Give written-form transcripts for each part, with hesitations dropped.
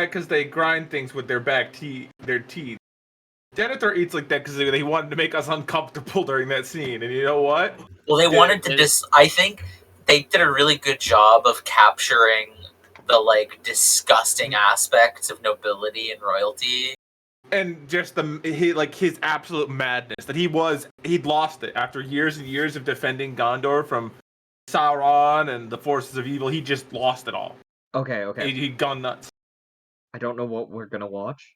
that because they grind things with their their teeth. Denethor eats like that because they wanted to make us uncomfortable during that scene, and you know what? Well, they wanted to I think they did a really good job of capturing the like disgusting aspects of nobility and royalty, and just his absolute madness that he'd lost it after years and years of defending Gondor from Sauron and the forces of evil. He just lost it all. Okay. He'd gone nuts. I don't know what we're gonna watch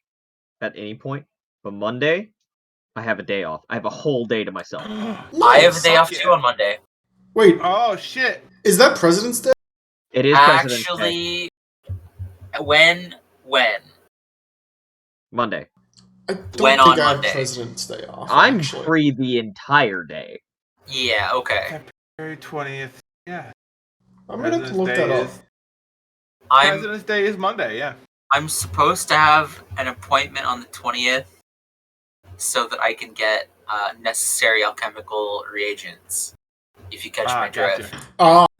at any point, but Monday, I have a day off. I have a whole day to myself. I have a day off too on Monday. Wait. Oh shit! Is that President's Day? It is President's Day. Actually, when? Monday. I don't think I have President's Day off. I'm free the entire day. Yeah. Okay. February 20th. Yeah. I'm gonna have to look that up. President's Day is Monday. Yeah. I'm supposed to have an appointment on the 20th, so that I can get necessary alchemical reagents. If you catch my drift.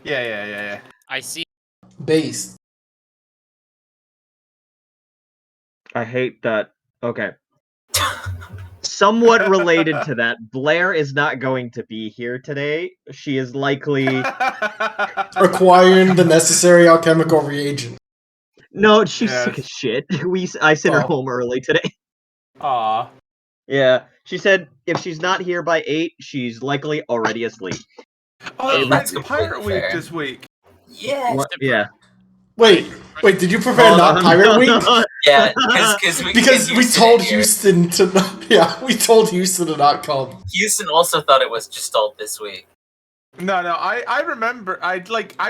Yeah. I see. Base. I hate that. Okay. Somewhat related to that, Blair is not going to be here today. She is likely acquiring the necessary alchemical reagent. No, she's sick as shit. I sent her home early today. Aw. Yeah, she said if she's not here by 8, she's likely already asleep. Oh, that's Pirate Week this week. Yeah. Yeah. Wait, did you prepare not Pirate Week? Yeah, because we told Houston to not. Yeah, we told Houston to not come. Houston also thought it was just all this week. No, I remember. I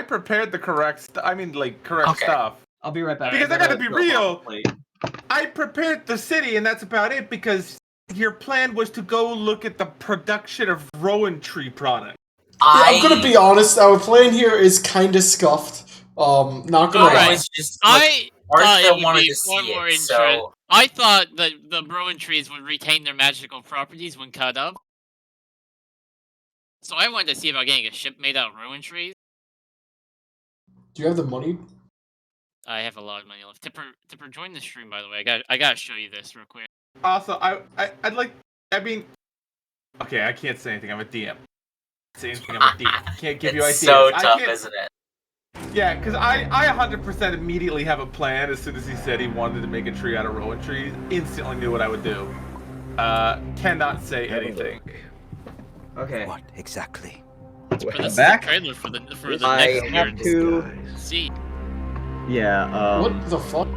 prepared the correct stuff. I'll be right back. Because I gotta be real. I prepared the city, and that's about it. Because your plan was to go look at the production of Rowan Tree product. I'm gonna be honest. Our plan here is kind of scuffed. Not gonna lie. I thought it would be far more interesting. I thought that the Rowan trees would retain their magical properties when cut up. So I wanted to see about getting a ship made out of Rowan trees. Do you have the money? I have a lot of money left. Tipper, join the stream, by the way. I gotta show you this real quick. Also, I'd like. I mean, okay, I can't say anything. I'm a DM. Say anything. I'm a DM. Can't give you ideas. It's so tough, isn't it? Yeah, because I 100% immediately have a plan. As soon as he said he wanted to make a tree out of Rowan trees, instantly knew what I would do. Cannot say anything. Okay. What exactly? This is the trailer for the next year. To see. Yeah. What the fuck?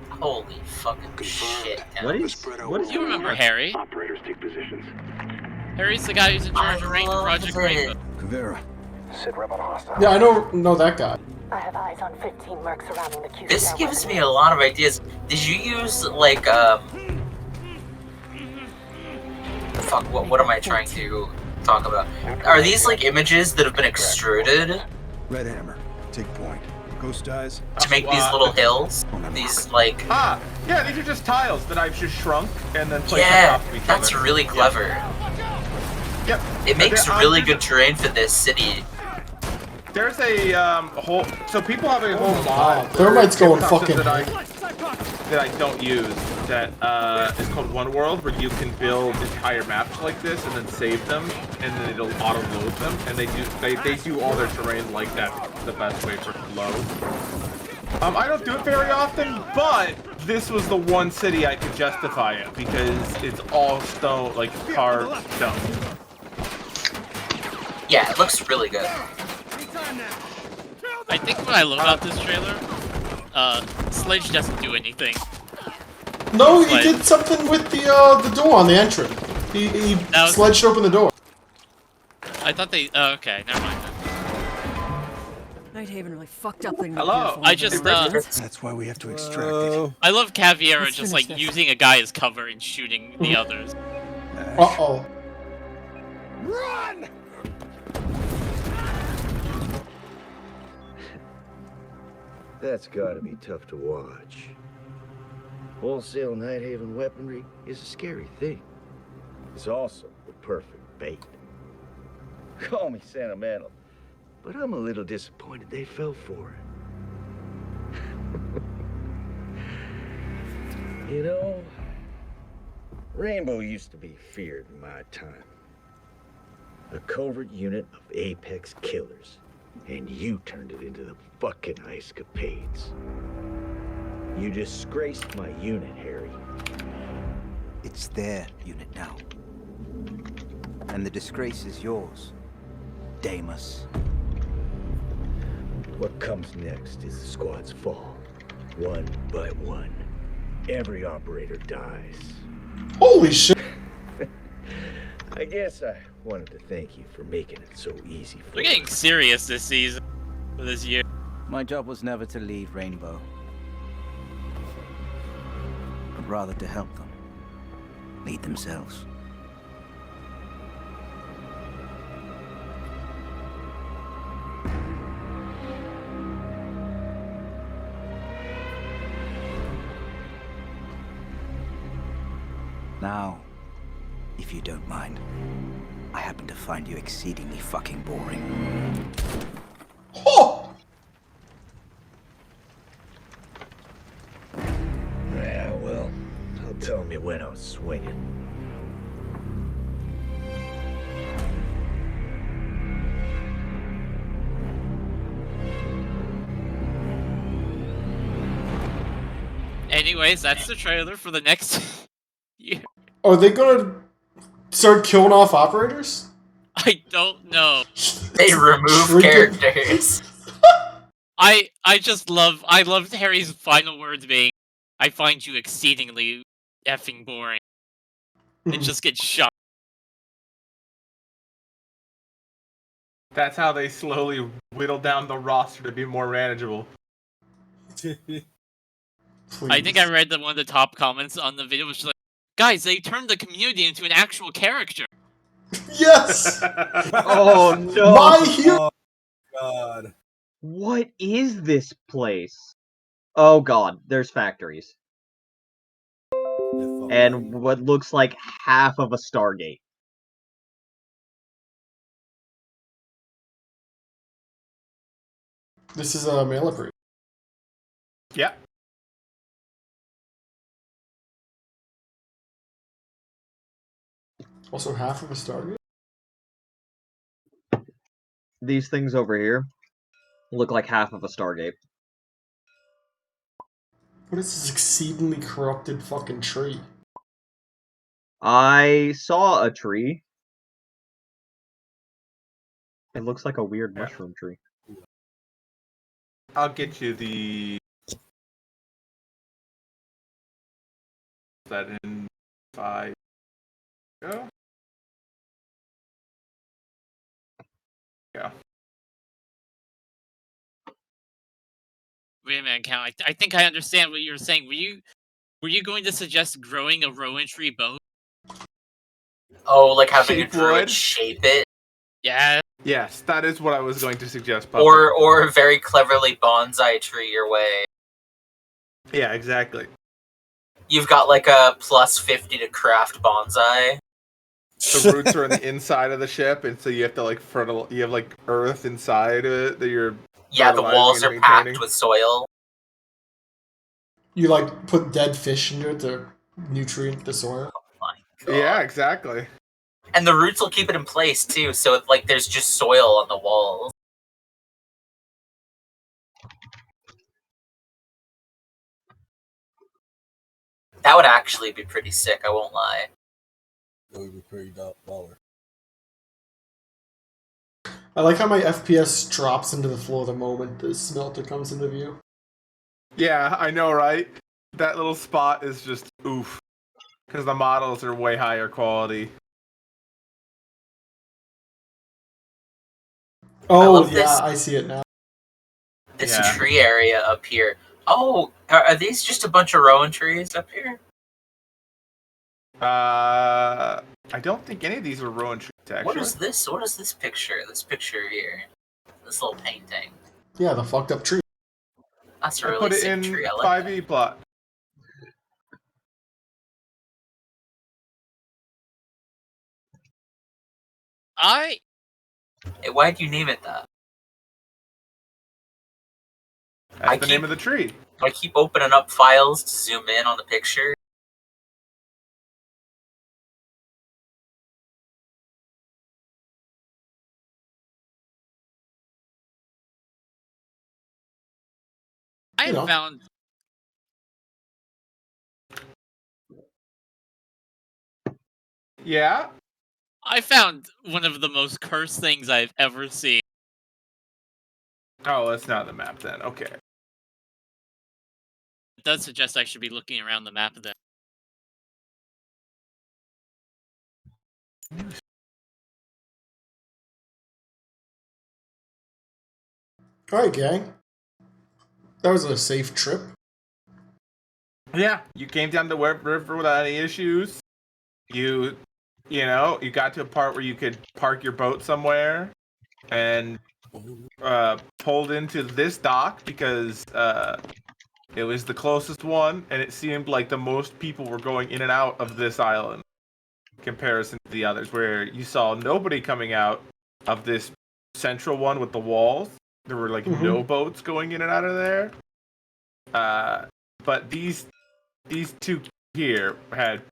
Holy fucking shit! What is? You remember Harry? Operators take positions. Harry's the guy who's in charge of Project Rainbow. Kavera. Sit rep on hostile. Yeah, I know that guy. I have eyes on 15 mercs surrounding the QCR. This gives me a lot of ideas. Did you use like fuck? What am I trying to talk about? Are these like images that have been extruded? Red Hammer. Take point. Ghost eyes. To make these little hills? These like... yeah, these are just tiles that I've just shrunk and then placed on top of each other. That's really clever. Yep. It makes really good terrain for this city. There's a whole... So people have a whole mod... Thermite's going fucking... That I don't use, that is called One World, where you can build entire maps like this and then save them, and then it'll auto-load them, and they do all their terrain like that because it's the best way for it to load. I don't do it very often, but this was the one city I could justify it, because it's all stone, like carved stone. Yeah, it looks really good. I think what I love about this trailer, Sledge doesn't do anything. No, he did something with the door on the entrance. He sledged open the door. I thought they. Okay, never mind. Nighthaven really fucked up. Hello. I just. That's why we have to extract it. I love Caviera just like using a guy as cover and shooting the others. Uh-oh. Run! That's gotta be tough to watch. Wholesale Nighthaven weaponry is a scary thing. It's also the perfect bait. Call me sentimental, but I'm a little disappointed they fell for it. You know, Rainbow used to be feared in my time. A covert unit of apex killers. And you turned it into the fucking ice capades. You disgraced my unit, Harry. It's their unit now. And the disgrace is yours, Damus. What comes next is the squad's fall. One by one. Every operator dies. Holy shit! I guess I wanted to thank you for making it so easy for We're getting serious this season, for this year. My job was never to lead Rainbow, but rather to help them lead themselves. Now, if you don't mind, I happen to find you exceedingly fucking boring. Oh! Yeah, well, I'll tell him you went out swinging. Anyways, that's the trailer for the next year. Are they gonna start killing off operators? I don't know. They remove characters. I loved Harry's final words being, "I find you exceedingly effing boring," and just get shot. That's how they slowly whittle down the roster to be more manageable. I think I read that one of the top comments on the video was just like, "Guys, they turned the community into an actual character." Yes! Oh no! My hero! God. What is this place? Oh god, there's factories. And what looks like half of a Stargate. This is a mail upgrade. Yeah. Also half of a Stargate? These things over here look like half of a Stargate. What is this exceedingly corrupted fucking tree? I saw a tree. It looks like a weird mushroom tree. I'll get you the... that in 5... Go? Yeah. Wait a minute, Count. I think I understand what you were saying. Were you going to suggest growing a Rowan tree boat? Oh, like having Shape a druid wood? shape it? Yeah. Yes, that is what I was going to suggest, Puppet. Or very cleverly bonsai tree your way. Yeah, exactly. You've got like a plus 50 to craft bonsai. The roots are on the inside of the ship, and so you have to like you have like earth inside of it that you're... Yeah, the walls are packed maintaining. with soil. You like put dead fish into it to nutrient the soil? Oh my god. Yeah, exactly. And the roots will keep it in place too, so like there's just soil on the walls. That would actually be pretty sick, I won't lie. That would be pretty baller. I like how my FPS drops into the floor the moment the smelter comes into view. Yeah, I know, right? That little spot is just oof. Because the models are way higher quality. Oh, yeah, I see it now. This tree area up here. Oh, are these just a bunch of rowan trees up here? I don't think any of these are Rowan trees, actually. What is this? What is this picture? This picture here. This little painting. Yeah, the fucked up tree. That's a I really put it sick in tree. I like 5e plot. Hey, why'd you name it that? That's the name of the tree. I keep opening up files to zoom in on the picture. I found. Yeah? I found one of the most cursed things I've ever seen. Oh, that's not the map then. Okay. It does suggest I should be looking around the map then. Alright, gang. That was a safe trip. Yeah, you came down the river without any issues. You got to a part where you could park your boat somewhere and pulled into this dock because it was the closest one, and it seemed like the most people were going in and out of this island in comparison to the others, where you saw nobody coming out of this central one with the walls. There were like no boats going in and out of there. But these two here had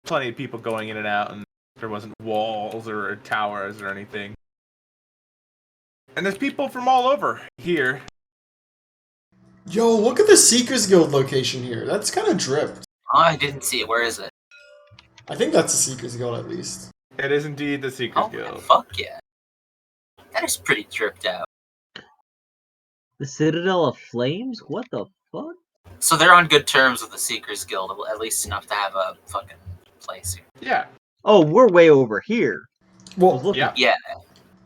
plenty of people going in and out, and there wasn't walls or towers or anything. And there's people from all over here. Yo, look at the Seekers Guild location here. That's kind of dripped. Oh, I didn't see it. Where is it? I think that's the Seekers Guild at least. It is indeed the Seekers Guild. Fuck yeah. That is pretty dripped out. The Citadel of Flames? What the fuck? So they're on good terms with the Seekers Guild, at least enough to have a fucking place here. Yeah. Oh, we're way over here. Well, yeah.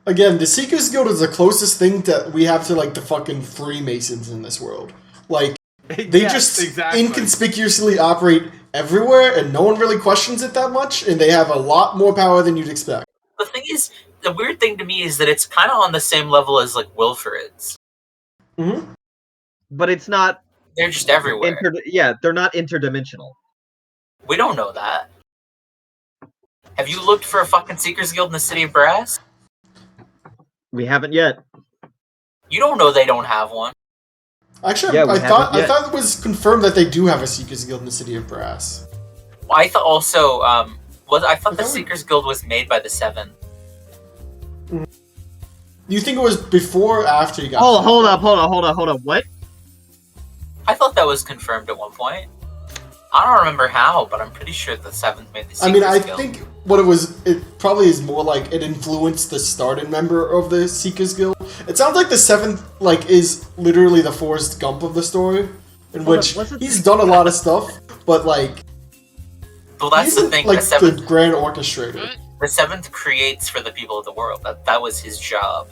Again, the Seekers Guild is the closest thing that we have to, like, the fucking Freemasons in this world. Like, they just inconspicuously operate everywhere, and no one really questions it that much, and they have a lot more power than you'd expect. The thing is, the weird thing to me is that it's kind of on the same level as, like, Wilfred's. Mm-hmm. But it's not... They're just everywhere. They're not interdimensional. We don't know that. Have you looked for a fucking Seekers Guild in the City of Brass? We haven't yet. You don't know they don't have one. Actually, I thought it was confirmed that they do have a Seekers Guild in the City of Brass. Well, I thought also, I thought the Seekers Guild was made by the Seven. Do you think it was before or after you got? Hold up. What? I thought that was confirmed at one point. I don't remember how, but I'm pretty sure the Seventh made the Seekers Guild. I think what it probably is more like it influenced the starting member of the Seekers Guild. It sounds like the Seventh, like, is literally the Forrest Gump of the story, in which he's done a lot of stuff, but, like, well, that's the thing. Like, the Seventh, the grand orchestrator. The Seventh creates for the people of the world. That was his job.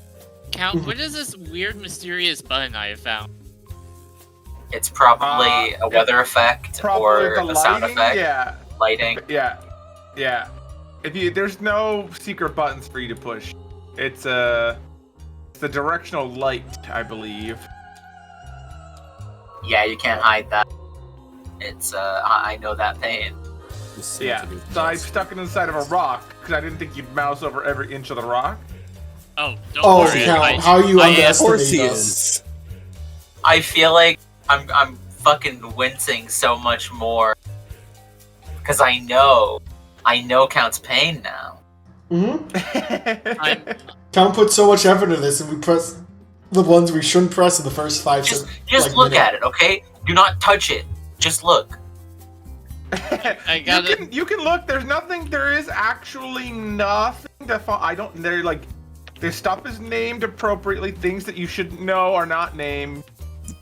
Count, what is this weird, mysterious button I have found? It's probably a weather effect or a sound effect. Yeah. Lighting. Yeah. There's no secret buttons for you to push. It's the directional light, I believe. Yeah, you can't hide that. It's I know that pain. Yeah. So I stuck it inside of a rock because I didn't think you'd mouse over every inch of the rock. Oh, don't worry. Count, how you underestimate us. I feel like I'm fucking wincing so much more because I know Count's pain now. Mm-hmm. Count put so much effort into this, and we press the ones we shouldn't press in the first 5 seconds. Just look at it, okay? Do not touch it. Just look. You can look. There's nothing. There is actually nothing to They're like, this stuff is named appropriately. Things that you shouldn't know are not named.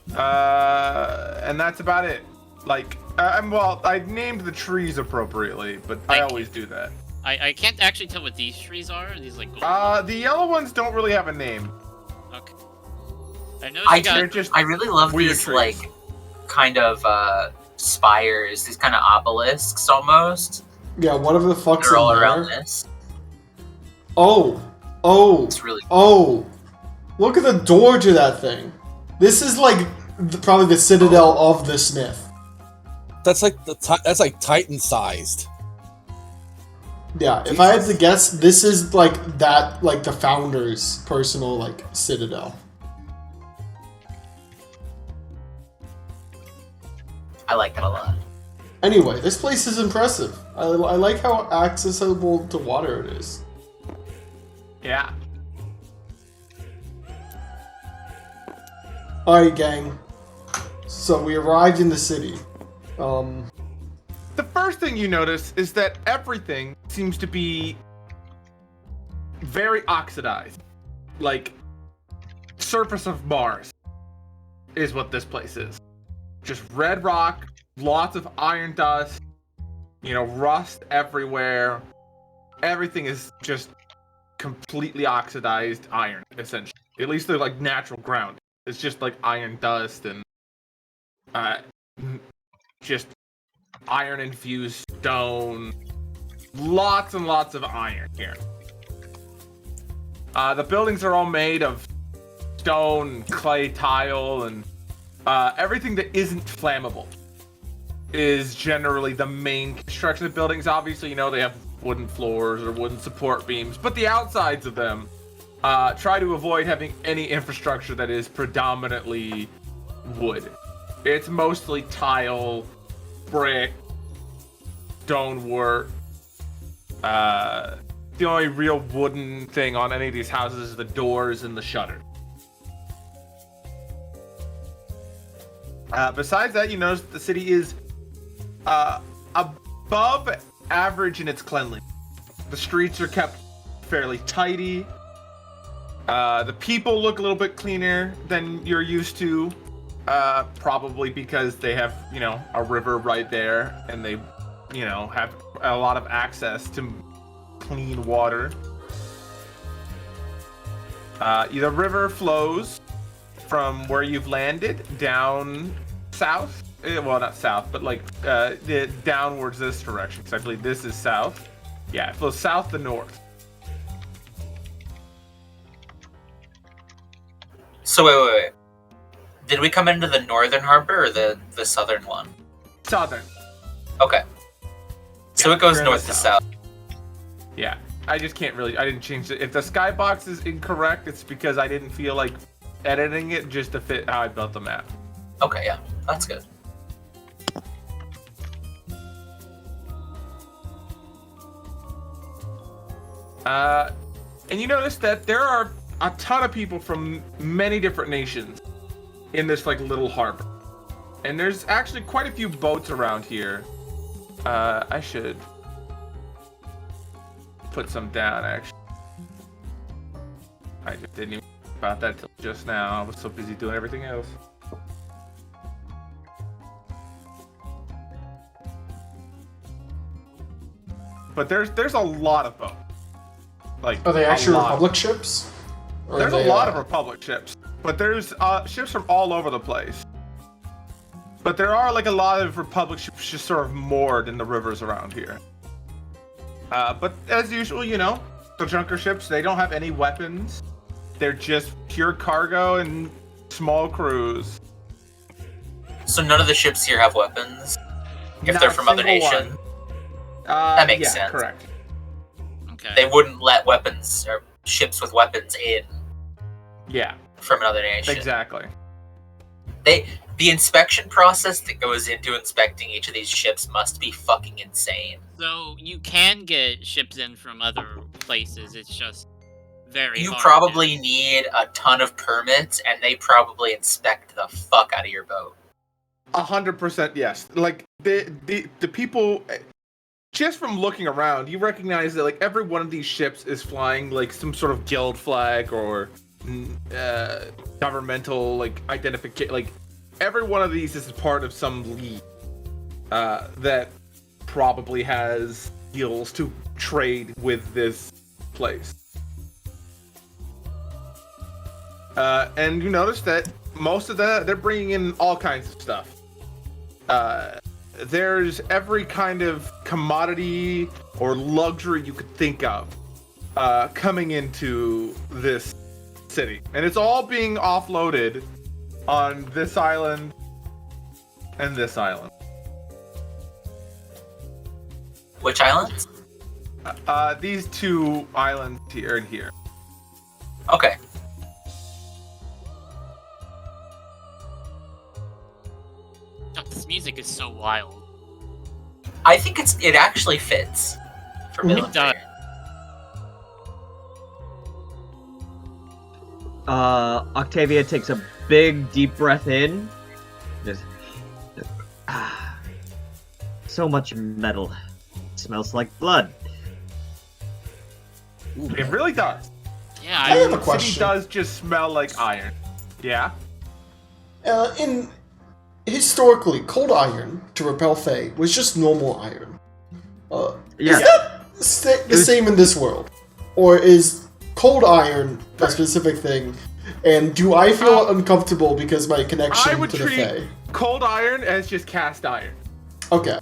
And that's about it. Like, I named the trees appropriately, but I always do that. I can't actually tell what these trees are. These like gold the yellow ones don't really have a name. Okay. I know I really love these trees. Like kind of spires, these kind of obelisks almost. Yeah, whatever the fuck's They're in all there. around this. It's really cool. Look at the door to that thing. This is like probably the citadel of the Smith. That's like that's like Titan sized. Yeah, if I had to guess, this is like that, like the founder's personal like citadel. I like that a lot. Anyway, this place is impressive. I like how accessible to water it is. Yeah. Alright, gang. So we arrived in the city. The first thing you notice is that everything seems to be very oxidized. Like, surface of Mars is what this place is. Just red rock, lots of iron dust, rust everywhere. Everything is just completely oxidized iron, essentially. At least they're like natural ground. It's just like iron dust and just iron-infused stone. Lots and lots of iron here. The buildings are all made of stone, clay tile, and everything that isn't flammable is generally the main construction of buildings. Obviously, they have wooden floors or wooden support beams, but the outsides of them try to avoid having any infrastructure that is predominantly wood. It's mostly tile, brick, stonework. The only real wooden thing on any of these houses is the doors and the shutters. Besides that, you notice the city is above average in its cleanliness. The streets are kept fairly tidy. The people look a little bit cleaner than you're used to. Probably because they have, a river right there, and they, have a lot of access to clean water. The river flows from where you've landed down south. Well, not south, but like downwards this direction, because I believe this is south. Yeah, it flows south to north. So wait. Did we come into the northern harbor or the southern one? Southern. Okay. So Yeah, it goes we're in north the to south. Yeah, I just can't really. I didn't change it. If the skybox is incorrect, it's because I didn't feel like editing it just to fit how I built the map. Okay, yeah, that's good. And you notice that there are a ton of people from many different nations in this like little harbor, and there's actually quite a few boats around here. I should put some down, actually. I just didn't even think about that till just now. I was so busy doing everything else. But there's a lot of boats. Like, are they actually Republic ships? Or there's a lot of Republic ships, but there's ships from all over the place. But there are like a lot of Republic ships just sort of moored in the rivers around here. But as usual, the junker ships, they don't have any weapons. They're just pure cargo and small crews. So none of the ships here have weapons? If they're from other nations? That makes sense. Correct. Okay. They wouldn't let weapons or ships with weapons in. Yeah. From another nation. Exactly. The inspection process that goes into inspecting each of these ships must be fucking insane. So you can get ships in from other places. It's just very You hard probably need a ton of permits, and they probably inspect the fuck out of your boat. 100% yes. Like the people, just from looking around, you recognize that like every one of these ships is flying like some sort of guild flag or governmental like identification. Like every one of these is part of some league that probably has deals to trade with this place. And you notice that most of they're bringing in all kinds of stuff. There's every kind of commodity or luxury you could think of coming into this city. And it's all being offloaded on this island and this island. Which islands? These two islands here and here. Okay. This music is so wild. I think it actually fits for military. Octavia takes a big deep breath in. Just So much metal. Smells like blood. It really does. Yeah, I have a City question. does just smell like iron. Yeah. Historically, cold iron to repel Fae was just normal iron. Yeah. Is that the same in this world, or is cold iron a specific thing? And do I feel uncomfortable because my connection I would to the treat Fae? cold iron as just cast iron. Okay.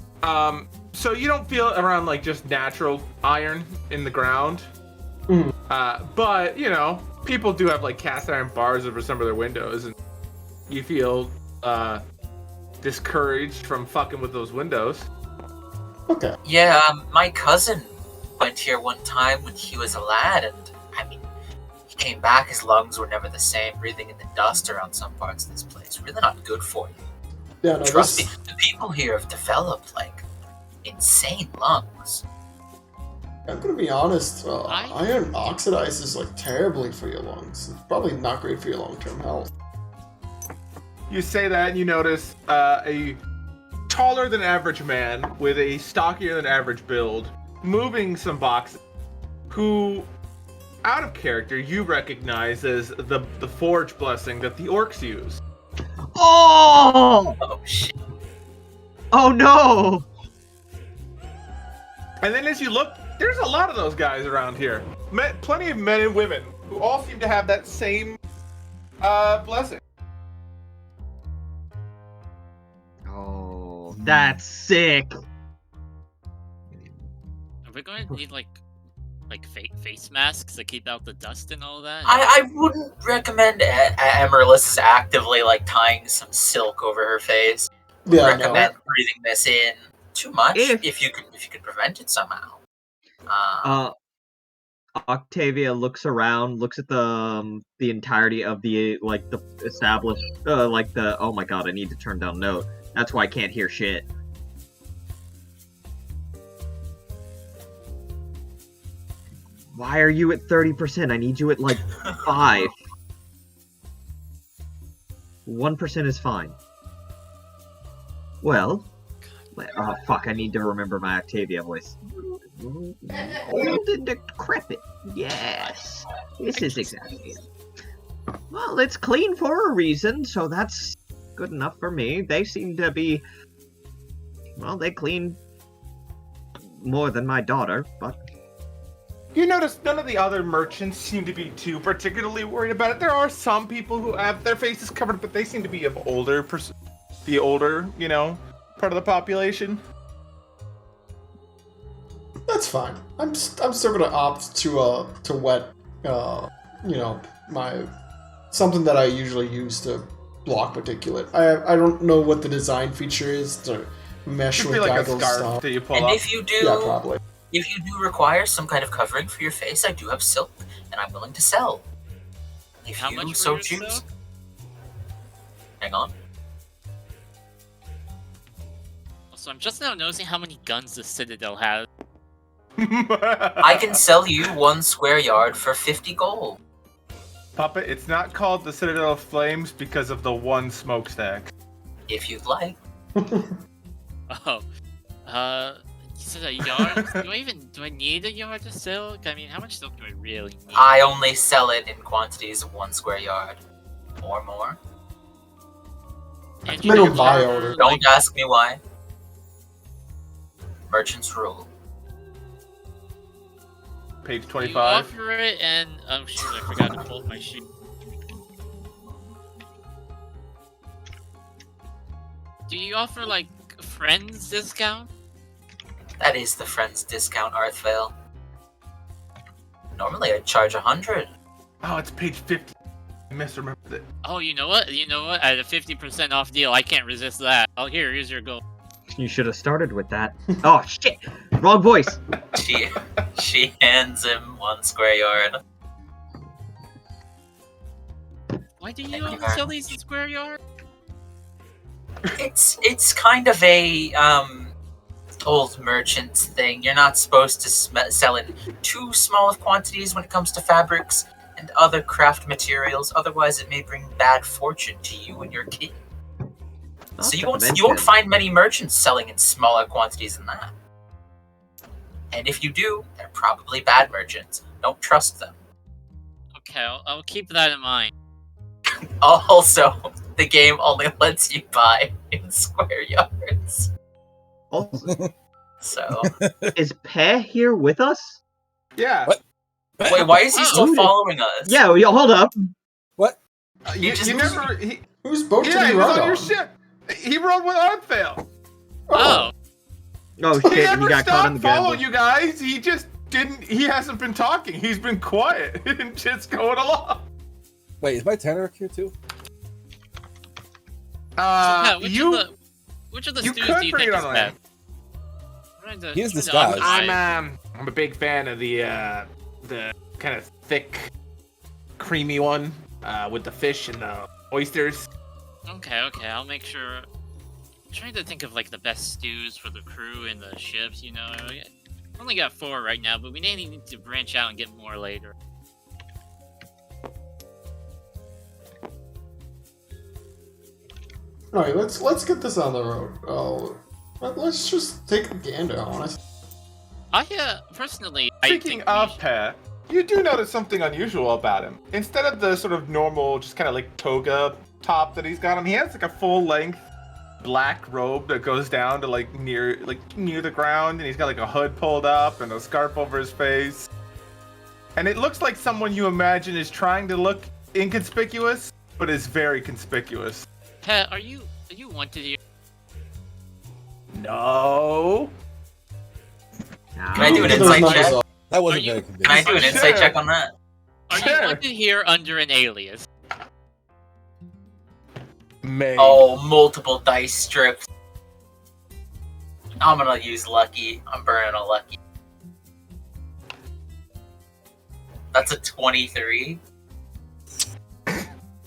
So you don't feel around like just natural iron in the ground. Mhm. But, you know, people do have like cast iron bars over some of their windows, and you feel discouraged from fucking with those windows. Okay. Yeah, my cousin went here one time when he was a lad, and I mean, he came back, his lungs were never the same, breathing in the dust around some parts of this place. Really not good for you. Yeah, no, Trust me, the people here have developed, like, insane lungs. I'm gonna be honest. Iron oxidizes like terribly for your lungs. It's probably not great for your long-term health. You say that, and you notice a taller than average man with a stockier than average build moving some boxes, who, out of character, you recognize as the forge blessing that the orcs use. Oh! Oh, shit. Oh no! And then as you look, there's a lot of those guys around here. Plenty of men and women who all seem to have that same blessing. Oh, that's sick. Are we going to need like face masks to keep out the dust and all that? I wouldn't recommend Amaryllis is actively, like, tying some silk over her face. Yeah, Recommend breathing this in too much if you could prevent it somehow. Octavia looks around, looks at the entirety of the established oh my god, I need to turn down note. That's why I can't hear shit. Why are you at 30%? I need you at like 5. 1% is fine. Well, oh fuck, I need to remember my Octavia voice. Old and decrepit. Yes. This is exactly it. Well, it's clean for a reason, so that's good enough for me. They seem to be... Well, they clean more than my daughter, but... You notice none of the other merchants seem to be too particularly worried about it. There are some people who have their faces covered, but they seem to be of the older, you know, part of the population. That's fine. I'm still gonna opt to wet, you know, my something that I usually use to block particulate. I don't know what the design feature is to mesh with like goggles a scarf stuff. that you pull And up. if you do, Yeah, probably. If you do require some kind of covering for your face, I do have silk, and I'm willing to sell. If How you much so for your choose. silk? Hang on. So I'm just now noticing how many guns the Citadel has. I can sell you 1 square yard for 50 gold. Puppet, it's not called the Citadel of Flames because of the 1 smokestack. If you'd like. Oh. You said a yard? do I need a yard of silk? I mean, how much silk do I really need? I only sell it in quantities of 1 square yard. Or more. And Minimum you buy offer, order. Don't ask me why. Merchants rule. Page You 25. offer it and... Oh shoot, I forgot to pull my sheet. Do you offer, like, friends discount? That is the friends discount, Arthvale. Normally I'd charge 100. Oh, it's page 50. I misremembered it. Oh, you know what? At a 50% off deal, I can't resist that. Oh, here's your gold. You should have started with that. Oh shit! Wrong voice! She hands him 1 square yard. Why do Thank you you, only Aaron. sell these in Square Yard? It's kind of a old merchant thing. You're not supposed to sell in too small of quantities when it comes to fabrics and other craft materials. Otherwise, it may bring bad fortune to you and your king. So you won't find many merchants selling in smaller quantities than that. And if you do, they're probably bad merchants. Don't trust them. Okay, I'll keep that in mind. Also, the game only lets you buy in square yards. Also, So is Pe here with us? Yeah. What? wait, why is he still following us? Yeah, hold up. What? You never. Whose boat did Yeah, he he was run on on? your ship. He rode with Arthail. Oh. Oh He shit, he never got caught in stopped the following gamble. you guys. He just didn't. He hasn't been talking. He's been quiet and just going along. Wait, is my Tanark here too? Which of the you stews could do you bring think it is on bad? land. He's disguised. I'm a big fan of the kind of thick, creamy one with the fish and the oysters. Okay, I'll make sure. I'm trying to think of like the best stews for the crew and the ships, you know. I only got 4 right now, but we may need to branch out and get more later. All right, let's get this on the road. Let's just take a gander on it. Personally, Speaking of Pat, you do notice something unusual about him. Instead of the sort of normal, just kind of like toga top that he's got on, he has like a full-length black robe that goes down to like near the ground, and he's got like a hood pulled up and a scarf over his face. And it looks like someone you imagine is trying to look inconspicuous, but is very conspicuous. Pat, are you wanted here? No. Can I do an insight check? That wasn't very convincing. Can I do an insight check on that? Are you wanted here under an alias? Maybe. Oh, multiple dice strips. I'm gonna use lucky. I'm burning a lucky. That's a 23.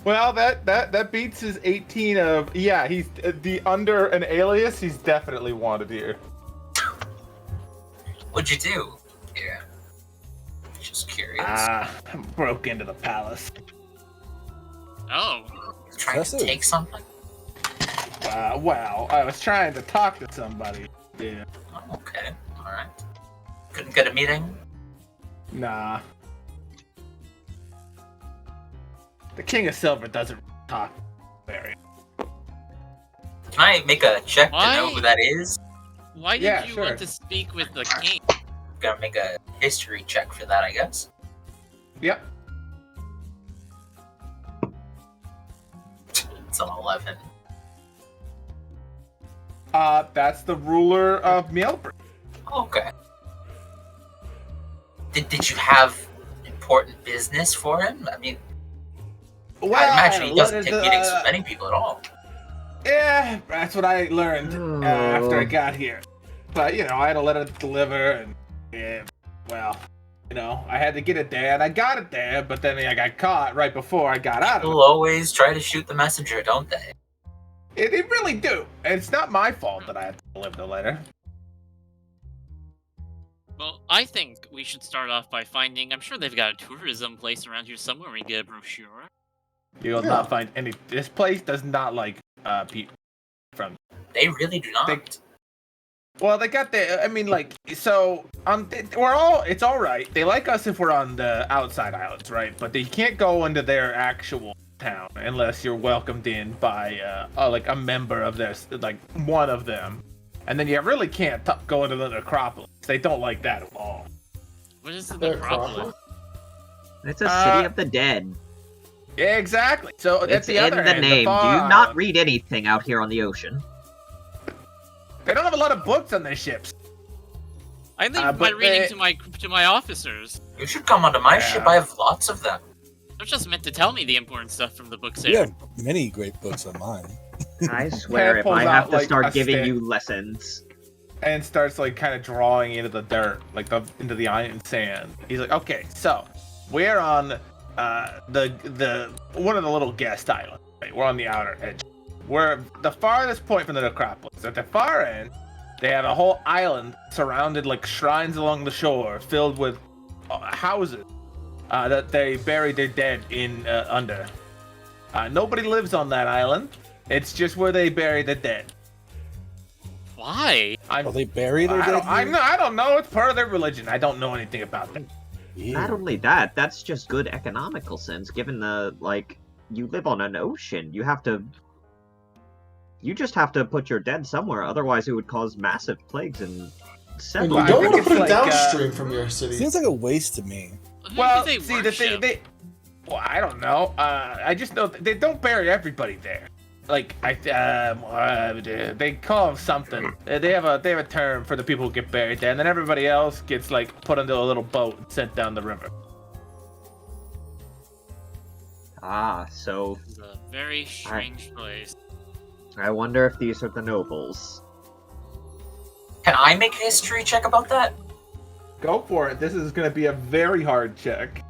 Well, that beats his 18 of... Yeah, he's under an alias, he's definitely wanted here. What'd you do? Yeah. Just curious. I broke into the palace. Oh. Trying to take something? Well, I was trying to talk to somebody. Yeah. Oh, okay. Alright. Couldn't get a meeting? Nah. The King of Silver doesn't talk very. Can I make a check to know who that is? Why did you want to speak with the king? Gotta make a history check for that, I guess. Yep. It's an 11. That's the ruler of Mielbrand. Okay. Did you have important business for him? I mean, Well, I imagine he doesn't take meetings with many people at all. Yeah, that's what I learned after I got here. But, you know, I had to let it deliver, and, well, you know, I had to get it there, and I got it there, but then I got caught right before I got out of it. People always try to shoot the messenger, don't they? They really do. And it's not my fault that I had to deliver the letter. Well, I think we should start off by finding... I'm sure they've got a tourism place around here somewhere where we get a brochure. You'll not find any... This place does not like people from... They really do not. Well, they got the... I mean, like, so... we're all... It's alright. They like us if we're on the outside islands, right? But they can't go into their actual town unless you're welcomed in by, like, a member of their... Like, one of them. And then you really can't go into the necropolis. They don't like that at all. What is the necropolis? It's a city of the dead. Yeah, exactly. So It's at the in other the end, name. Do far you not read anything out here on the ocean? They don't have a lot of books on their ships. I leave my reading to my officers. You should come onto my ship. I have lots of them. They're just meant to tell me the important stuff from the books You there. have many great books on mine. I swear, if I have to start giving you lessons. And starts like kind of drawing into the dirt, like into the iron sand. He's like, okay, so we're on the one of the little guest islands. Right? We're on the outer edge. We're the farthest point from the necropolis. At the far end, they have a whole island surrounded like shrines along the shore, filled with houses that they buried their dead in under. Nobody lives on that island. It's just where they bury the dead. Why? They bury their dead? I don't know. It's part of their religion. I don't know anything about that. Yeah. Not only that, that's just good economical sense, given the, like, you live on an ocean. You just have to put your dead somewhere, otherwise it would cause massive plagues and And you don't want to put it downstream from your city. Seems like a waste to me. Well, see, the thing, well, I don't know. I just know they don't bury everybody there. Like, they call them something. They have a term for the people who get buried there, and then everybody else gets, like, put into a little boat and sent down the river. Ah, so... This is a very strange place. I wonder if these are the nobles. Can I make a history check about that? Go for it. This is going to be a very hard check.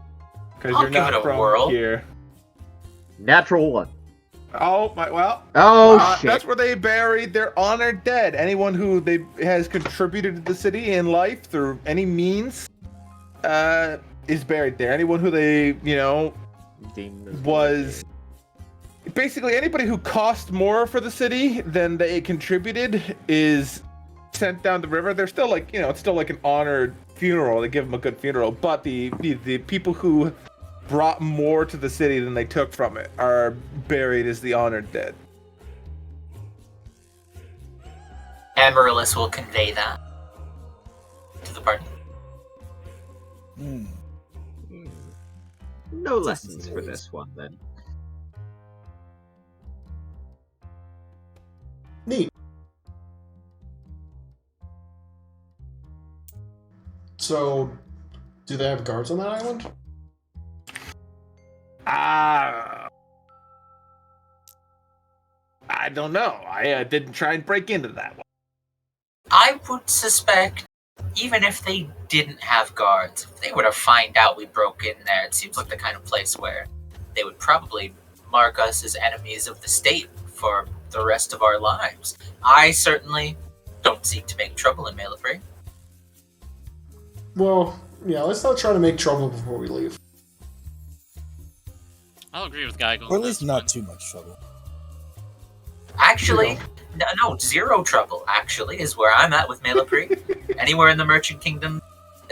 Because I'll you're give not it a from whirl. here. Natural 1. Oh, well. Oh, shit. That's where they buried their honored dead. Anyone who has contributed to the city in life through any means is buried there. Anyone who they, was... Basically, anybody who cost more for the city than they contributed is sent down the river. They're still like, it's still like an honored funeral. They give them a good funeral. But the people who brought more to the city than they took from it are buried as the honored dead. Amaryllis will convey that to the party. No lessons for this one, then. Neat. So, do they have guards on that island? I don't know. I didn't try and break into that one. I would suspect, even if they didn't have guards, if they were to find out we broke in there, it seems like the kind of place where they would probably mark us as enemies of the state for the rest of our lives. I certainly don't seek to make trouble in Malapre. Well, yeah, let's not try to make trouble before we leave. I'll agree with Guy. Or at least not too much trouble. Actually, no, zero trouble, actually, is where I'm at with Malapre. Anywhere in the Merchant Kingdom,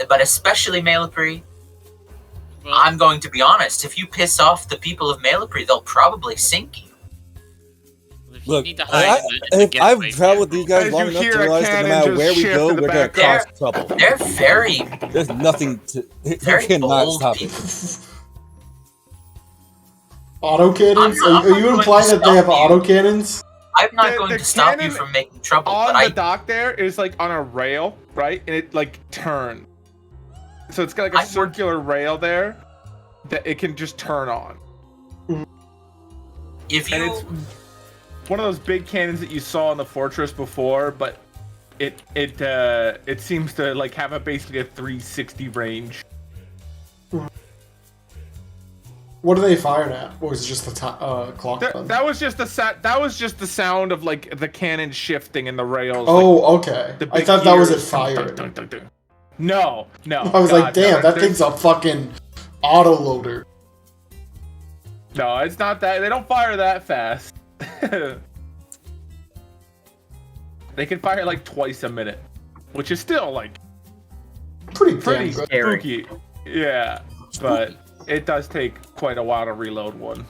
but especially Malapre. Well, I'm going to be honest, if you piss off the people of Malapre, they'll probably sink you. if you Look, need to hide I've traveled with these guys long enough to realize that no matter where we go, we're going to cause trouble. They're very, There's nothing to... You very cannot bold stop people. it. Autocannons? I'm not Are you going implying to that they have stop you. autocannons? I'm not The going to stop you cannon from making trouble, On but the dock there is like on a rail, right? And it like turns. So it's got like a circular rail there that it can just turn on. if And you... it's one of those big cannons that you saw in the fortress before, but it seems to like have basically a 360 range. What are they firing at? Or is it just the clock? That was just the sound of like the cannon shifting and the rails. Oh, like, okay. the I big thought that was it gears. firing. Dun, dun, dun, dun. No. I was like, damn, that thing's a fucking autoloader. No, it's not that. They don't fire that fast. They can fire like twice a minute, which is still like Pretty pretty good. spooky. Yeah, but it does take quite a while to reload one.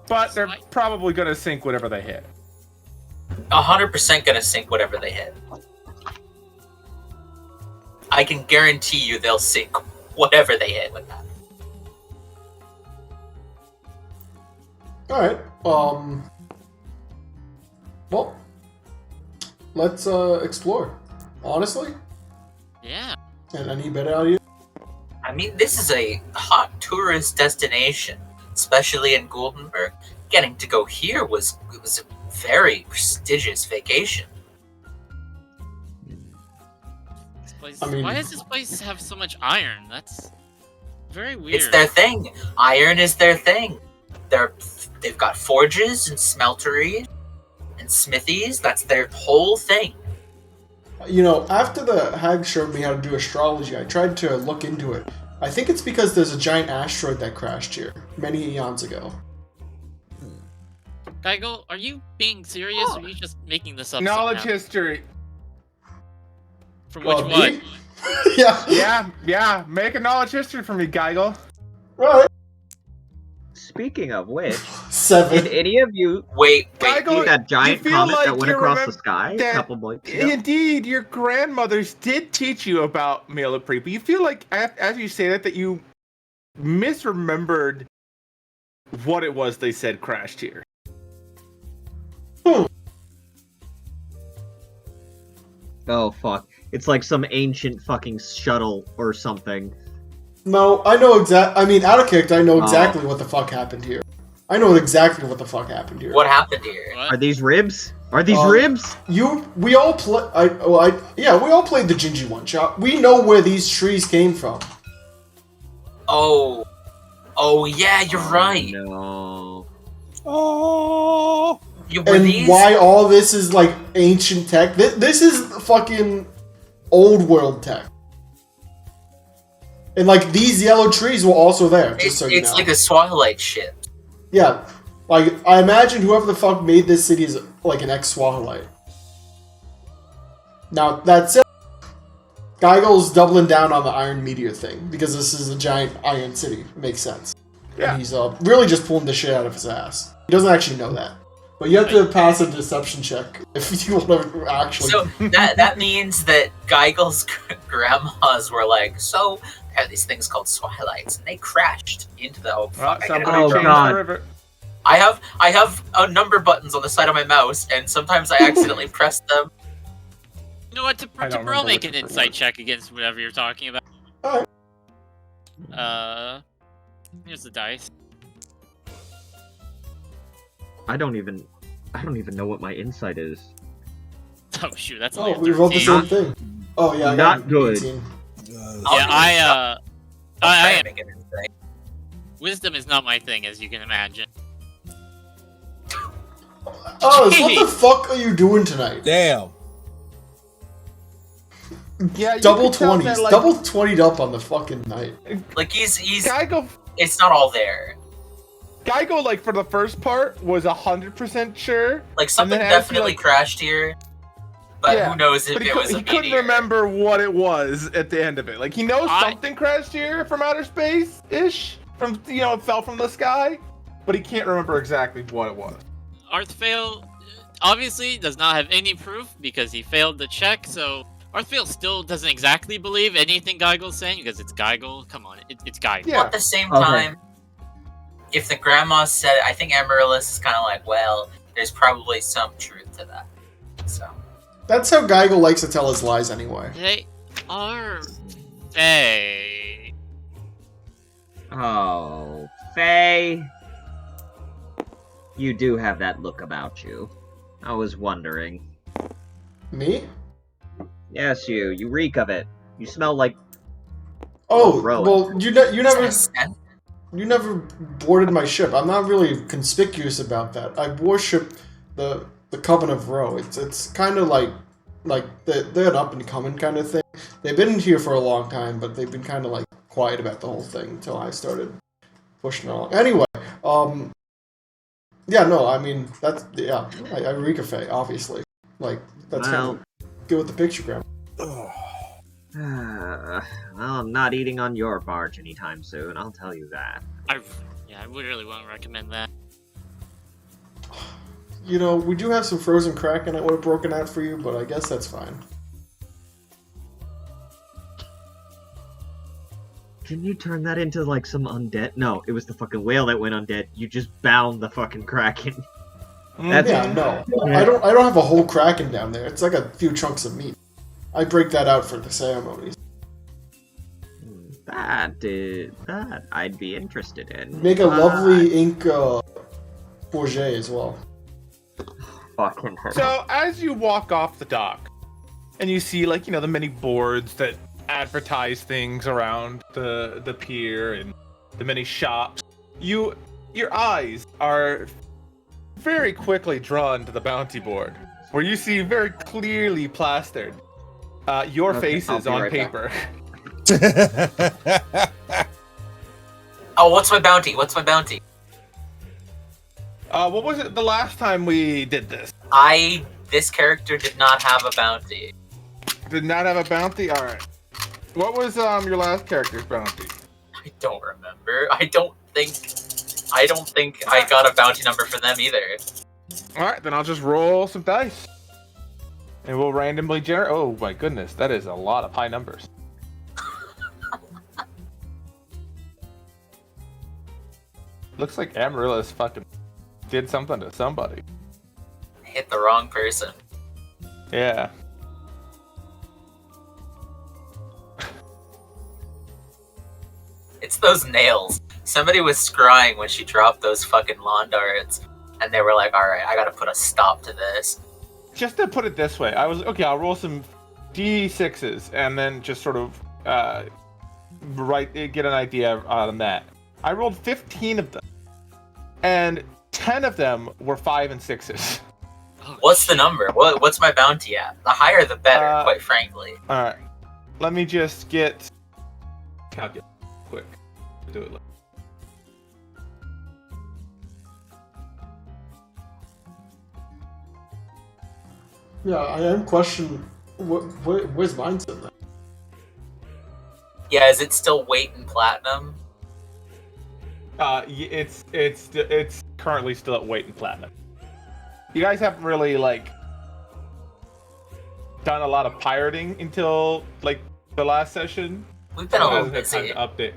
But they're probably gonna sink whatever they hit. 100% gonna sink whatever they hit. I can guarantee you they'll sink whatever they hit with that. Alright, well, let's explore. Honestly? Yeah. And any better idea? I mean, this is a hot tourist destination, especially in Goldenberg. Getting to go here was a very prestigious vacation. This place, I mean- why does this place have so much iron? That's very weird. It's their thing. Iron is their thing. They've got forges and smelteries and smithies. That's their whole thing. You know, after the hag showed me how to do astrology, I tried to look into it. I think it's because there's a giant asteroid that crashed here many eons ago. Geigo, are you being serious, or are you just making this up? Knowledge somehow? history. From which me? one? Yeah. Make a knowledge history for me, Geigo. Right. Speaking of which, 7. did any of you Wait. Geigo, see that giant feel comet like that went you across the remember sky a that couple months ago? Indeed, your grandmothers did teach you about Malapre, but you feel like, as you say that you misremembered what it was they said crashed here. Oh, fuck. It's like some ancient fucking shuttle or something. No, I know I mean, out of character, I know exactly what the fuck happened here. I know exactly what the fuck happened here. What happened here? What? Are these ribs? Are these ribs? We all we all played the Gingy one shot. We know where these trees came from. Oh, yeah, you're right. No. Oh. And why all this is like ancient tech? This is fucking old world tech. And like these yellow trees were also there. Just so you know. It's like a Swahilite ship. Yeah, like I imagine whoever the fuck made this city is like an ex-Swahilite. Now that said, Geigel's doubling down on the Iron Meteor thing because this is a giant iron city. It makes sense. Yeah. And he's really just pulling the shit out of his ass. He doesn't actually know that. But you have to pass a deception check if you want to actually... So that means that Geigel's grandmas were like, so there are these things called Swahilites, and they crashed into the... Oh, God. I have number buttons on the side of my mouse, and sometimes I accidentally press them. You know what? To Bro, make an insight check against whatever you're talking about. Alright. Here's the dice. I don't even know what my insight is. Oh shoot, that's only we rolled the same thing. Oh yeah, I not good. 18. Yeah, I am. Make an insight. Wisdom is not my thing, as you can imagine. Oh, what the fuck are you doing tonight? Damn. Yeah, double 20s, like, double 20'd up on the fucking night. Like he's Geigo. It's not all there. Geigo, like for the first part, was 100% sure. Like something definitely crashed here, but who knows if but it was a he couldn't remember what it was at the end of it. Like he knows something crashed here from outer space ish, from it fell from the sky, but he can't remember exactly what it was. Arthfail obviously does not have any proof because he failed the check, so Arthfail still doesn't exactly believe anything Geigel's saying because it's Geigel. Come on, it's Geigel. Yeah. At the same time, if the grandma said it, I think Amaryllis is kind of like, well, there's probably some truth to that. So that's how Geigel likes to tell his lies anyway. They are Faye. Oh, Faye. You do have that look about you. I was wondering. Me? Yes, you. You reek of it. You smell like... Oh, well, you never boarded my ship. I'm not really conspicuous about that. I worship the Coven of Ro. It's kind of like they're an up-and-coming kind of thing. They've been here for a long time, but they've been kind of like quiet about the whole thing until I started pushing along. Anyway, yeah, no, I mean, I reek of Faye, obviously. Like, that's kind of good with the picture, Grandma. Well, I'm not eating on your barge anytime soon, I'll tell you that. I really won't recommend that. We do have some frozen Kraken that would have broken out for you, but I guess that's fine. Can you turn that into, like, some undead? No, it was the fucking whale that went undead. You just bound the fucking Kraken. That's no. I don't have a whole Kraken down there. It's like a few chunks of meat. I break that out for the ceremonies. That I'd be interested in. Make a lovely ink bourget as well. Fucking hell. So as you walk off the dock, and you see the many boards that advertise things around the pier and the many shops, your eyes are very quickly drawn to the bounty board, where you see very clearly plastered your faces on paper. Oh, what's my bounty? What was it the last time we did this? This character did not have a bounty. Did not have a bounty? Alright. What was your last character's bounty? I don't remember. I don't think I got a bounty number for them either. Alright, then I'll just roll some dice. And we'll randomly generate. Oh my goodness, that is a lot of high numbers. Looks like Amaryllis fucking did something to somebody. Hit the wrong person. Yeah. It's those nails. Somebody was scrying when she dropped those fucking lawn darts, and they were like, alright, I gotta put a stop to this. Just to put it this way, I was, okay, I'll roll some D6s, and then just sort of, get an idea on that. I rolled 15 of them, and 10 of them were 5 and 6s. What's the number? What's my bounty at? The higher the better, quite frankly. Alright. Let me just get... calculate quick. Do it. Yeah, I am questioning where's mindset then? Yeah, is it still weight and platinum? It's currently still at weight and platinum. You guys haven't really like done a lot of pirating until like the last session. We've been a little busy. busy. Time to update.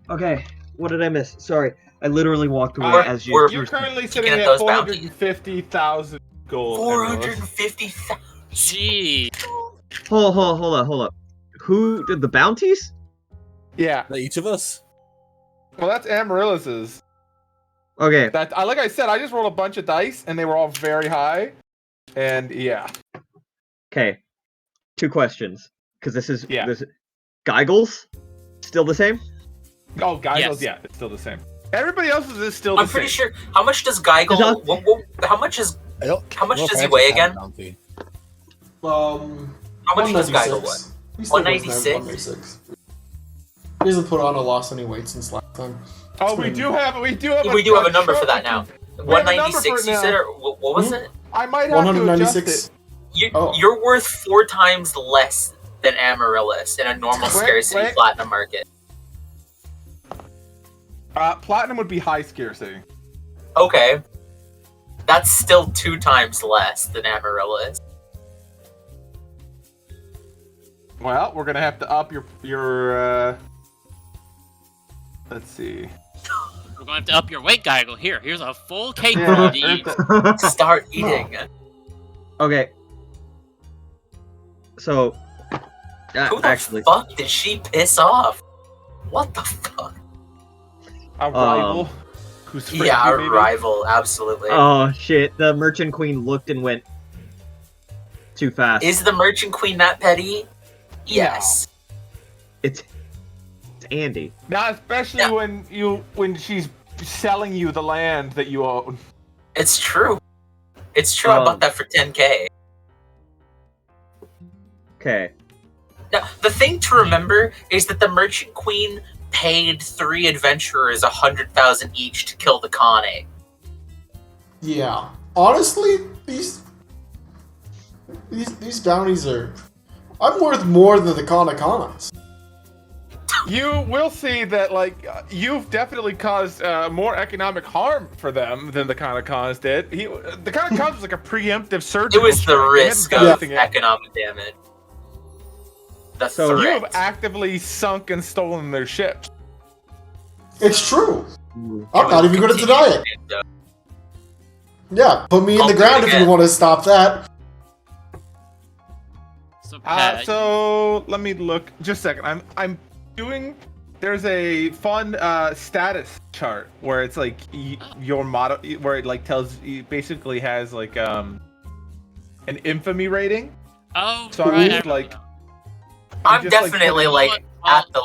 Okay, what did I miss? Sorry, I literally walked away as you. You're currently sitting at 450,000 gold. 450,000. Gee. Hold up. Who did the bounties? Yeah. Each of us? Well, that's Amaryllis's. Okay. Like I said, I just rolled a bunch of dice, and they were all very high. And yeah. Okay. 2 questions. Because this is... Geigels? Still the same? Oh, Geigels, yeah, it's still the same. Everybody else's is still the same. I'm pretty sure... How much does Geigel... How much does he weigh again? How much does Geigel weigh? 196? He hasn't put on a loss any weight since last time. Oh, we do have a number for that now. 196, you said, or what was it? I might have 196. You're worth 4 times less than Amaryllis in a normal scarcity platinum market. Platinum would be high scarcity. Okay. That's still 2 times less than Amaryllis. Well, we're gonna have to up your let's see. We're going to have to up your weight, Geigel. Here's a full cake for you to eat. Start eating. Okay. So, who the fuck did she piss off? What the fuck? A rival. Who's yeah, a rival, absolutely. Oh shit! The Merchant Queen looked and went too fast. Is the Merchant Queen that petty? Yes. It's Andy. Now, especially when she's selling you the land that you own. It's true. It's true. I bought that for 10K. Okay. Now, the thing to remember is that the Merchant Queen paid 3 adventurers 100,000 each to kill the Kane. Yeah. Honestly, these bounties are... I'm worth more than the Kanakans. You will see that, like, you've definitely caused more economic harm for them than the Kanakans did. The Kanakans was like a preemptive surgery. It was the risk of economic damage. So you have actively sunk and stolen their ships. It's true. I'm not even going to deny it. Yeah, put me in the ground if you want to stop that. So let me look. Just a second. I'm doing. There's a fun status chart where it's like your motto, where it like tells you basically has like an infamy rating. Oh, so right. I'm definitely like at the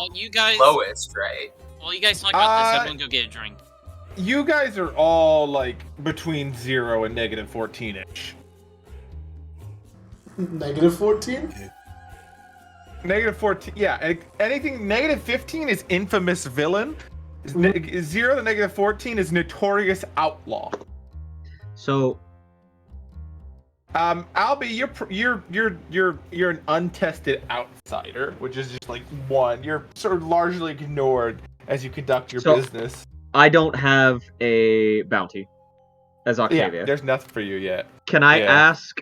lowest, right? Well, you guys talk about this. I'm gonna go get a drink. You guys are all like between 0 and -14-ish. -14? -14, yeah. Anything -15 is infamous villain. 0 to -14 is notorious outlaw. So, Albie, you're an untested outsider, which is just like one. You're sort of largely ignored as you conduct your business. I don't have a bounty as Octavia. Yeah, there's nothing for you yet. Can I ask?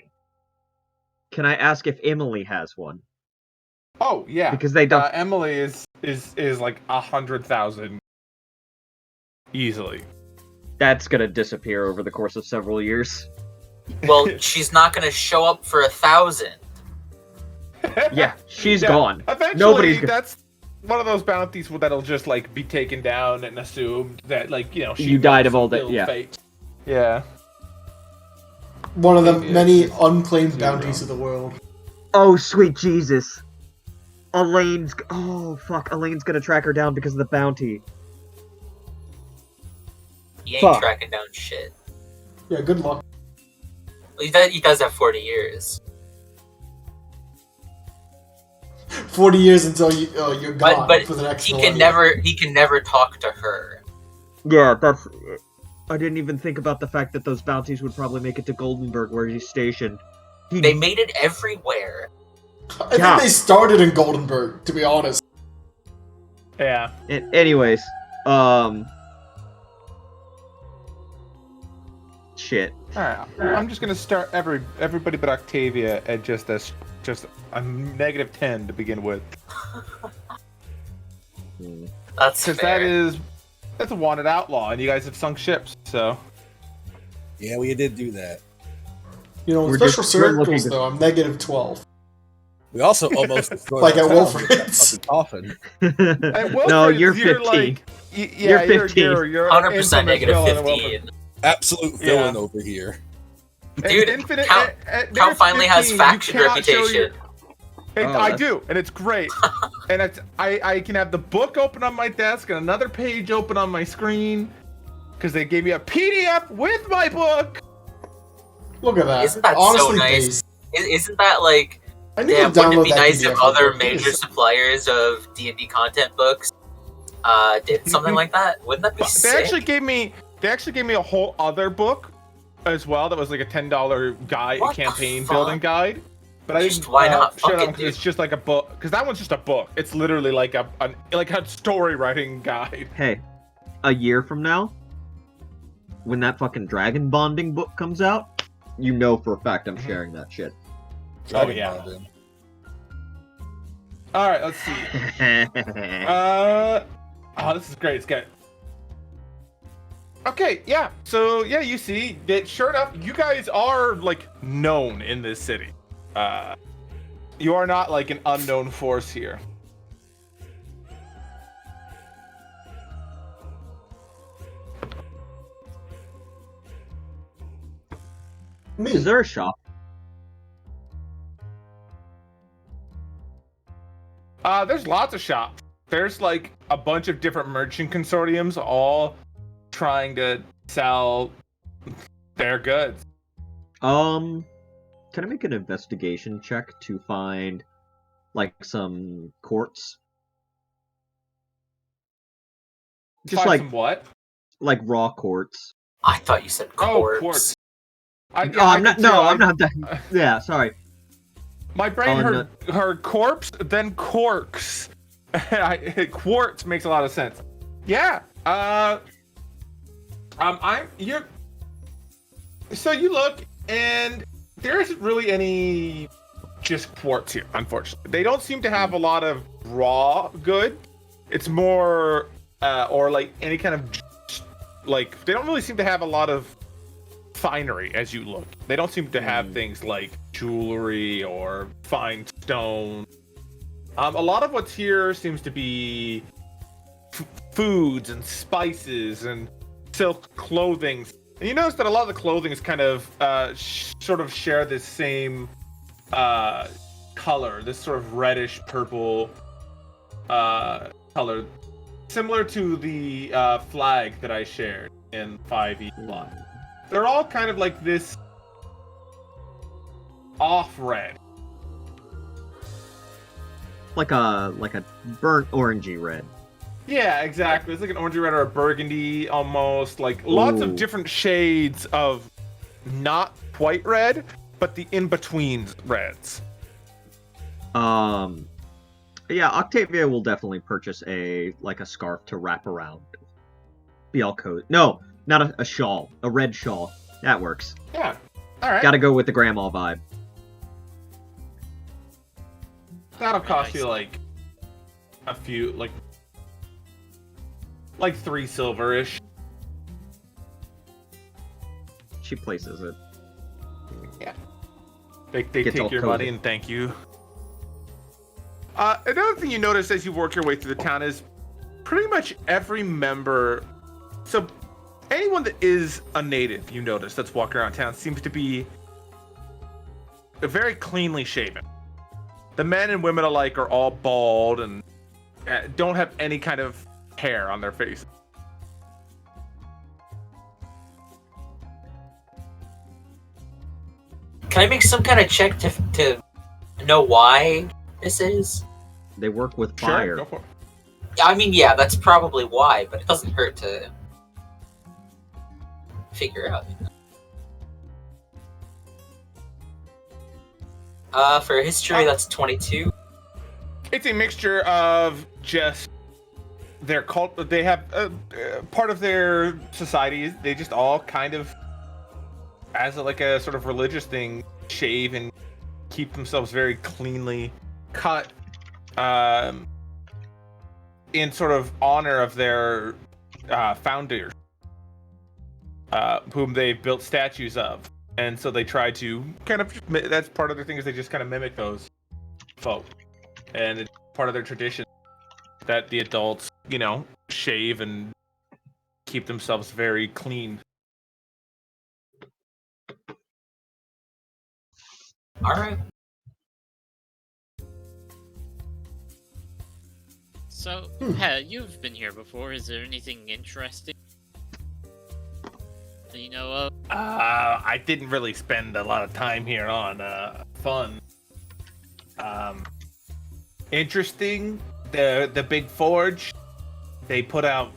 Can I ask if Emily has one? Oh yeah, because they don't. Emily is like 100,000 easily. That's gonna disappear over the course of several years. Well, she's not gonna show up for 1,000. Yeah, she's gone. Eventually, that's one of those bounties that'll just like be taken down and assumed that you died of old age. Yeah. Fate. Yeah. One of the many unclaimed bounties of the world. Oh, sweet Jesus. Elaine's... Oh, fuck. Elaine's gonna track her down because of the bounty. He ain't tracking down shit. Yeah, good luck. He does have 40 years. 40 years until you're gone but for the next he millennium. can never talk to her. Yeah, that's... I didn't even think about the fact that those bounties would probably make it to Goldenberg, where he's stationed. They made it everywhere. I think they started in Goldenberg, to be honest. Yeah. Anyways, shit. Alright, I'm just gonna start everybody but Octavia at just a -10 to begin with. That's fair. That's a wanted outlaw, and you guys have sunk ships, so. Yeah, we did do that. You know, in special circles, though, I'm -12. We also almost like at Wilfred's. Often. No, you're 15. You're 15. You're 100% -15. Absolute villain over here. Dude, Count finally has faction reputation. I do, and it's great. And I can have the book open on my desk and another page open on my screen because they gave me a PDF with my book. Look at that. Isn't that Honestly, so nice? Isn't that like... I need Damn, to wouldn't it download be that nice PDF if other book. major suppliers of D&D content books did something like that? Wouldn't that be sick? They actually gave me a whole other book as well that was like a $10 guide, campaign building guide. But I didn't. Why not? Shut up, it's just like a book, because that one's just a book. It's literally like a story writing guide. Hey, a year from now, when that fucking dragon bonding book comes out, you know for a fact I'm sharing that shit. Oh yeah. All right, let's see. This is great. It's good. Okay, yeah. So yeah, you see that sure enough, you guys are like known in this city. You are not like an unknown force here. Is there a shop? There's lots of shops. There's like a bunch of different merchant consortiums all trying to sell their goods. Can I make an investigation check to find, like, some quartz? Just like some what? Like raw quartz. I thought you said quartz. Oh, quartz. I'm not that. Yeah, sorry. My brain heard corpse, then corks. Quartz makes a lot of sense. Yeah. So you look, and there isn't really any just quartz here, unfortunately. They don't seem to have a lot of raw good. It's more, or like any kind of, like, they don't really seem to have a lot of finery as you look. They don't seem to have things like jewelry or fine stone. A lot of what's here seems to be foods and spices and silk clothing. And you notice that a lot of the clothing is kind of sort of share this same color, this sort of reddish purple color, similar to the flag that I shared in 5e1. They're all kind of like this off red. Like a burnt orangey red. Yeah, exactly. It's like an orangey red or a burgundy almost. Like lots of different shades of not quite red, but the in-between reds. Yeah, Octavia will definitely purchase a scarf to wrap around. Be all cozy. No, not a shawl. A red shawl. That works. Yeah. All right. Gotta go with the grandma vibe. That'll cost you like a few, like 3 silver-ish. She places it. Yeah. They take your cozy. money and thank you. Another thing you notice as you work your way through the town is pretty much every member. So anyone that is a native, you notice, that's walking around town seems to be very cleanly shaven. The men and women alike are all bald and don't have any kind of hair on their face. Can I make some kind of check to know why this is? They work with fire. Sure, go for it. I mean, yeah, that's probably why, but it doesn't hurt to figure out. For history, that's 22. It's a mixture of just their cult. They have part of their society. They just all kind of, as a sort of religious thing, shave and keep themselves very cleanly cut, in sort of honor of their founders, whom they built statues of. And so they try to kind of, that's part of their thing, is they just kind of mimic those folk. And it's part of their tradition that the adults, shave and keep themselves very clean. All right. So, you've been here before. Is there anything interesting that you know of? I didn't really spend a lot of time here on fun. Interesting. The big forge. They put out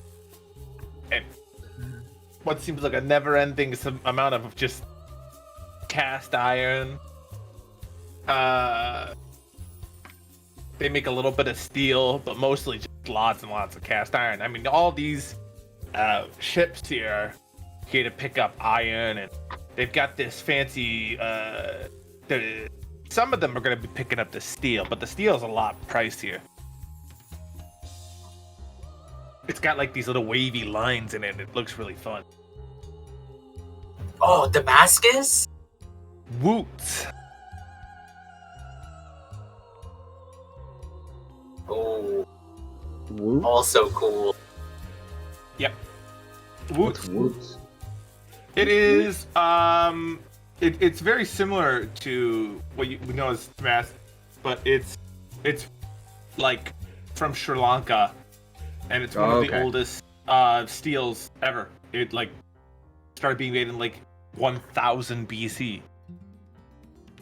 what seems like a never-ending amount of just cast iron. They make a little bit of steel, but mostly just lots and lots of cast iron. I mean, all these ships here are here to pick up iron, and they've got this fancy. Some of them are going to be picking up the steel, but the steel is a lot pricier. It's got like these little wavy lines in it. It looks really fun. Oh, Damascus? Woot. Oh. Woot? Also cool. Yep. Woot. Woots. It is, it's very similar to what we know as Damascus, but it's like from Sri Lanka, and it's one of the oldest steels ever. It started being made in 1000 BC.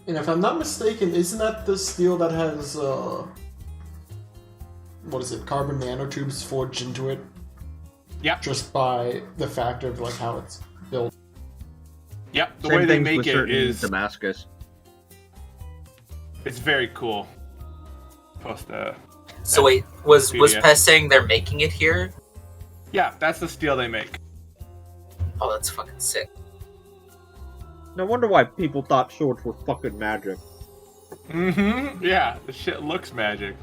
And if I'm not mistaken, isn't that the steel that has carbon nanotubes forged into it? Yep. Just by the fact of how it's built. Yep. The Same way they things make with it certain is Damascus. It's very cool. So wait, was Pez saying they're making it here? Yeah, that's the steel they make. Oh, that's fucking sick. No wonder why people thought swords were fucking magic. Mm-hmm. Yeah, the shit looks magic.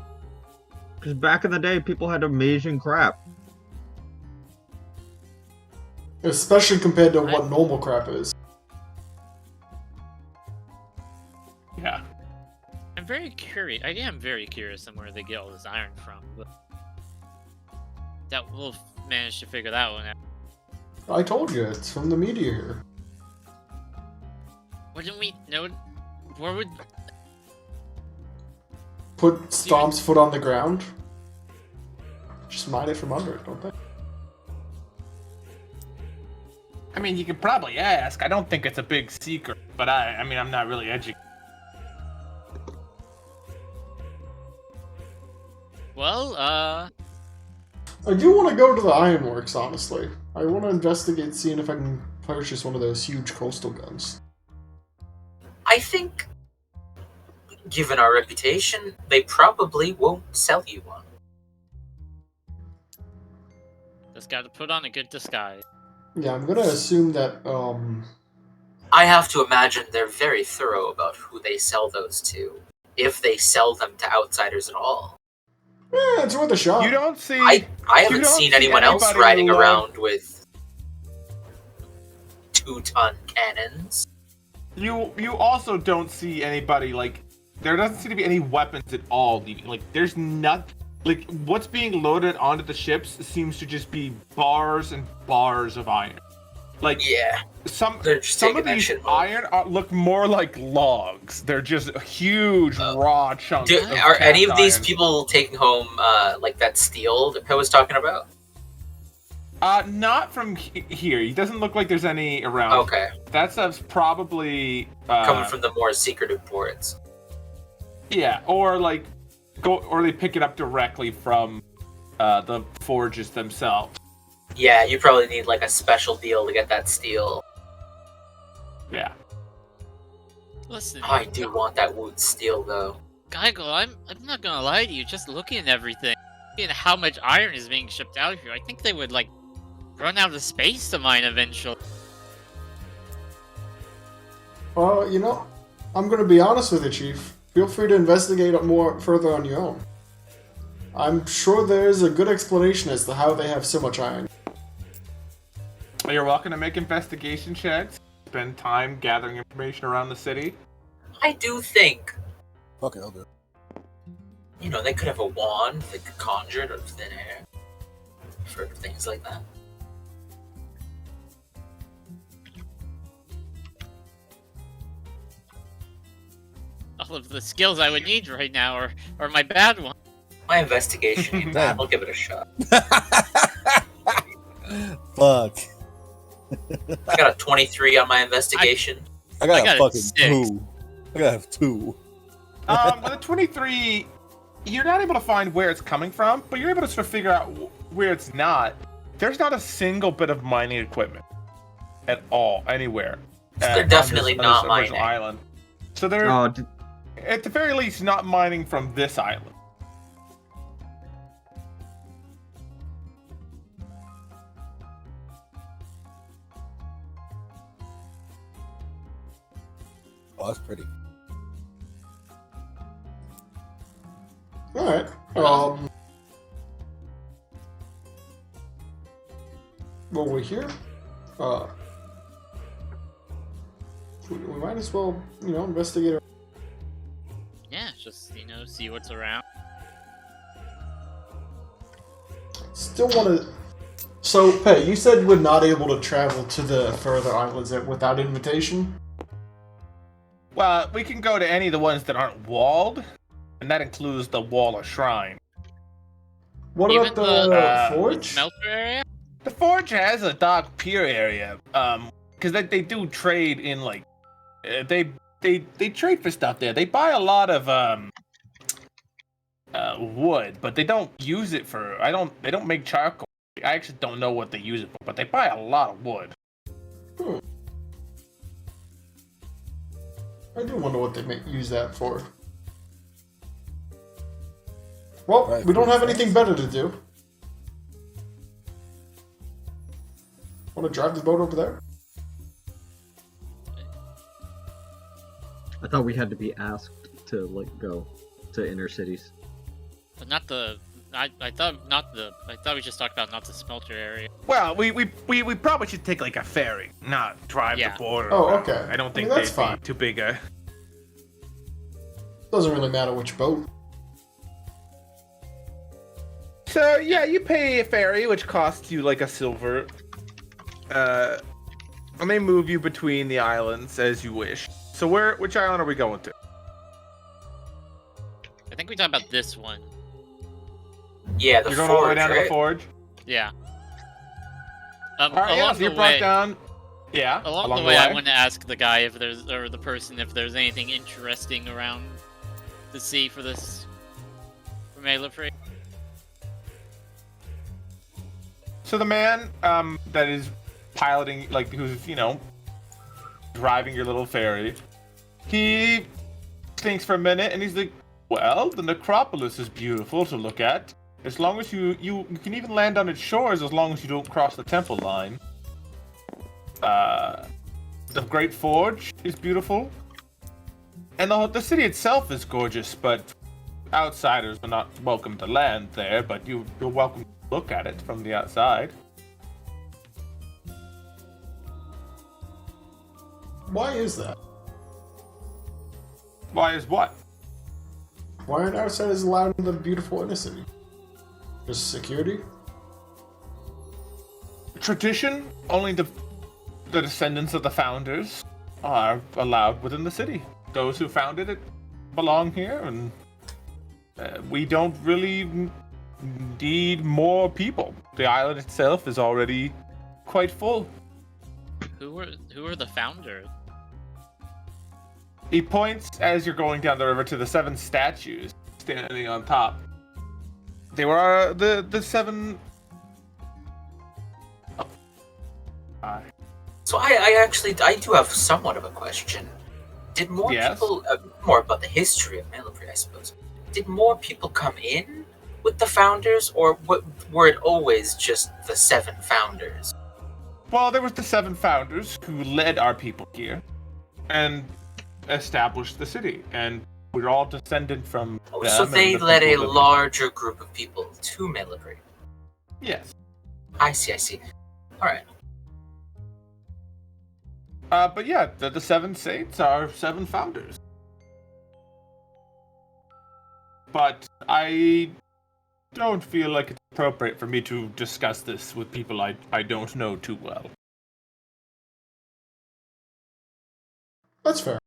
Because back in the day, people had amazing crap. Especially compared to what normal crap is. Yeah. I'm very curious. I am very curious on where they get all this iron from. But we'll manage to figure that one out. I told you, it's from the meteor. Wouldn't we know? Where would Put Stomp's foot on the ground? Just mine it from under it, don't they? I mean, you could probably ask. I don't think it's a big secret, but I mean, I'm not really educated. Well, I do want to go to the ironworks, honestly. I want to investigate, seeing if I can purchase one of those huge coastal guns. I think, given our reputation, they probably won't sell you one. Just gotta put on a good disguise. Yeah, I'm gonna assume that, I have to imagine they're very thorough about who they sell those to, if they sell them to outsiders at all. it's worth a shot. You don't see. I haven't seen anyone else riding around with 2-ton cannons. You also don't see anybody, like, there doesn't seem to be any weapons at all. Like, there's not, like, what's being loaded onto the ships seems to just be bars and bars of iron. Like, yeah, some of these iron look more like logs. They're just huge raw chunks. Are any of these people taking home like that steel that I was talking about? Not from here. It doesn't look like there's any around. Okay. That stuff's probably coming from the more secretive ports. Yeah, or like or they pick it up directly from the forges themselves. Yeah, you probably need like a special deal to get that steel. Yeah. Listen, I do want that wood steel though. Geigo, I'm not gonna lie to you. Just looking at everything, and how much iron is being shipped out here, I think they would like run out of space to mine eventually. Well, you know, I'm gonna be honest with you, Chief. Feel free to investigate more further on your own. I'm sure there's a good explanation as to how they have so much iron. You're welcome to make investigation checks. Spend time gathering information around the city. I do think, Okay, I'll do it. you know, they could have a wand they could conjure out of thin air for things like that. All of the skills I would need right now are my bad one. My investigation ain't bad. I'll give it a shot. Fuck. I got a 23 on my investigation. I got a fucking 6. 2. I gotta have 2. With a 23, you're not able to find where it's coming from, but you're able to sort of figure out where it's not. There's not a single bit of mining equipment at all, anywhere. So they're definitely on this not original mining. island. So they're, at the very least, not mining from this island. Oh, that's pretty. Alright. Well, we're here. We might as well, you know, investigate. Yeah, just, you know, see what's around. Still want to. So, hey, you said we're not able to travel to the further islands without invitation? Well, we can go to any of the ones that aren't walled, and that includes the Wall of Shrine. What Even about the the forge? smelter area? The Forge has a dark pier area, because they do trade in, like, they trade for stuff there. They buy a lot of wood, but they don't use it for. They don't make charcoal. I actually don't know what they use it for, but they buy a lot of wood. I do wonder what they use that for. Well, Right, we don't have cool. anything better to do. Want to drive the boat over there? I thought we had to be asked to like go to inner cities. But not the. I thought not the. I thought we just talked about not the smelter area. Well, we probably should take like a ferry, not drive the boat. Oh, around. okay. I don't think that's they'd fine. be too big a. Doesn't really matter which boat. So yeah, you pay a ferry, which costs you like a silver. And they move you between the islands as you wish. So which island are we going to? I think we talked about this one. Yeah, the You're going all the way forge, down to right? the forge? Yeah. All right, yeah, so you're brought down. Yeah. Along the way, I want to ask the guy if there's, or the person, if there's anything interesting around the sea for this, for Malafree. So the man that is piloting, like, who's, driving your little ferry, he thinks for a minute, and he's like, well, the necropolis is beautiful to look at. As long as you can even land on its shores as long as you don't cross the temple line. The Great Forge is beautiful. And the city itself is gorgeous, but outsiders are not welcome to land there, but you're welcome to look at it from the outside. Why is that? Why is what? Why aren't outsiders allowed in the beautiful inner city? Just security? Tradition, only the descendants of the founders are allowed within the city. Those who founded it belong here, and we don't really need more people. The island itself is already quite full. Who are the founders? He points as you're going down the river to the 7 statues standing on top. They were the 7. So I do have somewhat of a question. Did more people, more about the history of Malapre, I suppose. Did more people come in with the founders, or were it always just the 7 founders? Well, there was the 7 founders who led our people here, and established the city, and we're all descended from them. So they led a larger group of people to Malapre. Yes. I see. Alright. But yeah, the 7 saints are 7 founders. But I don't feel like it's appropriate for me to discuss this with people I don't know too well. That's fair.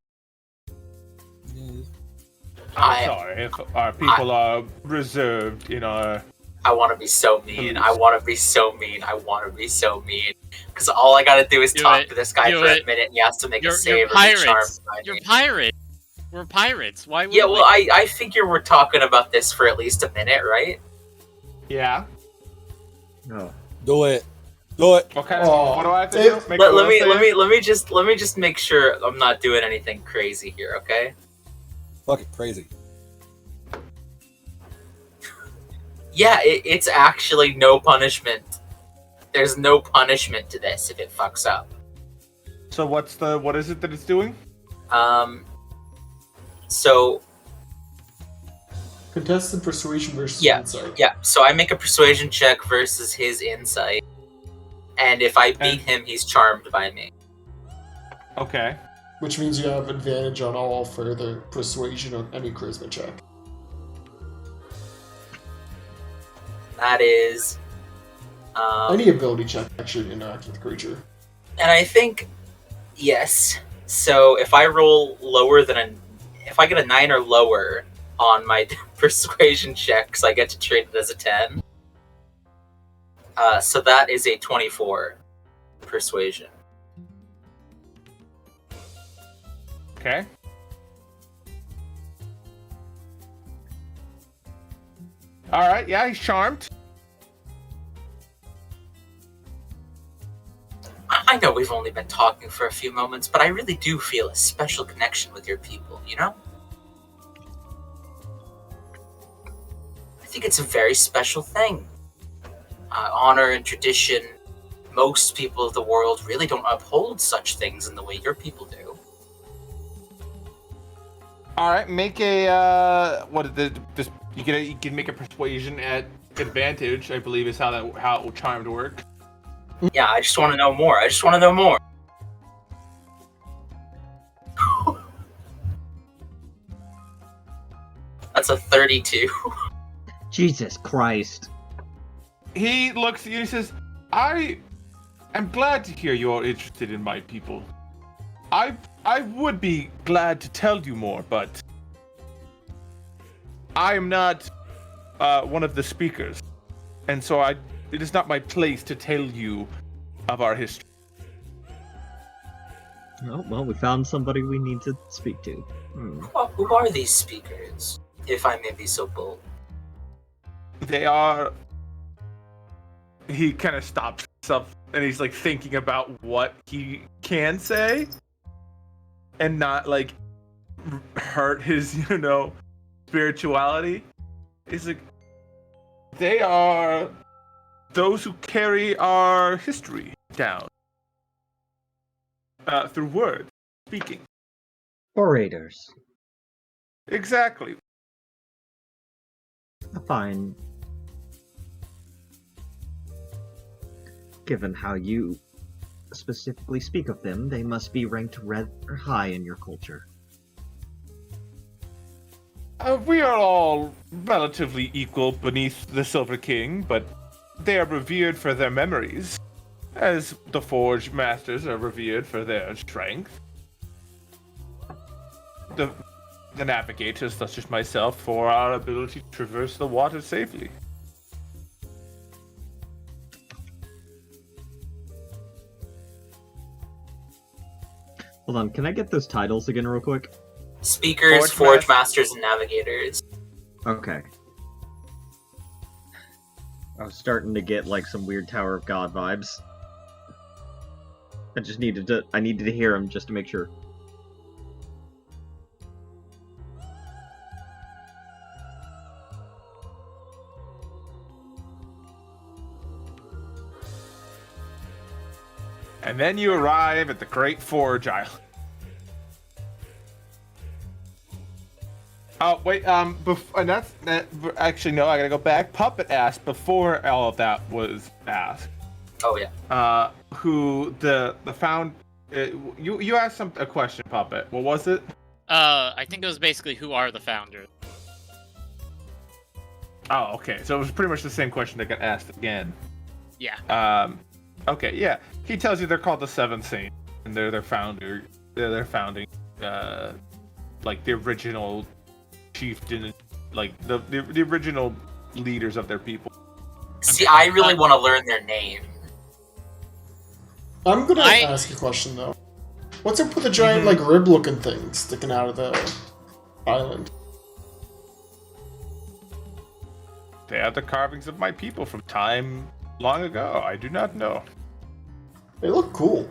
I'm sorry if our people are reserved in our... I want to be so mean. I want to be so mean. Because all I gotta do is talk to this guy for a minute, and he has to make a save. You're pirates. You're pirates. We're pirates. Why would well, I figure we're talking about this for at least a minute, right? Yeah. No. Do it. What do I have to do? Let me just make sure I'm not doing anything crazy here, okay? Fucking crazy. Yeah, it's actually no punishment. There's no punishment to this if it fucks up. So what is it that it's doing? So... Contested persuasion versus insight. Yeah, so I make a persuasion check versus his insight. And if I beat him, he's charmed by me. Okay. Which means you have advantage on all further persuasion on any charisma check. That is... any ability check should interact with the creature. And I think... Yes. So if I roll lower than if I get a 9 or lower on my persuasion checks, I get to treat it as a 10. So that is a 24 persuasion. Okay. Alright, yeah, he's charmed. I know we've only been talking for a few moments, but I really do feel a special connection with your people, you know? I think it's a very special thing. Honor and tradition, most people of the world really don't uphold such things in the way your people do. Alright, make a, you can make a persuasion at advantage, I believe is how charmed work. Yeah, I just want to know more. That's a 32. Jesus Christ. He looks at you and he says, I am glad to hear you're interested in my people. I would be glad to tell you more, but I am not one of the speakers. And so it is not my place to tell you of our history. Oh, well, we found somebody we need to speak to. Who are these speakers, if I may be so bold? They are... He kind of stops stuff, and he's like thinking about what he can say, and not like hurt his, spirituality. He's like, they are those who carry our history down through words, speaking. Orators. Exactly. Fine. Given how you specifically speak of them, they must be ranked rather high in your culture. We are all relatively equal beneath the Silver King, but they are revered for their memories, as the Forge Masters are revered for their strength. The navigators, such as myself, for our ability to traverse the water safely. Hold on, can I get those titles again real quick? Speakers, Forge Masters, and Navigators. Okay. I was starting to get like some weird Tower of God vibes. I needed to hear them just to make sure. And then you arrive at the Great Forge Island. Oh, wait, actually, no, I gotta go back. Puppet asked before all of that was asked. Oh, yeah. Who the found... you asked a question, Puppet. What was it? I think it was basically, who are the founders? Oh, okay. So it was pretty much the same question that got asked again. Yeah. Okay, yeah. He tells you they're called the Seven Saints, and they're their founder. They're their founding, like the original chieftain, like the original leaders of their people. See, I really want to learn their name. I'm gonna ask a question though. What's up with the giant like rib-looking thing sticking out of the island? They are the carvings of my people from time long ago. I do not know. They look cool,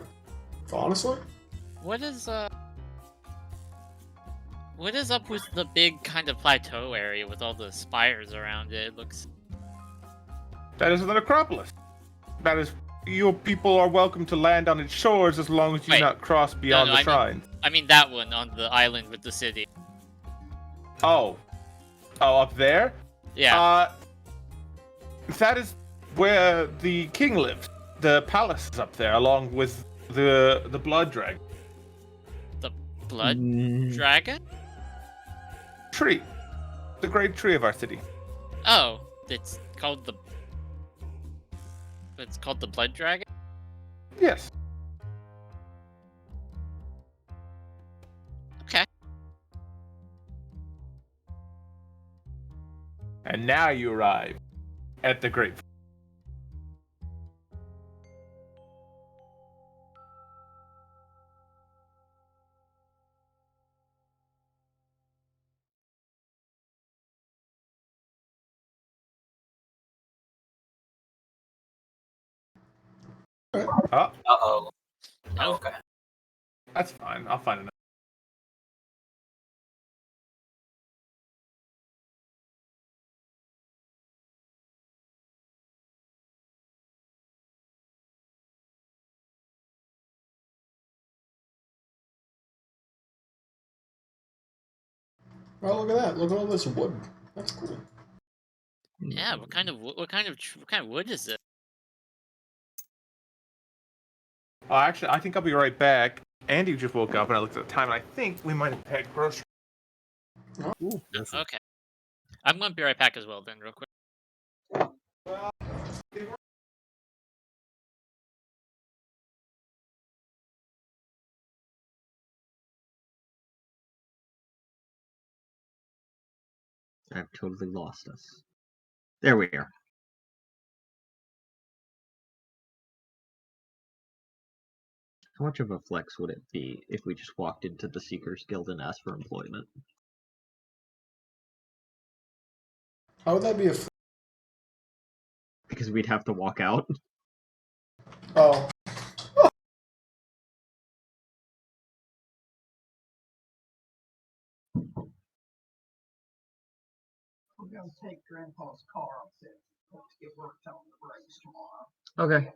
honestly. What is up with the big kind of plateau area with all the spires around it? It looks... That is the necropolis. That is... Your people are welcome to land on its shores as long as you do not cross beyond the shrine. I mean that one on the island with the city. Oh. Oh, up there? Yeah. That is where the king lives. The palace is up there, along with the blood dragon. The blood dragon? Tree. The great tree of our city. Oh, it's called the blood dragon? Yes. Okay. And now you arrive at the great... Oh. Uh-oh. No. Okay. That's fine. I'll find another. Oh, look at that! Look at all this wood. That's cool. Yeah. What kind of wood is it? Oh, actually, I think I'll be right back. Andy just woke up and I looked at the time, and I think we might have had groceries. Ooh. Okay. I'm gonna be right back as well then, real quick. I've totally lost us. There we are. How much of a flex would it be if we just walked into the Seekers Guild and asked for employment? How would that be a... Because we'd have to walk out. Oh. I'm gonna take Grandpa's car upstairs to get worked on the brakes tomorrow. Okay.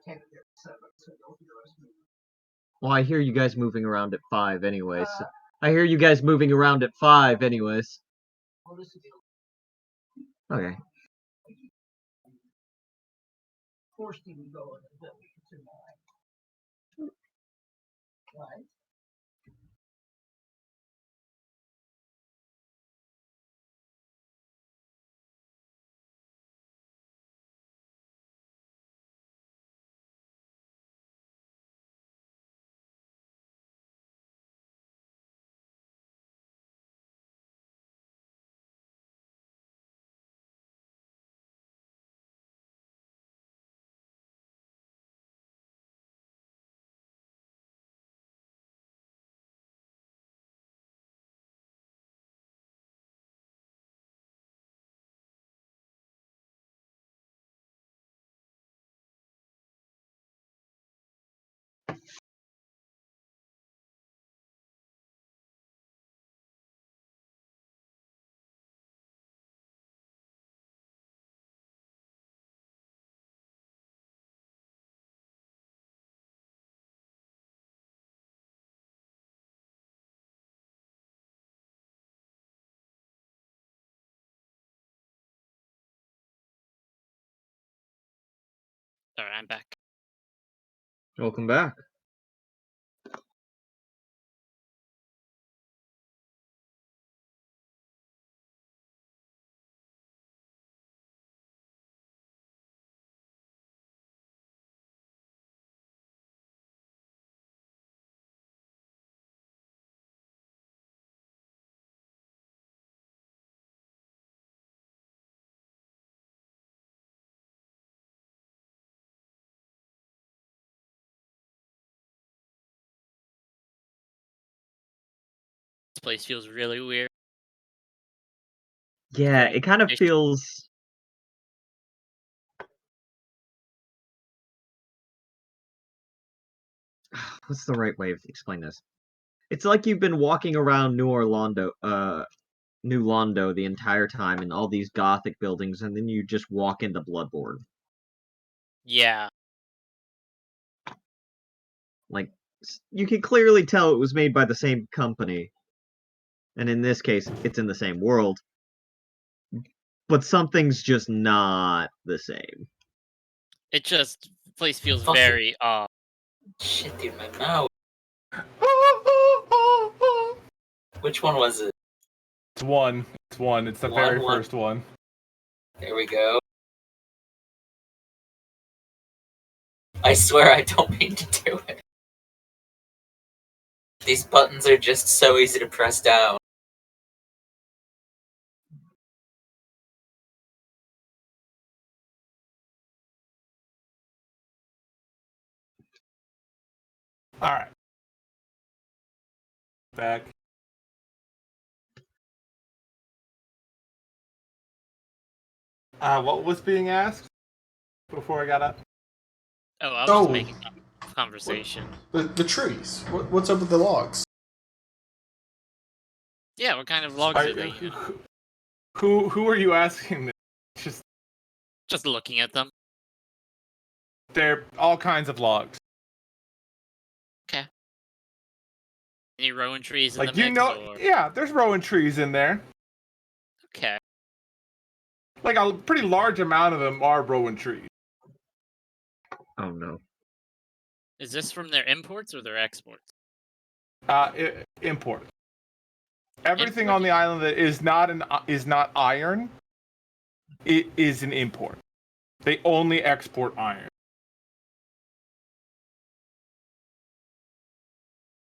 Well, I hear you guys moving around at 5 anyways. Okay. Forced you to go in the building tonight. Right. Alright, I'm back. Welcome back. This place feels really weird. Yeah, it kind of feels... What's the right way to explain this? It's like you've been walking around New Londo the entire time in all these gothic buildings, and then you just walk into Bloodborne. Yeah. Like, you can clearly tell it was made by the same company. And in this case, it's in the same world. But something's just not the same. It just... place feels very off. Shit, dude, my mouth. Which one was it? It's one. It's one. It's the very first one. There we go. I swear I don't mean to do it. These buttons are just so easy to press down. Alright. Back. What was being asked before I got up? Oh, I was just making conversation. The trees. What's up with the logs? Yeah, what kind of logs are they? Who are you asking this? Just looking at them. They're all kinds of logs. Okay. Any rowan trees in Like, the mix? Or... yeah, there's rowan trees in there. Okay. Like, a pretty large amount of them are rowan trees. Oh, no. Is this from their imports or their exports? Import. Everything on the island that is not iron, it is an import. They only export iron.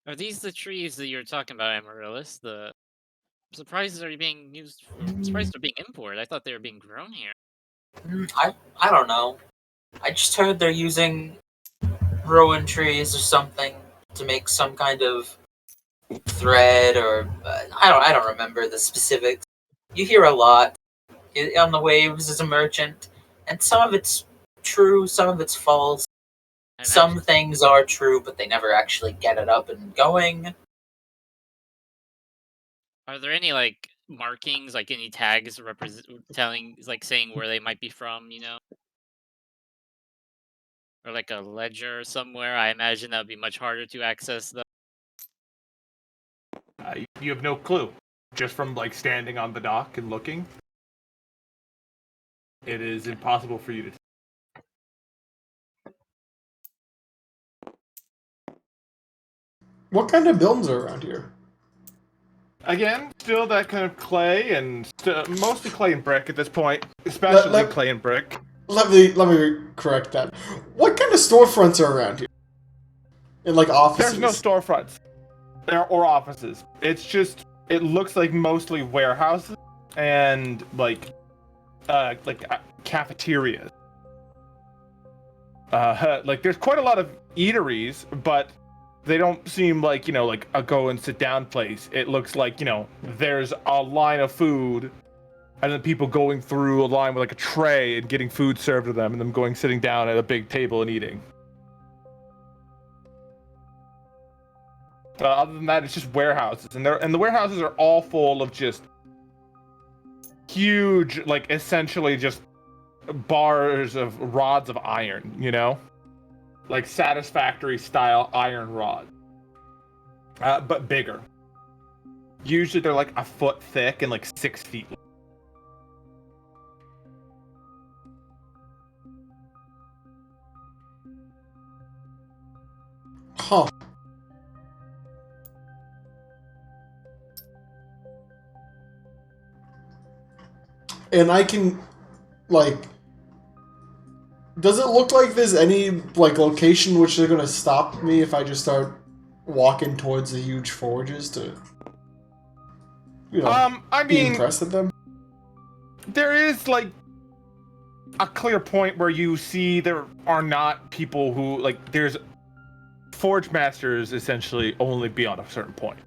Are these the trees that you're talking about, Amaryllis? I'm surprised they're being used. I'm surprised they're being imported. I thought they were being grown here. I don't know. I just heard they're using rowan trees or something to make some kind of thread, or I don't remember the specifics. You hear a lot on the waves as a merchant, and some of it's true, some of it's false. Some things are true, but they never actually get it up and going. Are there any like markings, like any tags telling, like saying where they might be from? You know, or like a ledger somewhere? I imagine that would be much harder to access. Though. You have no clue, just from like standing on the dock and looking. It is impossible for you to. What kind of buildings are around here? Again, still that kind of clay and mostly clay and brick at this point, especially clay and brick. Let me correct that. What kind of storefronts are around here? In like offices? There's no storefronts or offices. It's just it looks like mostly warehouses and like cafeterias. Like there's quite a lot of eateries, but they don't seem like, you know, like a go and sit down place. It looks like, you know, there's a line of food and then people going through a line with like a tray and getting food served to them and them going sitting down at a big table and eating. Other than that, it's just warehouses, and the warehouses are all full of just huge, like essentially just bars of rods of iron, you know? Like Satisfactory style iron rod, but bigger. Usually they're like a foot thick and like 6 feet long. Huh. And I can, like, does it look like there's any, like, location which they're gonna stop me if I just start walking towards the huge forges to, you know, be impressed at them? There is, like, a clear point where you see there are not people who, like, there's forge masters essentially only beyond a certain point.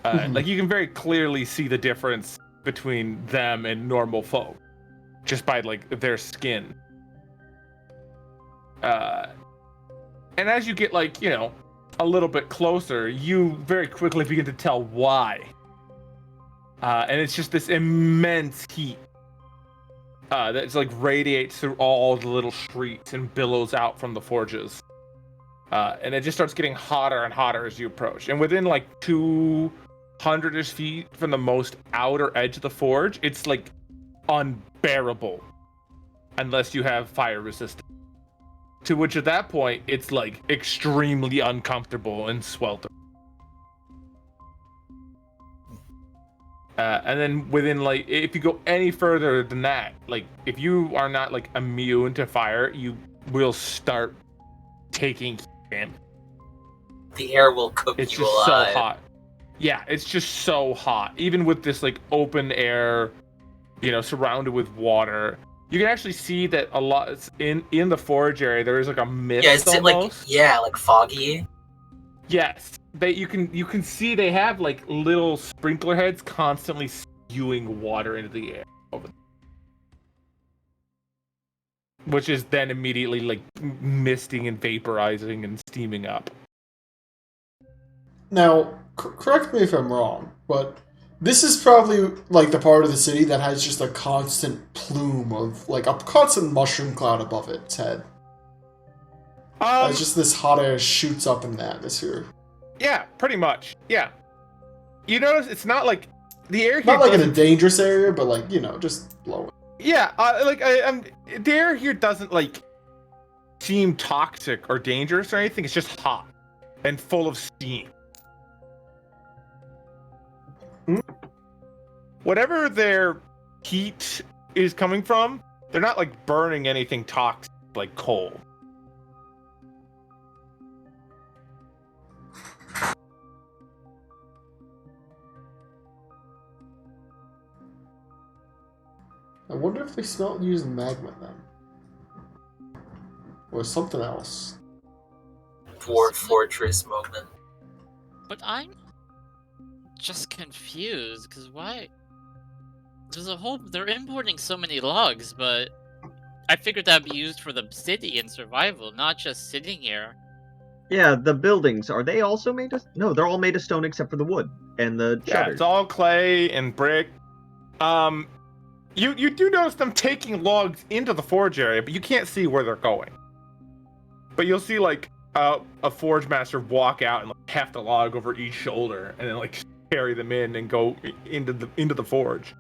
Like, you can very clearly see the difference between them and normal folk just by, like, their skin. And as you get, like, you know, a little bit closer, you very quickly begin to tell why. And it's just this immense heat that's like radiates through all the little streets and billows out from the forges. And it just starts getting hotter and hotter as you approach. And within like 200-ish feet from the most outer edge of the forge, it's like unbearable unless you have fire resistance. To which at that point, it's like extremely uncomfortable and sweltering. And then within like, if you go any further than that, like if you are not like immune to fire, you will start taking damage. The air will cook it's you just alive. so hot. Yeah, it's just so hot. Even with this like open air, you know, surrounded with water, you can actually see that a lot in the forge area. There is like a mist. Yeah, is it almost. like foggy? Yes, you can see they have like little sprinkler heads constantly spewing water into the air over them. Which is then immediately like misting and vaporizing and steaming up. Now, correct me if I'm wrong, but this is probably like the part of the city that has just a constant plume of like a constant mushroom cloud above its head. It's just this hot air shoots up in the atmosphere. Yeah, pretty much. Yeah. You notice it's not like the air here not like in a dangerous area, but like, you know, just blowing. Yeah, the air here doesn't like seem toxic or dangerous or anything. It's just hot and full of steam. Whatever their heat is coming from, they're not like burning anything toxic like coal. I wonder if they smelt using magma then. Or something else. Dwarf Fortress moment. But I'm just confused, because why? There's a whole... They're importing so many logs, but I figured that'd be used for the city and survival, not just sitting here. Yeah, the buildings, are they also made of... No, they're all made of stone except for the wood and the shutters. Yeah, it's all clay and brick. You do notice them taking logs into the forge area, but you can't see where they're going. But you'll see, like, a forge master walk out and like, heft a log over each shoulder and then, like, carry them in and go into the forge.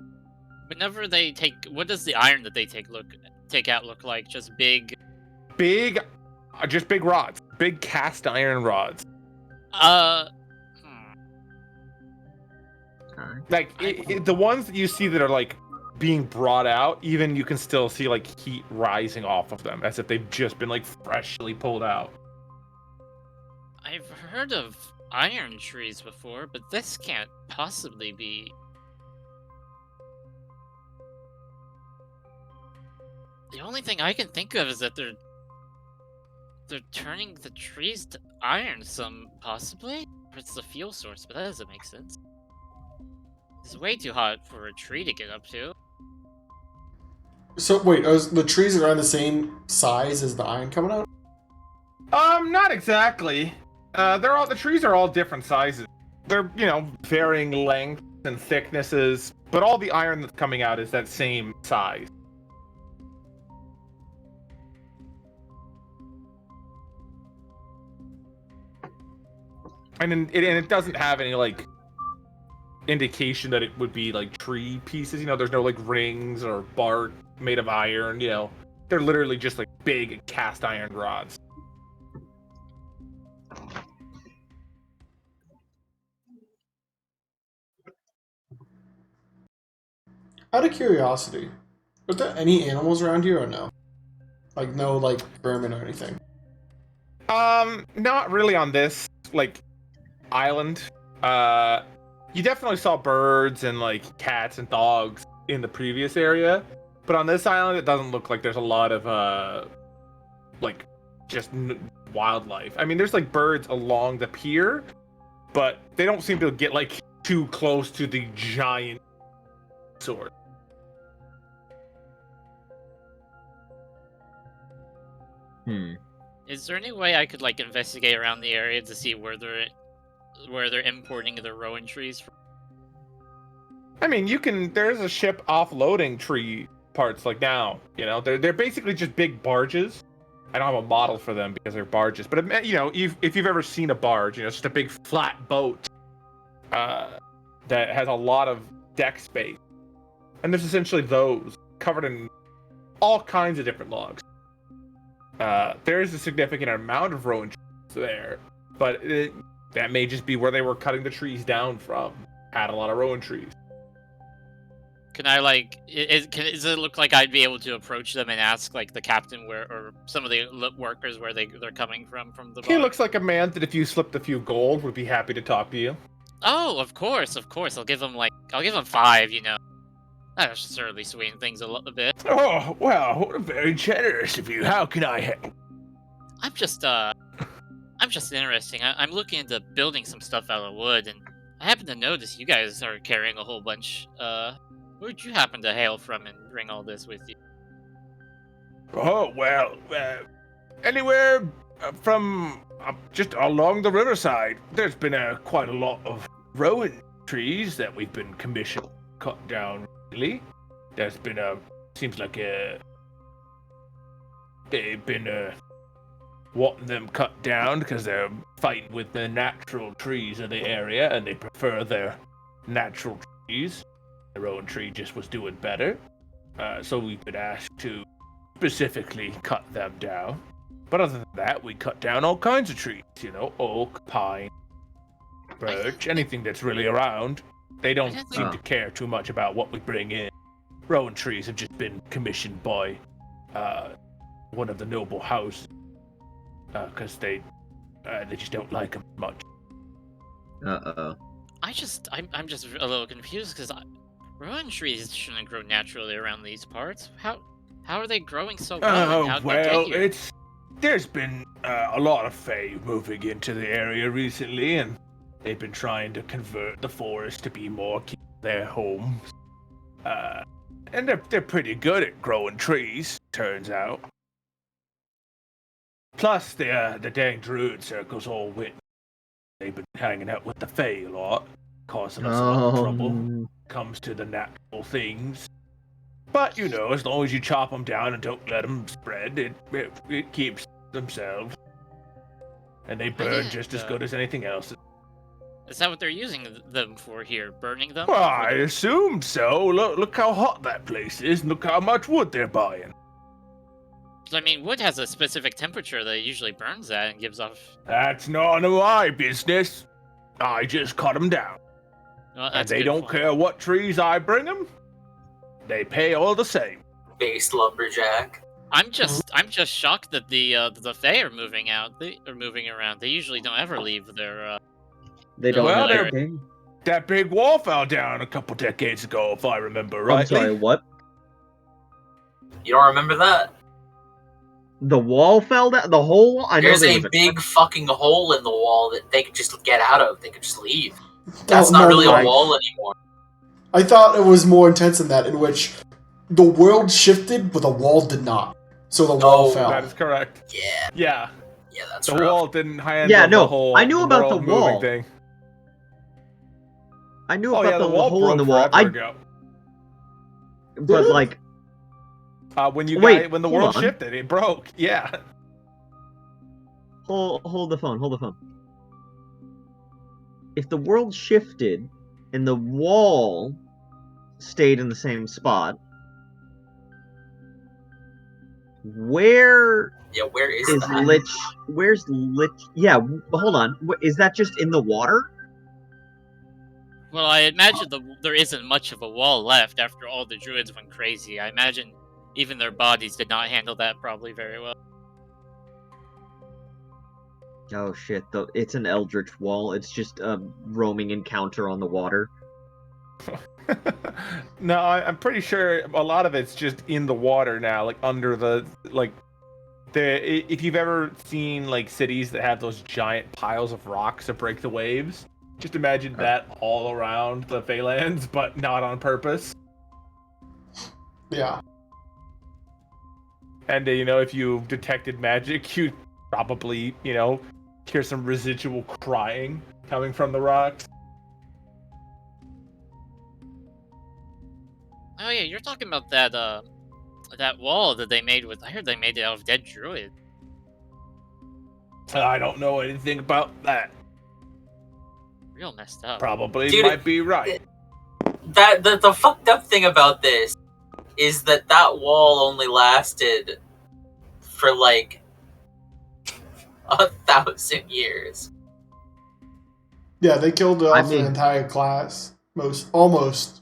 Whenever they take... What does the iron that they take out look like? Just big... Just big rods. Big cast iron rods. Like, the ones that you see that are, like, being brought out, even you can still see, like, heat rising off of them, as if they've just been, like, freshly pulled out. I've heard of iron trees before, but this can't possibly be... The only thing I can think of is that they're turning the trees to iron possibly? Or it's the fuel source, but that doesn't make sense. It's way too hot for a tree to get up to. So, wait, the trees around the same size as the iron coming out? Not exactly. The trees are all different sizes. They're, varying lengths and thicknesses, but all the iron that's coming out is that same size. And it doesn't have any, like, indication that it would be, like, tree pieces. There's no, like, rings or bark made of iron, They're literally just, like, big cast iron rods. Out of curiosity, are there any animals around here or no? Like, no, like, vermin or anything? Not really on this, like, island. You definitely saw birds and, like, cats and dogs in the previous area, but on this island it doesn't look like there's a lot of like, just wildlife. I mean, there's, like, birds along the pier, but they don't seem to get, like, too close to the giant sword. Is there any way I could, like, investigate around the area to see where they're importing the rowan trees from? I mean, there's a ship offloading tree parts, like, now, they're basically just big barges. I don't have a model for them because they're barges, but if you've ever seen a barge, it's just a big flat boat that has a lot of deck space, and there's essentially those covered in all kinds of different logs. There is a significant amount of rowan trees there, but that may just be where they were cutting the trees down from. Had a lot of rowan trees. Can I, like, does it look like I'd be able to approach them and ask, like, the captain or some of the workers where they're coming from the bar? He looks like a man that if you slipped a few gold would be happy to talk to you. Oh, of course. I'll give him 5, That'll certainly sweeten things a bit. Oh, well, very generous of you. How can I help? I'm just interesting. I'm looking into building some stuff out of wood, and I happen to notice you guys are carrying a whole bunch. Where'd you happen to hail from and bring all this with you? Oh, well, anywhere from just along the riverside. There's been quite a lot of rowan trees that we've been commissioned cut down recently. There's been seems like they've been wanting them cut down because they're fighting with the natural trees of the area, and they prefer their natural trees. The rowan tree just was doing better, so we've been asked to specifically cut them down. But other than that, we cut down all kinds of trees, oak, pine, birch, anything that's really around. They don't seem to care too much about what we bring in. Rowan trees have just been commissioned by one of the noble houses, because they just don't like them much. I'm just a little confused because rowan trees shouldn't grow naturally around these parts. How are they growing so well? Oh, well, there's been a lot of Fae moving into the area recently, and they've been trying to convert the forest to be more their homes. And they're pretty good at growing trees, turns out. Plus, the dang druid circle's all wit. They've been hanging out with the Fae a lot, causing us a lot of trouble. Comes to the natural things. But, you know, as long as you chop them down and don't let them spread, it keeps themselves. And they burn just as good as anything else. Is that what they're using them for here? Burning them? Well, I assumed so. Look how hot that place is, and look how much wood they're buying. I mean, wood has a specific temperature that it usually burns at and gives off... That's none of my business. I just cut them down. Well, and they don't care what trees I bring them. They pay all the same. Base lumberjack. I'm just shocked that the Fae are moving out. They are moving around. They usually don't ever leave their. They don't. Well, that big wall fell down a couple decades ago, if I remember right. I'm sorry, what? You don't remember that? The wall fell down. The whole wall. There's a big fucking hole in the wall that they could just get out of. They could just leave. That's not really a wall anymore. I thought it was more intense than that, in which the world shifted, but the wall did not. So the wall fell. That is correct. Yeah. Yeah. Yeah, that's the wall didn't handle the whole. I knew about the wall. Thing. I knew about the hole in the wall. But like, when the world shifted, it broke. Yeah. Hold the phone. Hold the phone. If the world shifted and the wall stayed in the same spot, where is that? Lich? Where's Lich? Yeah, hold on. Is that just in the water? Well, I imagine there isn't much of a wall left after all the druids went crazy. I imagine even their bodies did not handle that probably very well. Oh shit, it's an eldritch wall. It's just a roaming encounter on the water. No, I'm pretty sure a lot of it's just in the water now, like under if you've ever seen like cities that have those giant piles of rocks that break the waves, just imagine that all around the Phalanx, but not on purpose. Yeah. And if you detected magic, you'd probably, hear some residual crying coming from the rocks. Oh yeah, you're talking about that wall that they made with. I heard they made it out of dead druid. I don't know anything about that. Real messed up. Probably might be right. The fucked up thing about this is that wall only lasted for like 1,000 years. Yeah, they killed off an entire class, almost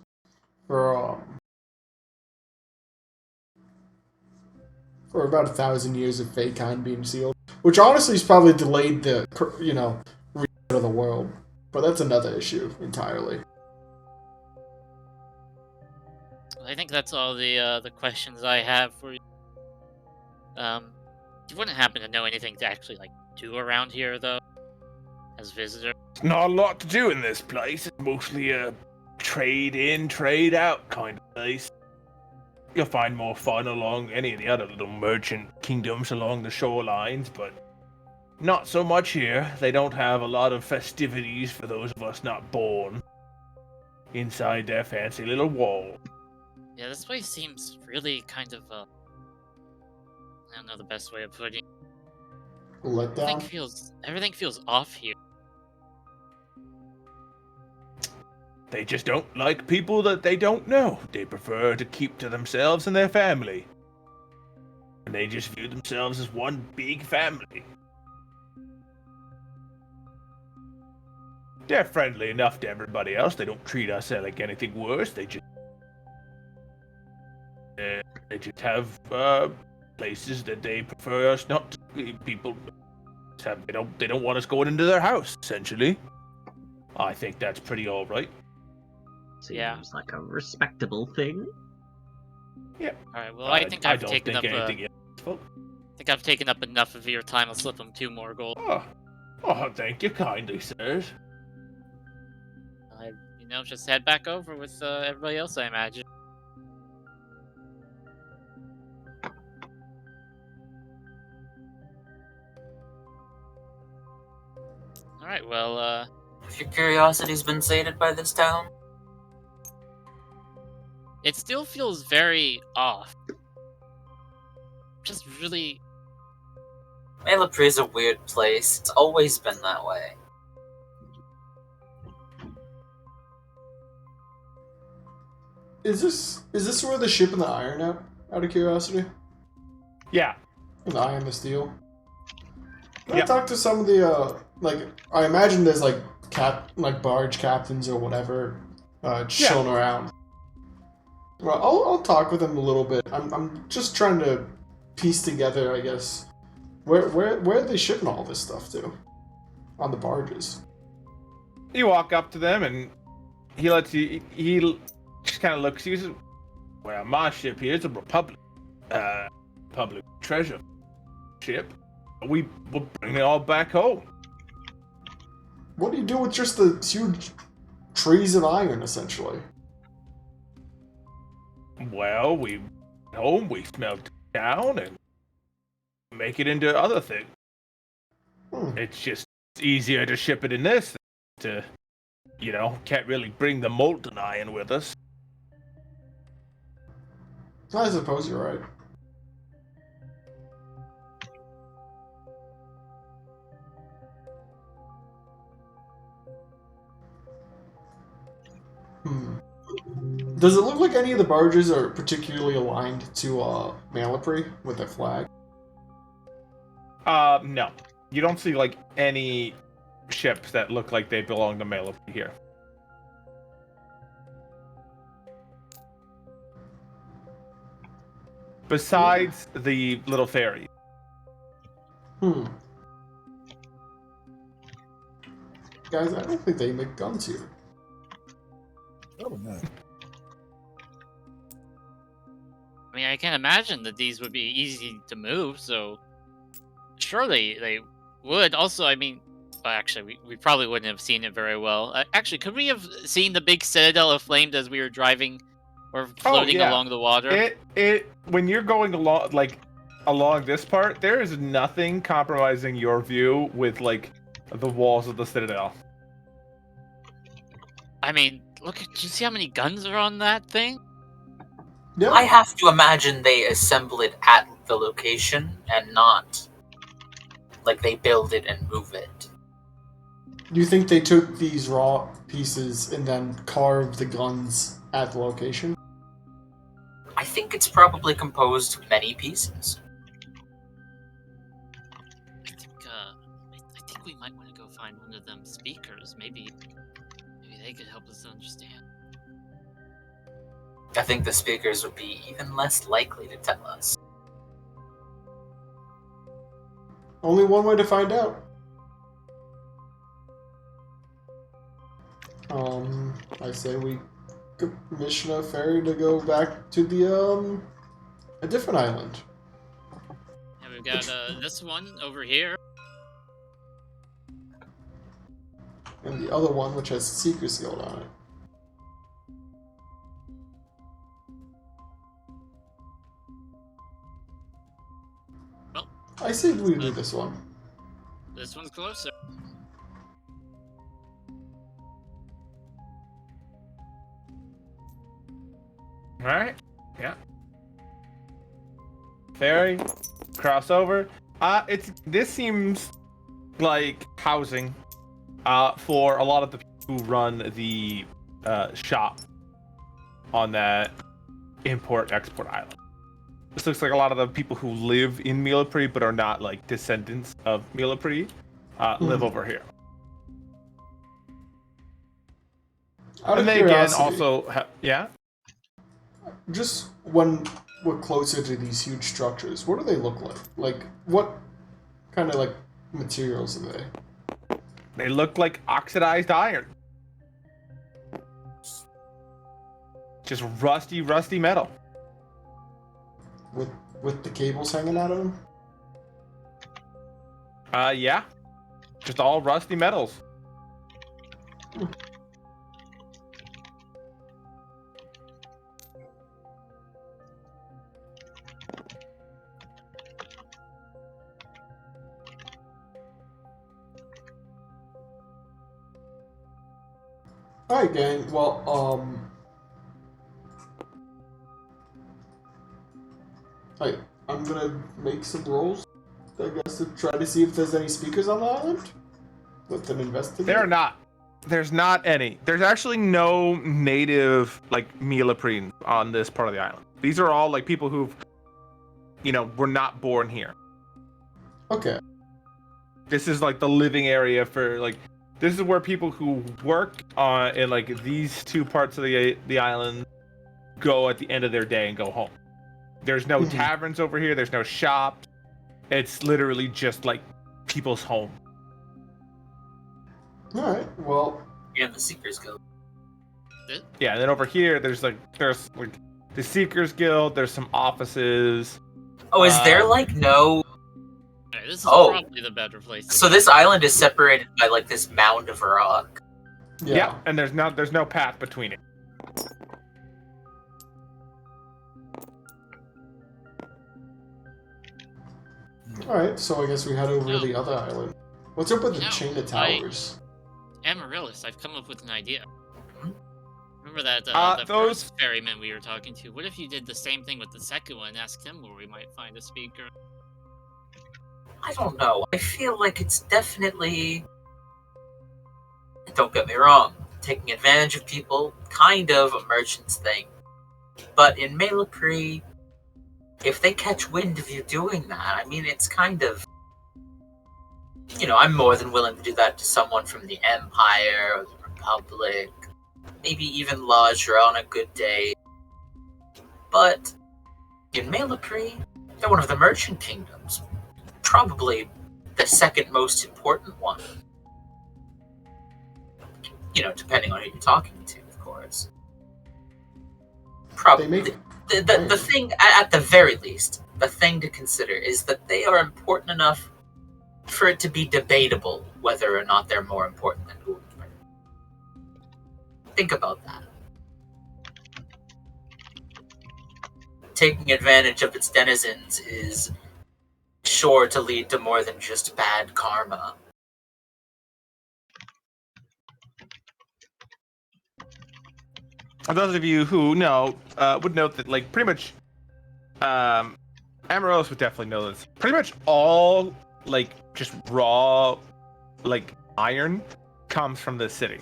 for about 1,000 years of Feykind being sealed, which honestly has probably delayed the reset of the world. But that's another issue entirely. I think that's all the questions I have for you. You wouldn't happen to know anything to actually do around here though, as visitor? Not a lot to do in this place. It's mostly a trade in, trade out kind of place. You'll find more fun along any of the other little merchant kingdoms along the shorelines, but not so much here. They don't have a lot of festivities for those of us not born inside their fancy little wall. Yeah, this place seems really kind of, I don't know the best way of putting it. Let down? Everything feels off here. They just don't like people that they don't know. They prefer to keep to themselves and their family. And they just view themselves as one big family. They're friendly enough to everybody else. They don't treat us like anything worse. They just have places that they prefer us not to. People they don't want us going into their house. Essentially, I think that's pretty all right. Seems like a respectable thing. Yeah. All right. Well, I think I've taken up. I think I've taken up enough of your time. I'll slip them 2 more gold. Oh, thank you kindly, sirs. Just head back over with everybody else, I imagine. Alright, well, If your curiosity's been sated by this town, it still feels very off. Just really... Malapri is a weird place. It's always been that way. Is this where the ship and the iron at? Out of curiosity? Yeah. And the iron and the steel? Can Yeah. I talk to some of the, I imagine there's, barge captains or whatever, chilling around. Well, I'll talk with them a little bit. I'm just trying to piece together, I guess, where are they shipping all this stuff to? On the barges. You walk up to them and he lets you, he just kind of looks at you and says, well, my ship here is a public treasure ship. We will bring it all back home. What do you do with just the huge trees of iron, essentially? Well, we home, we smelt it down and make it into other things. It's just easier to ship it in this to, can't really bring the molten iron with us. I suppose you're right. Does it look like any of the barges are particularly aligned to Malapri with their flag? No. You don't see any ships that look like they belong to Malapri here. Besides the little ferry. Guys, I don't think they make guns here. Oh, no. I mean, I can't imagine that these would be easy to move, so... Surely they would. Also, I mean... Well, actually, we probably wouldn't have seen it very well. Actually, could we have seen the big citadel aflamed as we were driving or floating along the water? When you're going along this part, there is nothing compromising your view with, the walls of the citadel. I mean, look, do you see how many guns are on that thing? Yeah. I have to imagine they assemble it at the location and not they build it and move it. Do you think they took these raw pieces and then carved the guns at the location? I think it's probably composed of many pieces. I think we might want to go find one of them speakers. Maybe they could help us understand. I think the speakers would be even less likely to tell us. Only one way to find out. I say we commission a ferry to go back to the, a different island. Yeah, we've got this one over here. And the other one, which has Seeker's Guild on it. Well, I say we do this one. This one's closer. Alright. Yeah. Ferry. Crossover. This seems like housing for a lot of the people who run the shop on that import-export island. This looks like a lot of the people who live in Malapri but are not descendants of Malapri live over here. Out of and they curiosity, again also yeah. Just when we're closer to these huge structures, what do they look like? What kind of materials are they? They look like oxidized iron. Just rusty metal. With the cables hanging out of them? Yeah. Just all rusty metals. Alright, gang. Well, I'm gonna make some rolls, I guess, to try to see if there's any speakers on the island. With an investigator. There are not. There's not any. There's actually no native, like, Milaprine on this part of the island. These are all, like, people who've, were not born here. Okay. This is, like, the living area for, like, this is where people who work in, like, these two parts of the island go at the end of their day and go home. There's no taverns over here. There's no shops. It's literally just, like, people's home. Alright, well... Yeah, the Seekers Guild. Yeah, and then over here, there's the Seekers Guild, there's some offices. Oh, is there, like, no... Right, this is probably the better place. So this island is separated by, like, this mound of rock. Yeah, and there's no path between it. Alright, so I guess we head over to the other island. What's up with the chain of towers? Amaryllis, I've come up with an idea. Remember that first ferryman we were talking to? What if you did the same thing with the second one and asked him where we might find a speaker? I don't know. I feel like it's definitely... Don't get me wrong. Taking advantage of people, kind of a merchant's thing. But in Melapri, if they catch wind of you doing that, I mean, it's kind of... I'm more than willing to do that to someone from the Empire or the Republic. Maybe even Lajra on a good day. But in Melapri, they're one of the merchant kingdoms. Probably the second most important one. Depending on who you're talking to, of course. Probably. The thing, at the very least, the thing to consider is that they are important enough for it to be debatable whether or not they're more important than Ullr. Think about that. Taking advantage of its denizens is sure to lead to more than just bad karma. Those of you who know would note that, like, pretty much, Amaryllis would definitely know this. Pretty much all, like, just raw, like, iron comes from this city.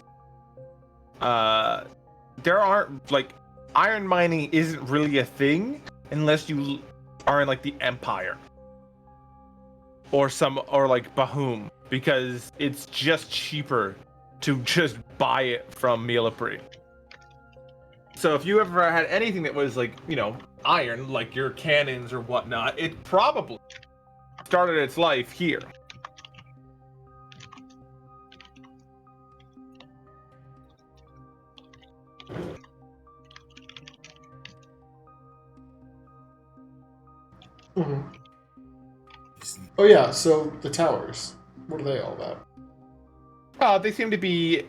There aren't, like, iron mining isn't really a thing unless you are in, like, the Empire. Or like, Bahum. Because it's just cheaper to just buy it from Melapri. So if you ever had anything that was, like, iron, like your cannons or whatnot, it probably started its life here. Mm-hmm. Oh yeah, so the towers. What are they all about? They seem to be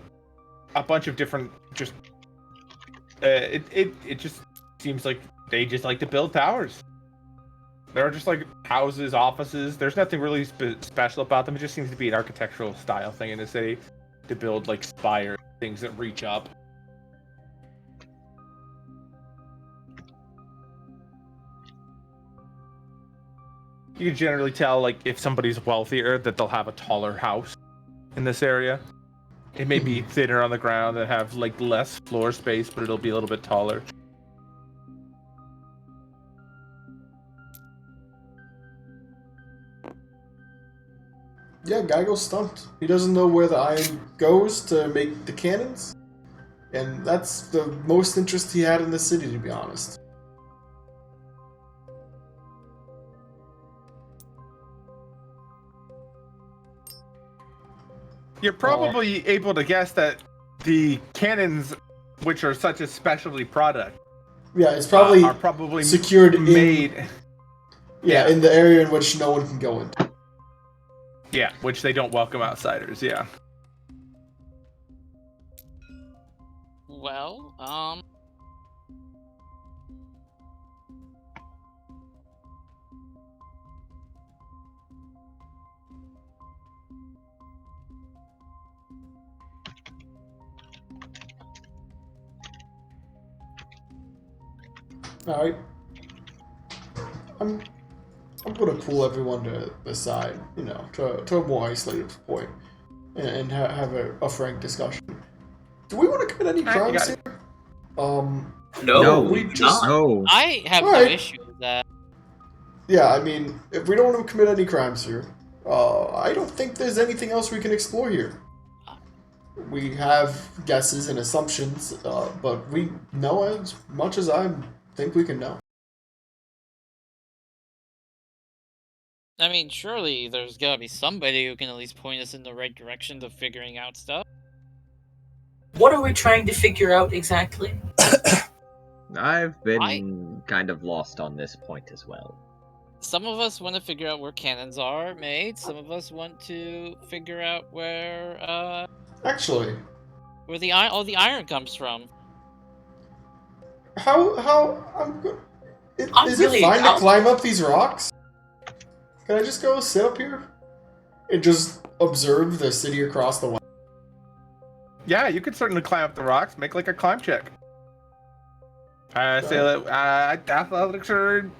a bunch of different, just... It just seems like they just like to build towers. They're just like houses, offices. There's nothing really special about them. It just seems to be an architectural style thing in the city to build like spires, things that reach up. You can generally tell, like, if somebody's wealthier, that they'll have a taller house in this area. It may be thinner on the ground and have, like, less floor space, but it'll be a little bit taller. Yeah, guy goes stumped. He doesn't know where the iron goes to make the cannons. And that's the most interest he had in the city, to be honest. You're probably able to guess that the cannons, which are such a specialty product, it's probably are probably secured made. In the area in which no one can go into. Yeah, which they don't welcome outsiders. Yeah. Well, Alright. I'm gonna pull everyone to the side, you know, to a more isolated point, and have a frank discussion. Do we want to commit any crimes here? No, we just no. I have no Alright. issue with that. Yeah, I mean, if we don't want to commit any crimes here, I don't think there's anything else we can explore here. We have guesses and assumptions, but we know as much as I think we can know. I mean, surely there's gotta be somebody who can at least point us in the right direction to figuring out stuff. What are we trying to figure out exactly? I've been kind of lost on this point as well. Some of us want to figure out where cannons are made. Some of us want to figure out where, Actually, where all the iron comes from. Is it fine to climb up these rocks? Can I just go sit up here and just observe the city across the way? Yeah, you could certainly climb up the rocks. Make like a climb check. Say that athletics are.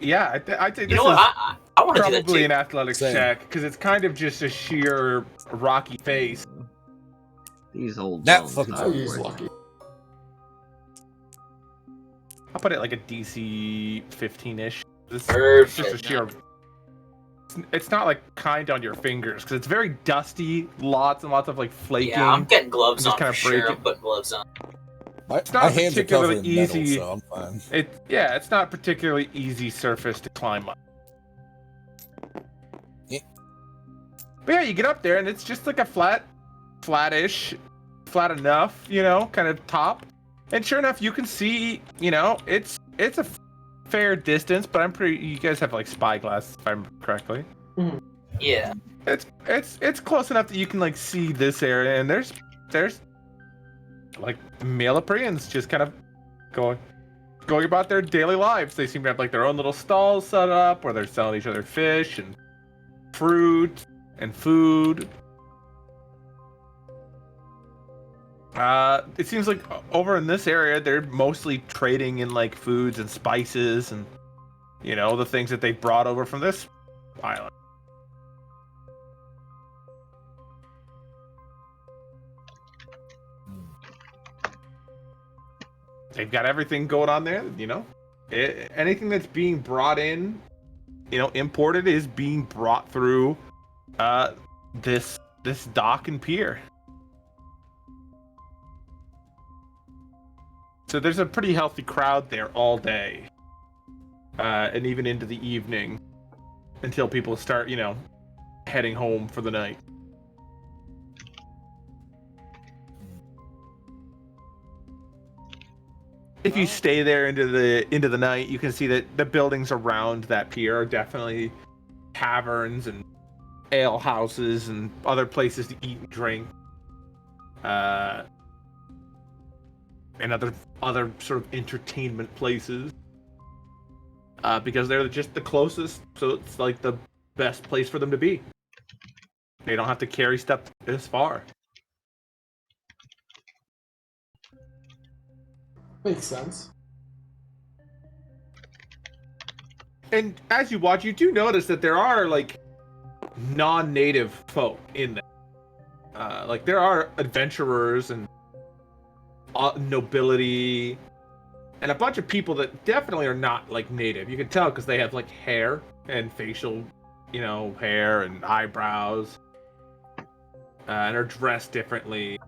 Yeah, I think this is I want to do that probably too. an athletics check because it's kind of just a sheer rocky face. These old That fucking He's lucky. I'll put it like a DC 15-ish. It's just a sheer. It's not like kind on your fingers because it's very dusty. Lots and lots of like flaking. Yeah, I'm getting gloves on kind for sure. I'm putting gloves on. It's not My hands are particularly covered in metal, easy. so I'm fine. It's not particularly easy surface to climb up. Yeah. But yeah, you get up there and it's just like a flat-ish, flat enough, you know, kind of top. And sure enough, you can see, you know, it's a fair distance, but I'm pretty. You guys have like spyglass, if I remember correctly. Mm-hmm. Yeah. It's close enough that you can like see this area, and there's like Malaprians just kind of going about their daily lives. They seem to have like their own little stalls set up where they're selling each other fish and fruit and food. It seems like over in this area, they're mostly trading in like foods and spices and, you know, the things that they brought over from this island. They've got everything going on there, you know. Anything that's being brought in, you know, imported is being brought through this dock and pier. So there's a pretty healthy crowd there all day, and even into the evening, until people start, you know, heading home for the night. If you stay there into the night, you can see that the buildings around that pier are definitely taverns and ale houses and other places to eat and drink. And other sort of entertainment places. Because they're just the closest, so it's like the best place for them to be. They don't have to carry stuff this far. Makes sense. And as you watch, you do notice that there are like non-native folk in there. Like there are adventurers and nobility and a bunch of people that definitely are not like native. You can tell because they have like hair and facial, you know, hair and eyebrows, and are dressed differently.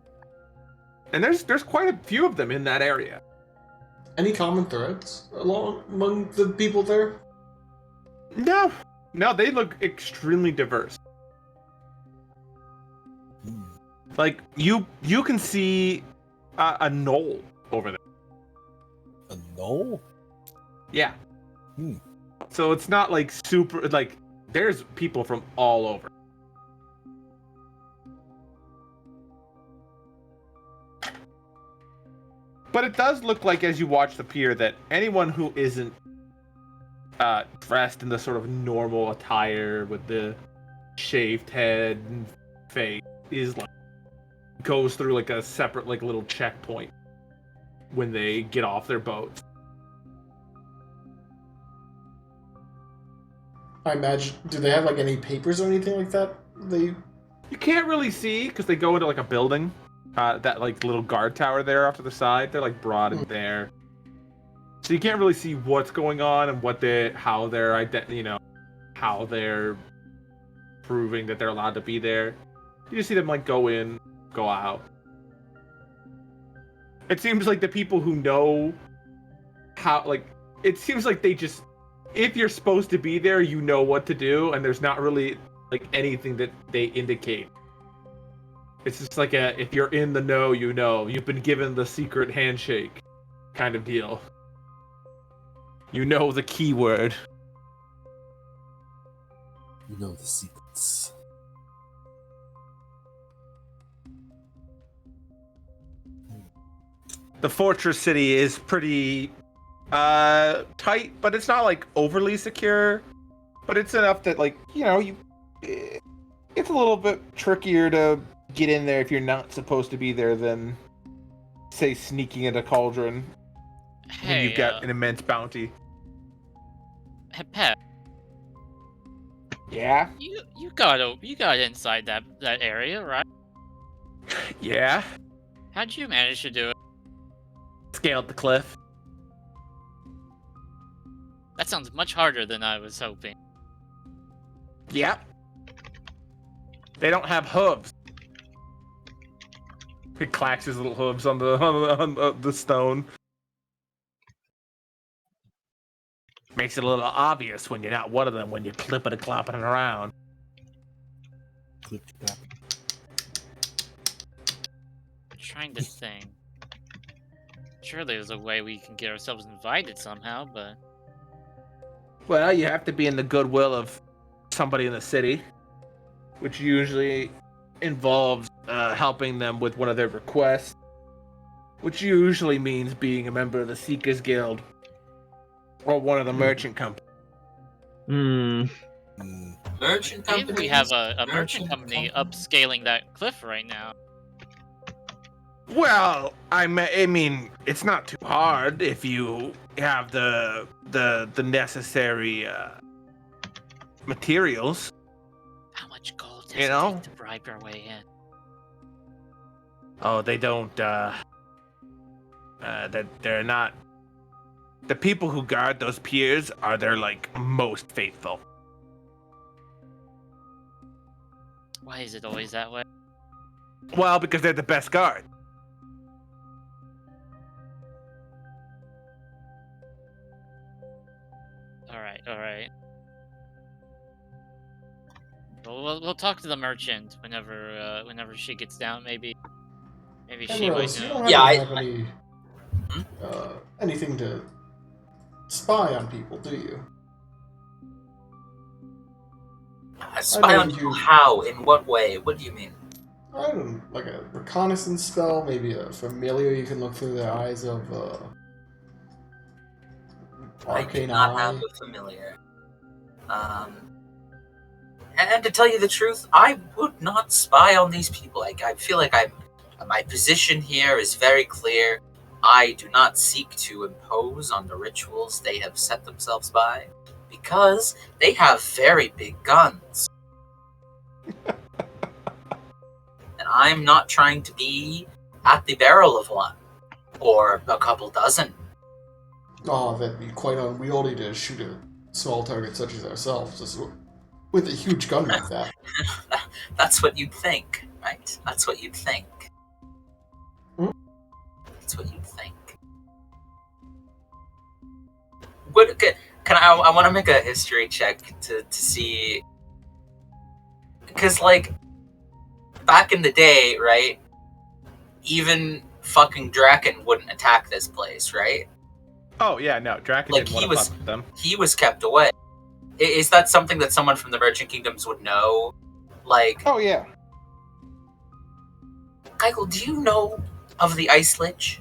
And there's quite a few of them in that area. Any common threads among the people there? No, they look extremely diverse. Like you can see a knoll over there. A knoll? Yeah. So it's not like super like there's people from all over. But it does look like, as you watch the pier, that anyone who isn't dressed in the sort of normal attire with the shaved head and face is like goes through like a separate like little checkpoint when they get off their boats. I imagine. Do they have like any papers or anything like that? You can't really see because they go into like a building, that like little guard tower there off to the side. They're like brought in there, so you can't really see what's going on and how they're proving that they're allowed to be there. You just see them like go in, go out. It seems like the people who know how, like, it seems like they just, if you're supposed to be there, you know what to do, and there's not really like anything that they indicate. It's just like if you're in the know, you know. You've been given the secret handshake kind of deal. You know the keyword. You know the secrets. The fortress city is pretty tight, but it's not like overly secure. But it's enough that, like, you know, it's a little bit trickier to get in there if you're not supposed to be there than, say, sneaking into Cauldron when you've got an immense bounty. Hey, Pep. Yeah? You got inside that area, right? Yeah. How'd you manage to do it? Scaled the cliff. That sounds much harder than I was hoping. Yep. They don't have hooves. He clacks his little hooves on the stone. Makes it a little obvious when you're not one of them when you're clipping and clopping around. Clip that. I'm trying to think. Sure, there's a way we can get ourselves invited somehow, but... Well, you have to be in the goodwill of somebody in the city, which usually involves helping them with one of their requests, which usually means being a member of the Seekers Guild or one of the merchant companies. Merchant company. We have a merchant company upscaling that cliff right now. Well, I mean, it's not too hard if you have the necessary materials. How much gold does it take to bribe our way in? Oh, they don't. That they're not. The people who guard those piers are their like most faithful. Why is it always that way? Well, because they're the best guard. All right. We'll talk to the merchant whenever she gets down. Maybe she might You know. don't have anything to spy on people, do you? Spy on people? How? In what way? What do you mean? I don't know, like a reconnaissance spell, maybe a familiar you can look through the eyes of I do not have a familiar. And to tell you the truth, I would not spy on these people. I feel like my position here is very clear. I do not seek to impose on the rituals they have set themselves by, because they have very big guns. And I'm not trying to be at the barrel of one, or a couple dozen. Oh, that'd be quite unwieldy to shoot a small target such as ourselves with a huge gun like that. That's what you'd think, right? That's what you'd think. That's what you'd think. Can I want to make a history check to see, because like back in the day, right? Even fucking Drakin wouldn't attack this place, right? Oh yeah, no, Drakin didn't want to fuck with them. He was kept away. Is that something that someone from the Merchant Kingdoms would know? Like, oh yeah. Michael, do you know of the Ice Lich?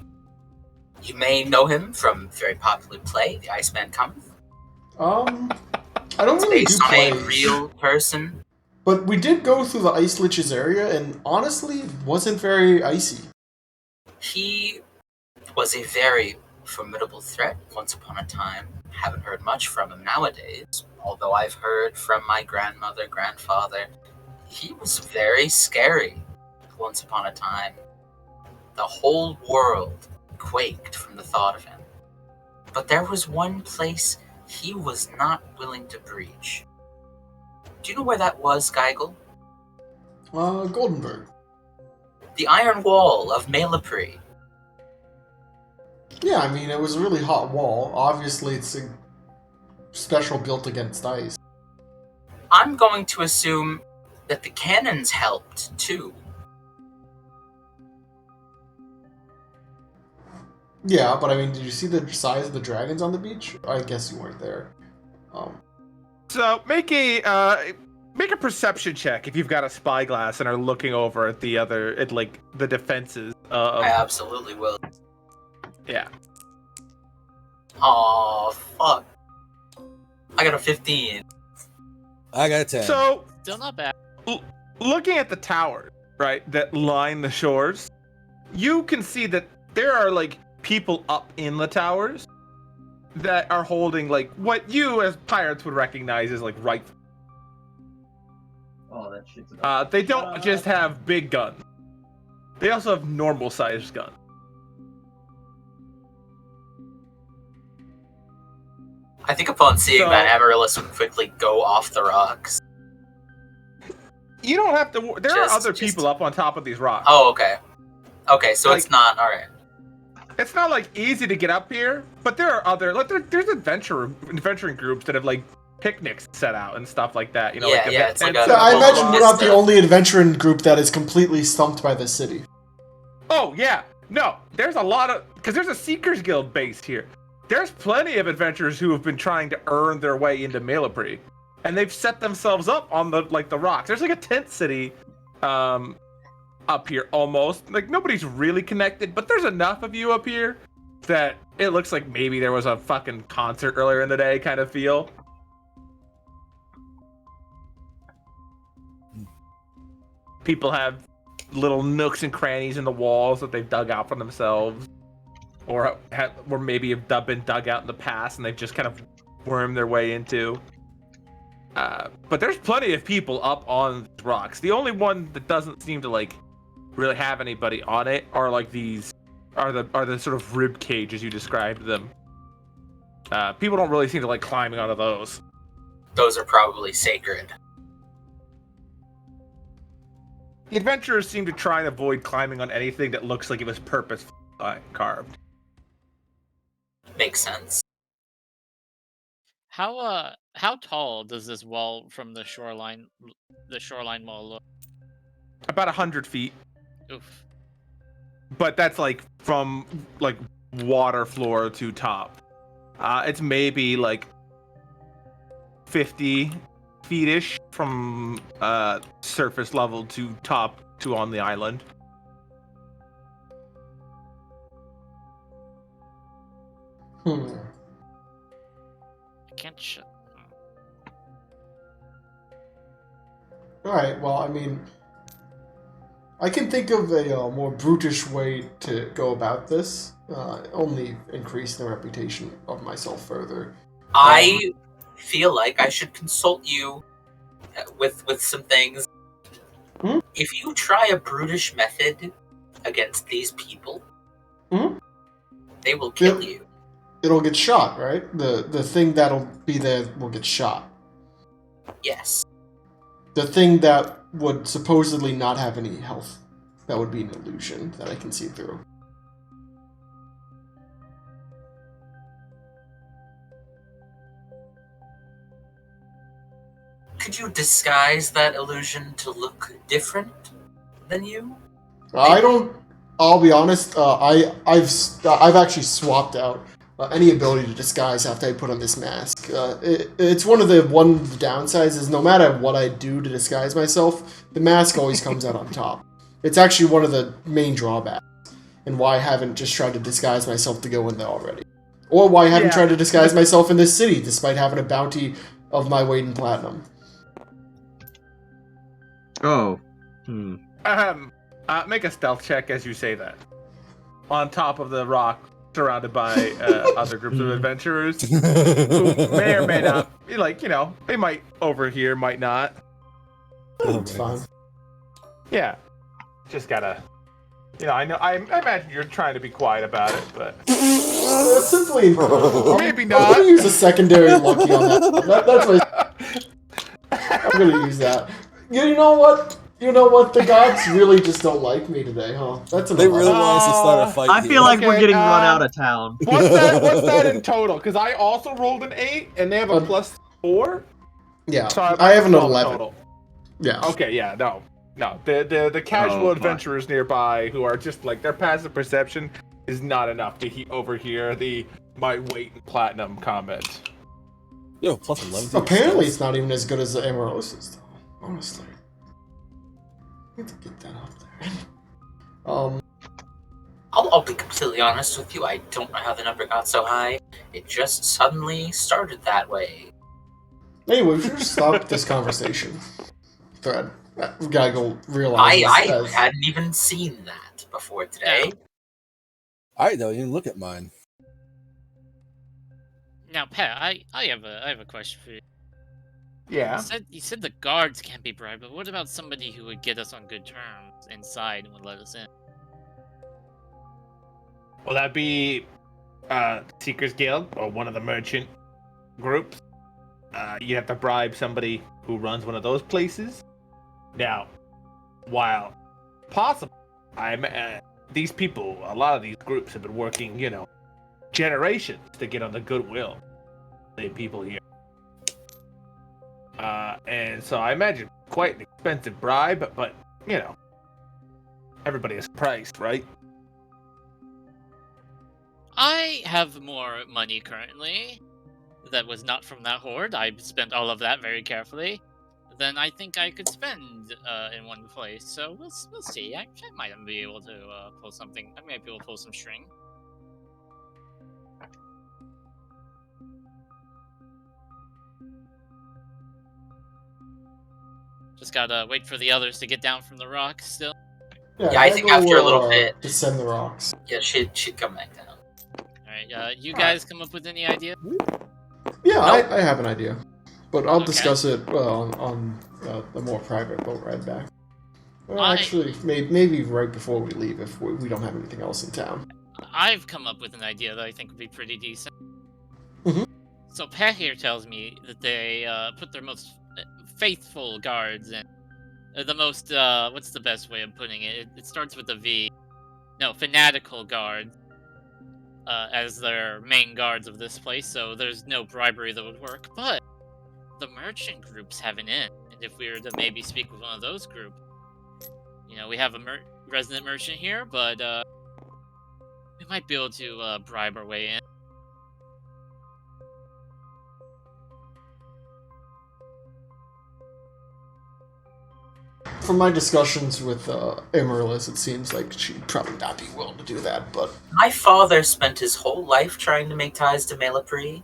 You may know him from a very popular play, The Iceman Cometh. I don't really do plays. Based on a real person. But we did go through the Ice Lich's area, and honestly, it wasn't very icy. He was a very formidable threat once upon a time. haven't heard much from him nowadays, although I've heard from my grandmother, grandfather. He was very scary once upon a time. The whole world quaked from the thought of him. But there was one place he was not willing to breach. Do you know where that was, Geigel? Goldenberg. The Iron Wall of Malapri. Yeah, I mean, it was a really hot wall. Obviously, it's a special built against ice. I'm going to assume that the cannons helped, too. Yeah, but I mean, did you see the size of the dragons on the beach? I guess you weren't there. So make a perception check if you've got a spyglass and are looking over at the defenses. I absolutely will. Yeah. Aw, fuck. I got a 15. I got a 10. So Still not bad. Looking at the towers, right, that line the shores, you can see that there are like people up in the towers that are holding like what you as pirates would recognize as like rifles. Oh, that shit's They don't just have big guns. They also have normal sized guns. I think upon seeing that, Amaryllis would quickly go off the rocks. You don't have to. There are other people up on top of these rocks. Oh, okay. Okay, so Like- it's not alright. It's not like easy to get up here, but there are other there's adventuring groups that have like picnics set out and stuff like that. You know, Yeah, like yeah, it's like events a- So I well, imagine we're not the stuff. only adventuring group that is completely stumped by the city. Oh yeah, no, there's a lot of because there's a Seekers Guild based here. There's plenty of adventurers who have been trying to earn their way into Malapri, and they've set themselves up on the rocks. There's like a tent city, up here almost. Like nobody's really connected, but there's enough of you up here that it looks like maybe there was a fucking concert earlier in the day kind of feel. People have little nooks and crannies in the walls that they've dug out for themselves, or maybe have been dug out in the past and they've just kind of wormed their way into. But there's plenty of people up on the rocks. The only one that doesn't seem to like really have anybody on it are like these are the sort of rib cage as you described them. People don't really seem to like climbing onto those. Those are probably sacred. The adventurers seem to try and avoid climbing on anything that looks like it was purposefully carved. Makes sense. How tall does this wall from the shoreline wall look? About 100 feet. Oof. But that's like from like water floor to top. It's maybe like 50 feet-ish from surface level to top to on the island. Hmm. I can't shut. Alright, well, I mean, I can think of a more brutish way to go about this. Only increase the reputation of myself further. I feel like I should consult you with some things. Hmm? If you try a brutish method against these people, they will kill you. It'll get shot, right? The thing that'll be there will get shot. Yes. The thing that would supposedly not have any health, that would be an illusion that I can see through. Could you disguise that illusion to look different than you? I don't. I'll be honest. I've actually swapped out any ability to disguise after I put on this mask. It's one of the downsides is no matter what I do to disguise myself, the mask always comes out on top. It's actually one of the main drawbacks, and why I haven't just tried to disguise myself to go in there already, or why I haven't tried to disguise myself in this city despite having a bounty of my weight in platinum. Oh. Make a stealth check as you say that. On top of the rock, surrounded by other groups of adventurers who may or may not, like, they might overhear, might not. It's fine. Yeah, just gotta, I imagine you're trying to be quiet about it, but Simply, maybe I'm not. gonna use a secondary lucky on that. That's what I'm gonna use that. You know what? The gods really just don't like me today, huh? That's They really want us to start a fight. I feel like we're Okay, getting run out of town. What's that in total? Because I also rolled an 8, and they have a +4. Yeah, So I have an 12 11. total. Yeah. Okay, yeah, no. The casual adventurers nearby who are just like, their passive perception is not enough to overhear my weight in platinum comment. Yo, +11. Apparently, it's not even as good as the Amaryllis's, though. Honestly. I need to get that up there. I'll be completely honest with you. I don't know how the number got so high. It just suddenly started that way. Anyway, we should just stop this conversation thread. We gotta go realize I hadn't even seen that before today. Alright, though, you look at mine. Now, Pat, I have a question for you. Yeah. You said the guards can't be bribed, but what about somebody who would get us on good terms inside and would let us in? Well, that'd be Seekers Guild or one of the merchant groups. You have to bribe somebody who runs one of those places. Now, while possible, these people, a lot of these groups have been working, generations to get on the goodwill of the people here. And so I imagine quite an expensive bribe, but, everybody has a price, right? I have more money currently that was not from that horde. I spent all of that very carefully. Then I think I could spend in one place. So we'll see. I might be able to pull something. I might be able to pull some string. Just gotta wait for the others to get down from the rocks still. Yeah, I think after a little bit, descend the rocks. Yeah, she'd come back down. Alright, you guys come up with any idea? Yeah, I have an idea. But I'll discuss it on the more private boat ride back. Well, actually, maybe right before we leave if we don't have anything else in town. I've come up with an idea that I think would be pretty decent. Mm-hmm. So Pat here tells me that they put their most faithful guards in. The most, what's the best way of putting it? It starts with a V. No, fanatical guards. As their main guards of this place, so there's no bribery that would work. But the merchant groups have an in, and if we were to maybe speak with one of those groups, we have a resident merchant here, but we might be able to bribe our way in. From my discussions with Amaryllis, it seems like she'd probably not be willing to do that, but... My father spent his whole life trying to make ties to Melapri,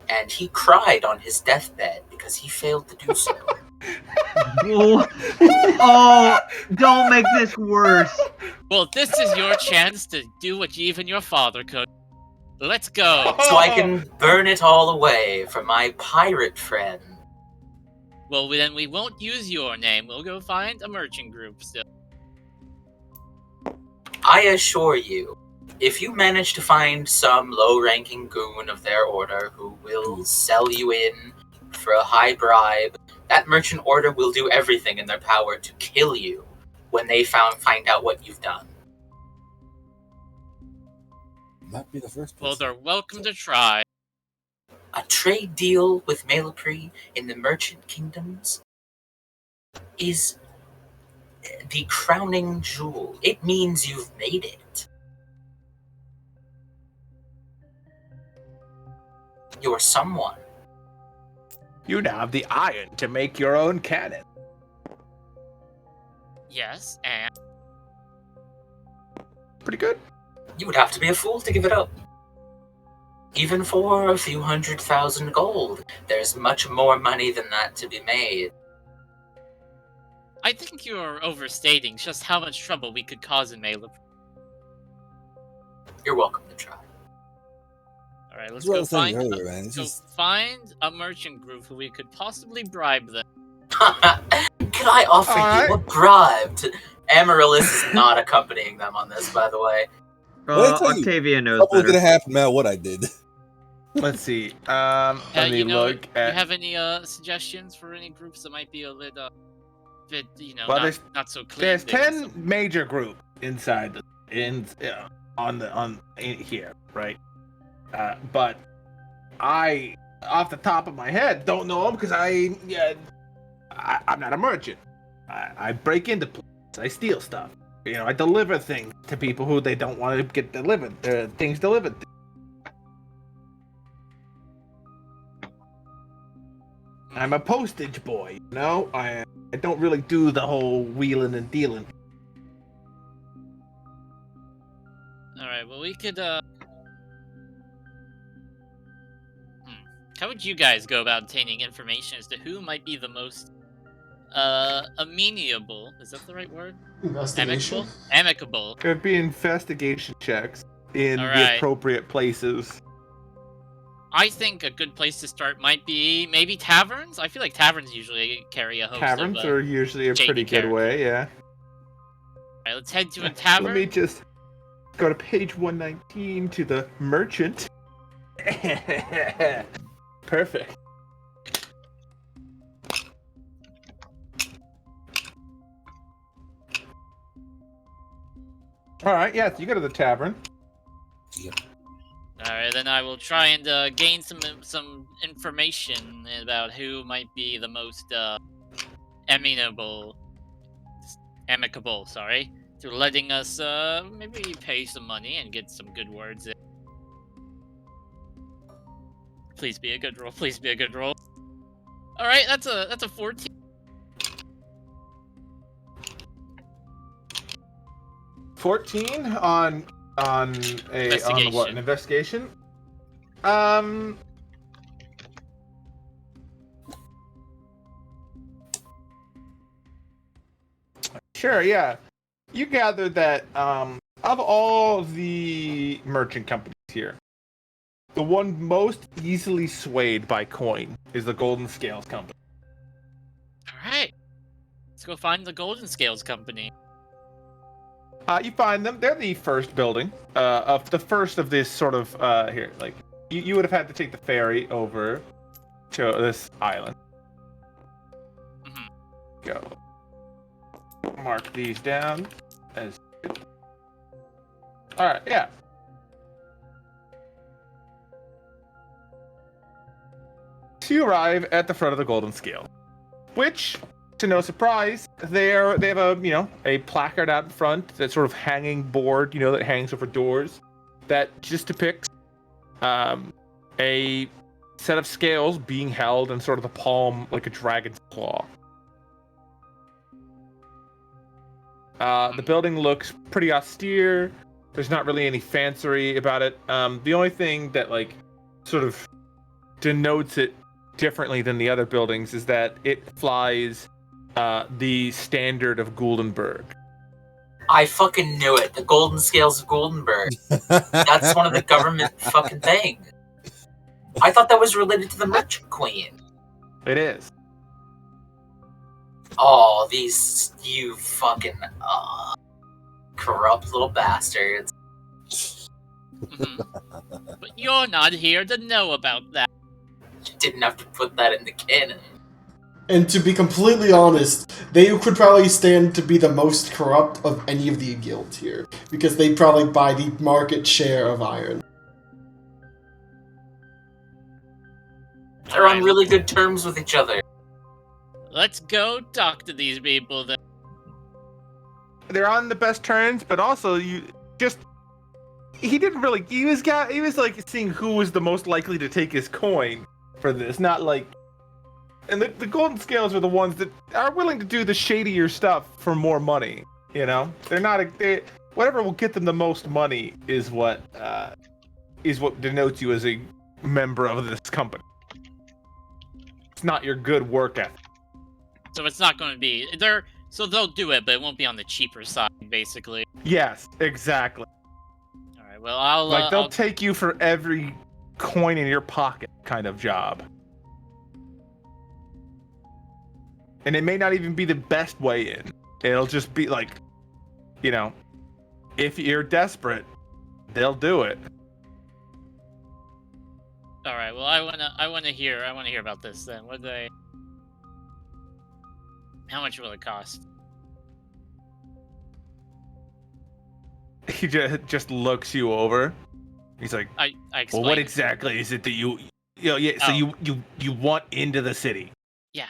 and he cried on his deathbed because he failed to do so. Oh, don't make this worse. Well, this is your chance to do what even your father could. Let's go. So I can burn it all away for my pirate friend. Well, then we won't use your name. We'll go find a merchant group still. I assure you, if you manage to find some low-ranking goon of their order who will sell you in for a high bribe, that merchant order will do everything in their power to kill you when they find out what you've done. Might be the first person. Well, they're welcome to try. A trade deal with Melapri in the merchant kingdoms is the crowning jewel. It means you've made it. You're someone. You now have the iron to make your own cannon. Yes, and... Pretty good. You would have to be a fool to give it up. Even for a few 100,000 gold, there's much more money than that to be made. I think you're overstating just how much trouble we could cause in Melapri. You're welcome to try. All right, let's That's what I go was saying find. earlier, man. It's Go just- find a merchant group who we could possibly bribe them. Could I offer you a bribe? Amaryllis is not accompanying them on this, by the way. Well, I tell you, Octavia knows Trouble better. gonna happen no matter what I did. Let's see. Let me You know, look do you at. have any suggestions for any groups that might be a little bit, you know, Well, not so clean? There's Maybe 10 some- major groups inside in here, right? But I, off the top of my head, don't know them because I'm not a merchant. I break into places. I steal stuff. You know, I deliver things to people who they don't want to get delivered. Things delivered. I'm a postage boy. You know, I don't really do the whole wheeling and dealing. All right. Well, we could. How would you guys go about obtaining information as to who might be the most amenable? Is that the right word? Investigation? Amicable. Could be investigation checks in the Alright. appropriate places. I think a good place to start might be maybe taverns. I feel like taverns usually carry a host Taverns of. are usually a shady pretty good way, yeah. Alright, let's head to a tavern. Let me just go to page 119 to the merchant. Perfect. Alright, yeah, so you go to the tavern. Alright, then I will try and gain some information about who might be the most amicable, sorry, through letting us maybe pay some money and get some good words in. Please be a good roll. Please be a good roll. Alright, that's a 14. On what? An investigation? Sure, yeah. You gather that of all the merchant companies here, the one most easily swayed by coin is the Golden Scales Company. Alright. Let's go find the Golden Scales Company. You find them. They're the first building of the first of this sort of here. Like you would have had to take the ferry over to this island. Go. Mark these down as. All right. Yeah. So you arrive at the front of the Golden Scale, which, to no surprise, they have a placard out in front, that sort of hanging board, that hangs over doors, that just depicts a set of scales being held in sort of the palm like a dragon's claw. The building looks pretty austere. There's not really any fancery about it. The only thing that sort of denotes it differently than the other buildings is that it flies the standard of Guldenberg. I fucking knew it. The Golden Scales of Guldenberg. That's one of the government fucking things. I thought that was related to the Merchant Queen. It is. Oh, you fucking corrupt little bastards. But you're not here to know about that. You didn't have to put that in the canon. And to be completely honest, they could probably stand to be the most corrupt of any of the guilds here, because they probably buy the market share of iron. They're on really good terms with each other. Let's go talk to these people then. They're on the best terms, but also he was like seeing who was the most likely to take his coin for this, not like. And the Golden Scales are the ones that are willing to do the shadier stuff for more money. They're not whatever will get them the most money is what denotes you as a member of this company. It's not your good work ethic. So it's not going to be so they'll do it, but it won't be on the cheaper side, basically. Yes, exactly. All right. Well, they'll take you for every coin in your pocket kind of job. And it may not even be the best way in. It'll just be like, you know, if you're desperate, they'll do it. All right. Well, I wanna hear about this then. What they? How much will it cost? He just looks you over. He's like, I well, what exactly is it that you know? Yeah. So you want into the city? Yeah.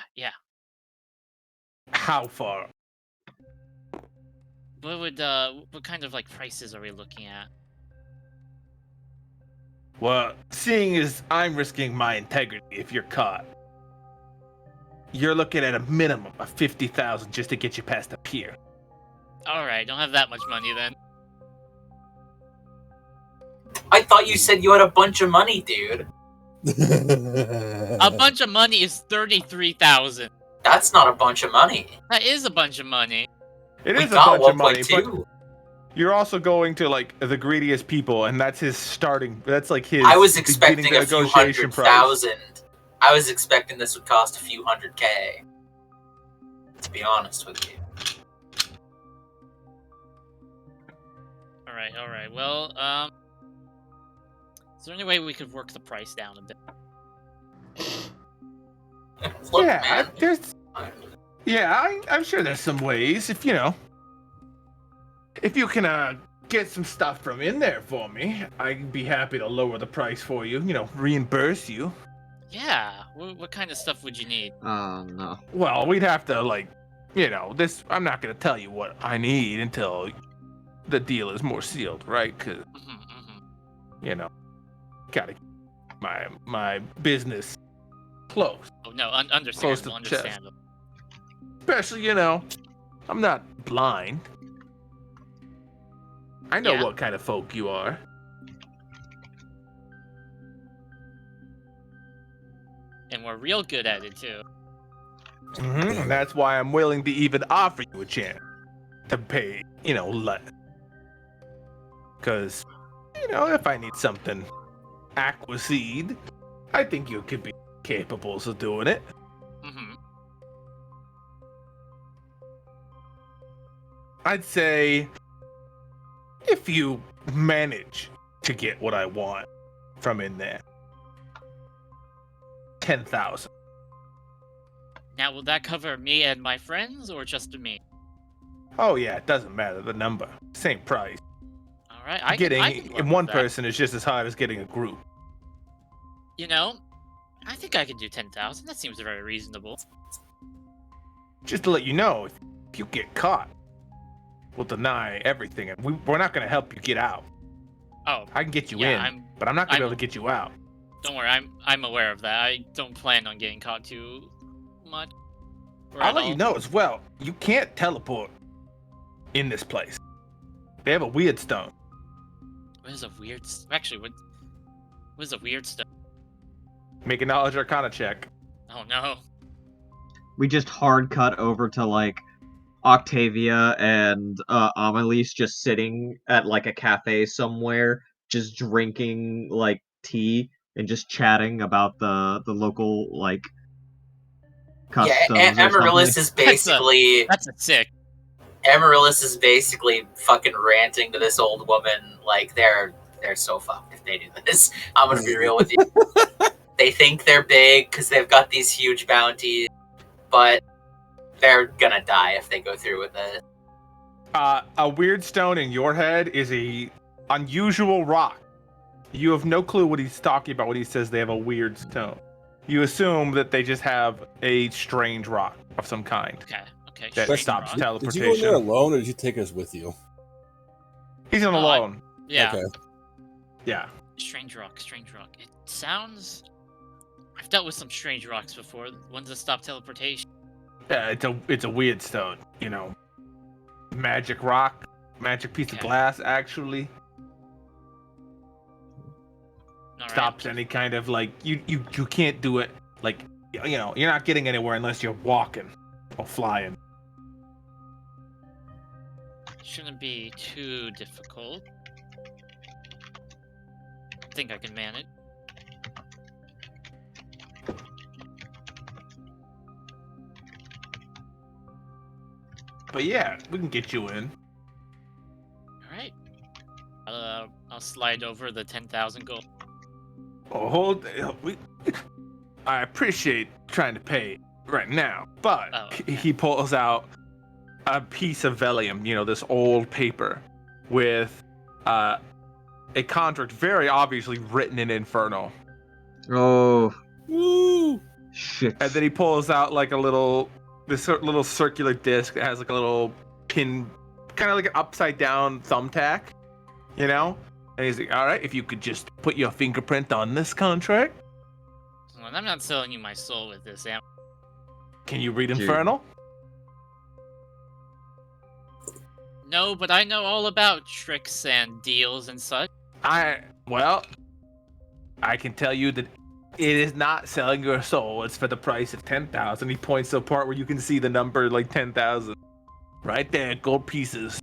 How far? What kind of like prices are we looking at? Well, seeing as I'm risking my integrity if you're caught, you're looking at a minimum of 50,000 just to get you past the pier. All right, don't have that much money then. I thought you said you had a bunch of money, dude. A bunch of money is 33,000. That's not a bunch of money. That is a bunch of money. It We is a got bunch of money, 1.2. but you're also going to like the greediest people, and that's his starting. That's like his. I was expecting beginning a few negotiation price. 100,000. I was expecting this would cost a few $100K. To be honest with you. All right. Well, is there any way we could work the price down a bit? Look, Yeah, man. I'm sure there's some ways. If you can get some stuff from in there for me, I'd be happy to lower the price for you. You know, reimburse you. Yeah. What kind of stuff would you need? No. Well, we'd have to this. I'm not gonna tell you what I need until the deal is more sealed, right? Because gotta keep my business close. Oh no, Close to understandable. the chest. Understandable. Especially, I'm not blind. I know what kind of folk you are. And we're real good at it too. And that's why I'm willing to even offer you a chance to pay, less. Because, if I need something aquaseed, I think you could be capable of doing it. Mm-hmm. I'd say if you manage to get what I want from in there, 10,000. Now, will that cover me and my friends, or just me? Oh yeah, it doesn't matter the number. Same price. All right, I getting can work one with that. person is just as hard as getting a group. I think I can do 10,000. That seems very reasonable. Just to let you know, if you get caught, we'll deny everything, and we're not going to help you get out. Oh, I can get you in, but I'm not going to be able to get you out. Don't worry, I'm aware of that. I don't plan on getting caught too much. I'll let you know as well. You can't teleport in this place. They have a weird stone. What is a weird? Actually, what is a weird stuff? Make a knowledge arcana check. Oh no. We just hard cut over to like Octavia and Amelise just sitting at like a cafe somewhere, just drinking like tea and just chatting about the local like customs. Yeah, Amaryllis is basically that's a sick. Amaryllis is basically fucking ranting to this old woman like they're so fucked if they do this. I'm gonna be real with you. They think they're big because they've got these huge bounties, but they're gonna die if they go through with it. A weird stone in your head is a unusual rock. You have no clue what he's talking about when he says they have a weird stone. You assume that they just have a strange rock of some kind. Okay. That stops teleportation. Did you go in there alone, or did you take us with you? He's on alone. Yeah. Okay. Yeah. Strange rock. It sounds. I've dealt with some strange rocks before. Ones that stop teleportation. Yeah, it's a weird stone. Magic rock, magic piece of glass. Actually, stops any kind of like you can't do it. Like you're not getting anywhere unless you're walking or flying. Shouldn't be too difficult. I think I can manage. But yeah, we can get you in. All right. I'll slide over the 10,000 gold. Oh, I appreciate trying to pay right now, but he pulls out a piece of vellum, this old paper with a contract very obviously written in Infernal. Oh. Woo! Shit. And then he pulls out like this little circular disc that has like a little pin, kind of like an upside down thumbtack, And he's like, all right, if you could just put your fingerprint on this contract. Well, I'm not selling you my soul with this, am I? Can you read Infernal? No, but I know all about tricks and deals and such. I can tell you that it is not selling your soul. It's for the price of 10,000. He points to a part where you can see the number like 10,000. Right there, gold pieces.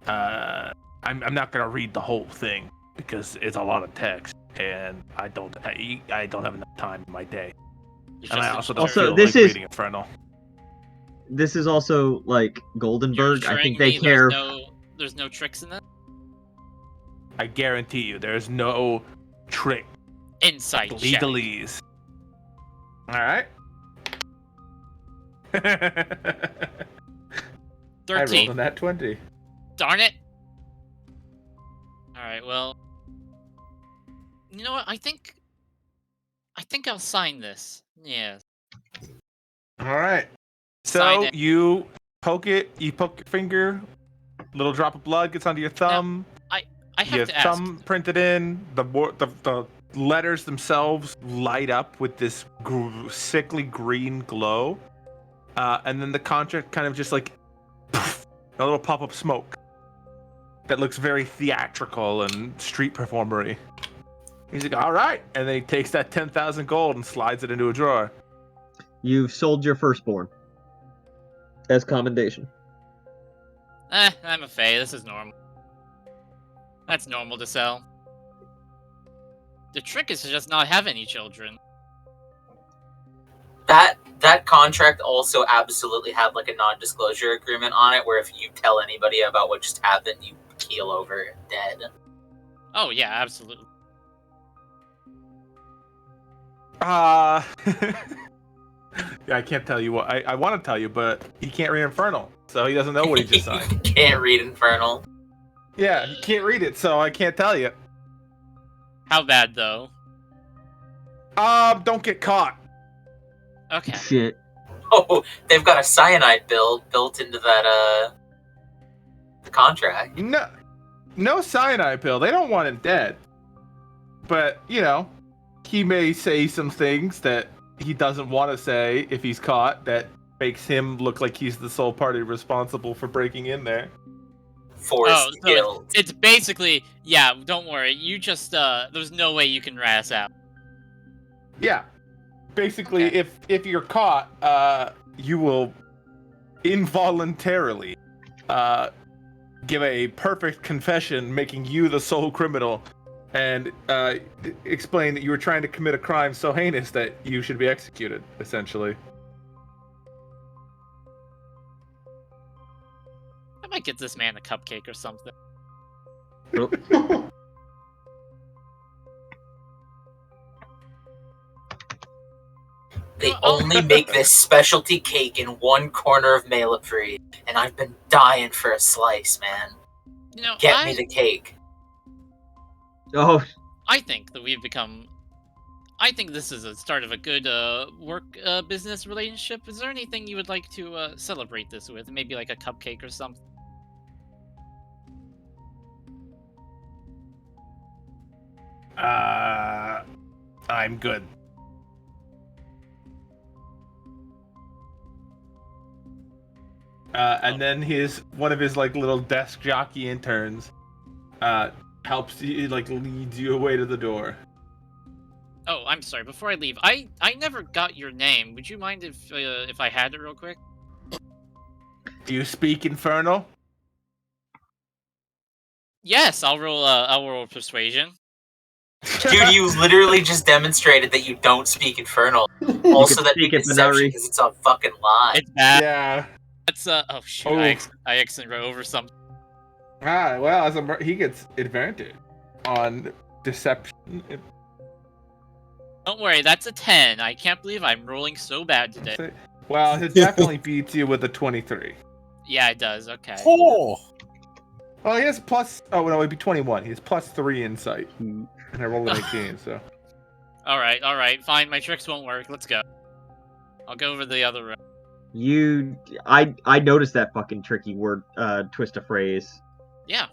I'm not gonna read the whole thing because it's a lot of text, and I don't have enough time in my day. And I also don't feel like reading Infernal. This is also like Goldenberg. I think they care. There's no tricks in that. I guarantee you, there's no trick. Insight legalese. All right. 13. I rolled on that 20. Darn it. All right. Well, you know what? I think I'll sign this. Yeah. All right. So you poke it. You poke your finger. Little drop of blood gets onto your thumb. Now, I have your to ask. thumb printed in. The letters themselves light up with this sickly green glow, and then the contract kind of just like poof, a little pop of smoke that looks very theatrical and street performery. He's like, all right, and then he takes that 10,000 gold and slides it into a drawer. You've sold your firstborn as commendation. I'm a fae. This is normal. That's normal to sell. The trick is to just not have any children. That contract also absolutely had like a non-disclosure agreement on it, where if you tell anybody about what just happened, you keel over dead. Oh yeah, absolutely. Yeah, I can't tell you what I want to tell you, but he can't read Infernal, so he doesn't know what he just signed. Can't read Infernal. Yeah, he can't read it, so I can't tell you. How bad though? Don't get caught. Okay. Shit. Oh, they've got a cyanide built into that contract. No cyanide pill. They don't want him dead. But, he may say some things that he doesn't want to say if he's caught that makes him look like he's the sole party responsible for breaking in there. Forced guilt. It's basically, yeah, don't worry. You just, there's no way you can razz out. Yeah. Basically, okay. if you're caught, you will involuntarily give a perfect confession, making you the sole criminal, and explain that you were trying to commit a crime so heinous that you should be executed, essentially. I might get this man a cupcake or something. They only make this specialty cake in one corner of Malapri, and I've been dying for a slice, man. Get me the cake. Oh. I think that we've become... I think this is a start of a good work-business relationship. Is there anything you would like to celebrate this with? Maybe like a cupcake or something? I'm good. And then one of his like little desk jockey interns helps you, like leads you away to the door. Oh, I'm sorry. Before I leave, I never got your name. Would you mind if I had it real quick? Do you speak Infernal? Yes, I'll roll persuasion. Dude, you literally just demonstrated that you don't speak Infernal. Also, that you can deception because it's a fucking lie. It's bad. Yeah. That's oh shoot! I accidentally wrote over something. Well, he gets advantage on deception. Don't worry, that's a 10. I can't believe I'm rolling so bad today. Well, it definitely beats you with a 23. Yeah, it does. Okay. Oh. Well, he has plus. Oh no, it'd be 21. He has +3 insight, and I rolled an 18. So. All right, fine. My tricks won't work. Let's go. I'll go over the other room. I noticed that fucking tricky word, twist of phrase. Yeah.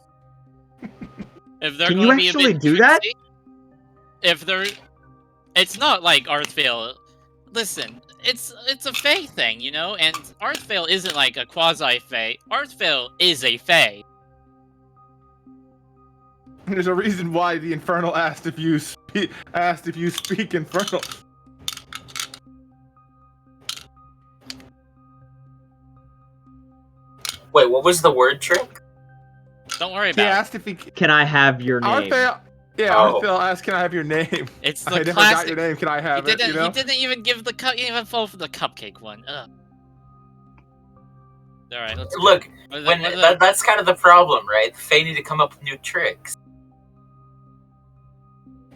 If they're Can going you to be actually a bit do that? tricksy, if they're, it's not like Arthvale. Listen, it's a Fae thing, you know, and Arthvale isn't like a quasi Fae. Arthvale is a Fae. There's a reason why the Infernal asked if you speak Infernal. Wait, what was the word trick? Don't worry He about asked if he. Can I have your name? Arthvale asked, "Can I have your name?" it. It's the I never classic. got your name. Can I have it? You know? He didn't even give the he didn't even fall for the cupcake one. Ugh. All right, let's look. go. That's kind of the problem, right? The Fae need to come up with new tricks.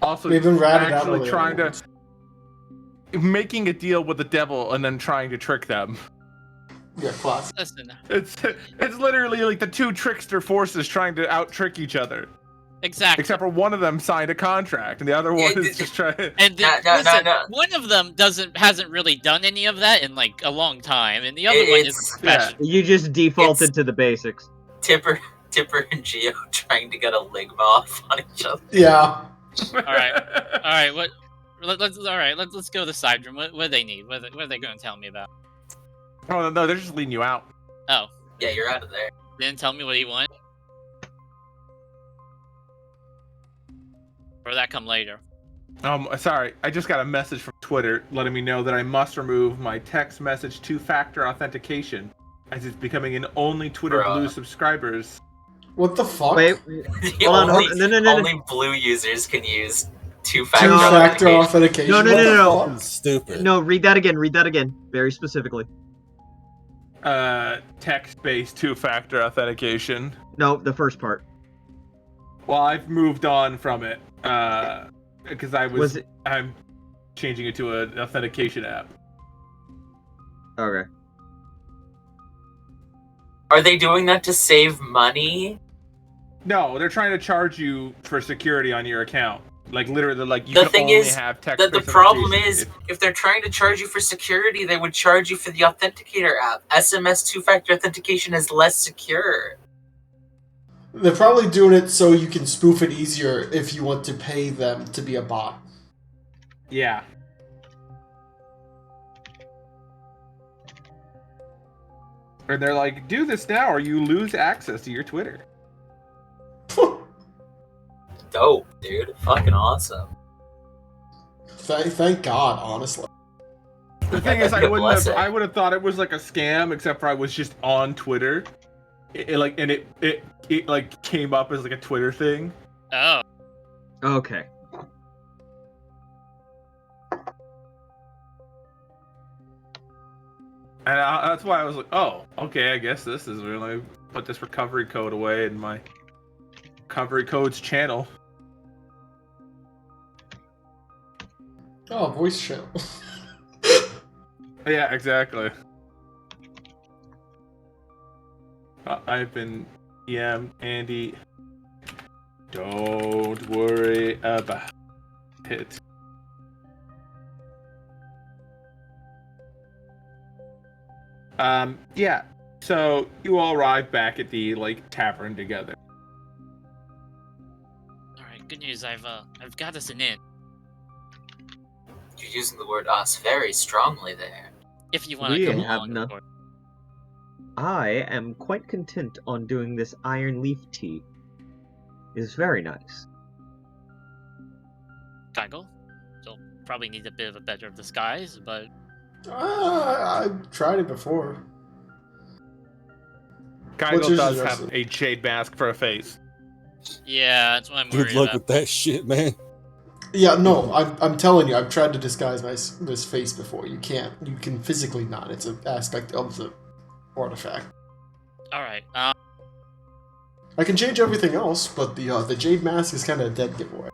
Also, They've been ratted out actually trying to making a deal with the devil and then trying to trick them. Yeah, class. Listen. It's literally like the two trickster forces trying to out trick each other. Exactly. Except for one of them signed a contract, and the other one is just trying. And one of them hasn't really done any of that in like a long time, and the other one is professional. You just defaulted to the basics. Tipper and Geo trying to get a ligma off on each other. Yeah. All right. Let's go to the side room. What do they need? What are they going to tell me about? Oh no, they're just leading you out. Oh. Yeah, you're out of there. They didn't tell me what he wanted. Or that come later. Sorry, I just got a message from Twitter letting me know that I must remove my text message two-factor authentication, as it's becoming an only Twitter Blue subscribers. What the fuck? Wait, hold on. No. Only Blue users can use two-factor authentication. No. Stupid. No, read that again, very specifically. Text-based two-factor authentication. No, the first part. Well, I've moved on from it, because I'm changing it to an authentication app. Okay. Are they doing that to save money? No, they're trying to charge you for security on your account. Like literally, like you the can thing only is, have text. The problem is, if they're trying to charge you for security, they would charge you for the authenticator app. SMS two-factor authentication is less secure. They're probably doing it so you can spoof it easier if you want to pay them to be a bot. Yeah. And they're like, do this now or you lose access to your Twitter. Dope, dude. Fucking awesome. Thank God, honestly. The thing is, I would have thought it was like a scam, except for I was just on Twitter. It like came up as like a Twitter thing. Oh. Okay. And that's why I was like, oh, okay, I guess this is when I put this recovery code away in my recovery codes channel. Oh, voice channel. Yeah, exactly. I've been Andy. Don't worry about it. Yeah. So you all arrive back at the tavern together. All right, good news. I've got us an inn. You're using the word "us" very strongly there. If you want to come along, of course. I am quite content on doing this iron leaf tea. It's very nice. Kaigo, you'll probably need a bit of a better disguise, but... I've tried it before. Kaigo does have a jade mask for a face. Yeah, that's what I'm worried Good luck about. with that shit, man. Yeah, no, I'm telling you, I've tried to disguise this face before. You can't. You can physically not. It's an aspect of the artifact. All right. I can change everything else, but the Jade Mask is kind of a dead giveaway.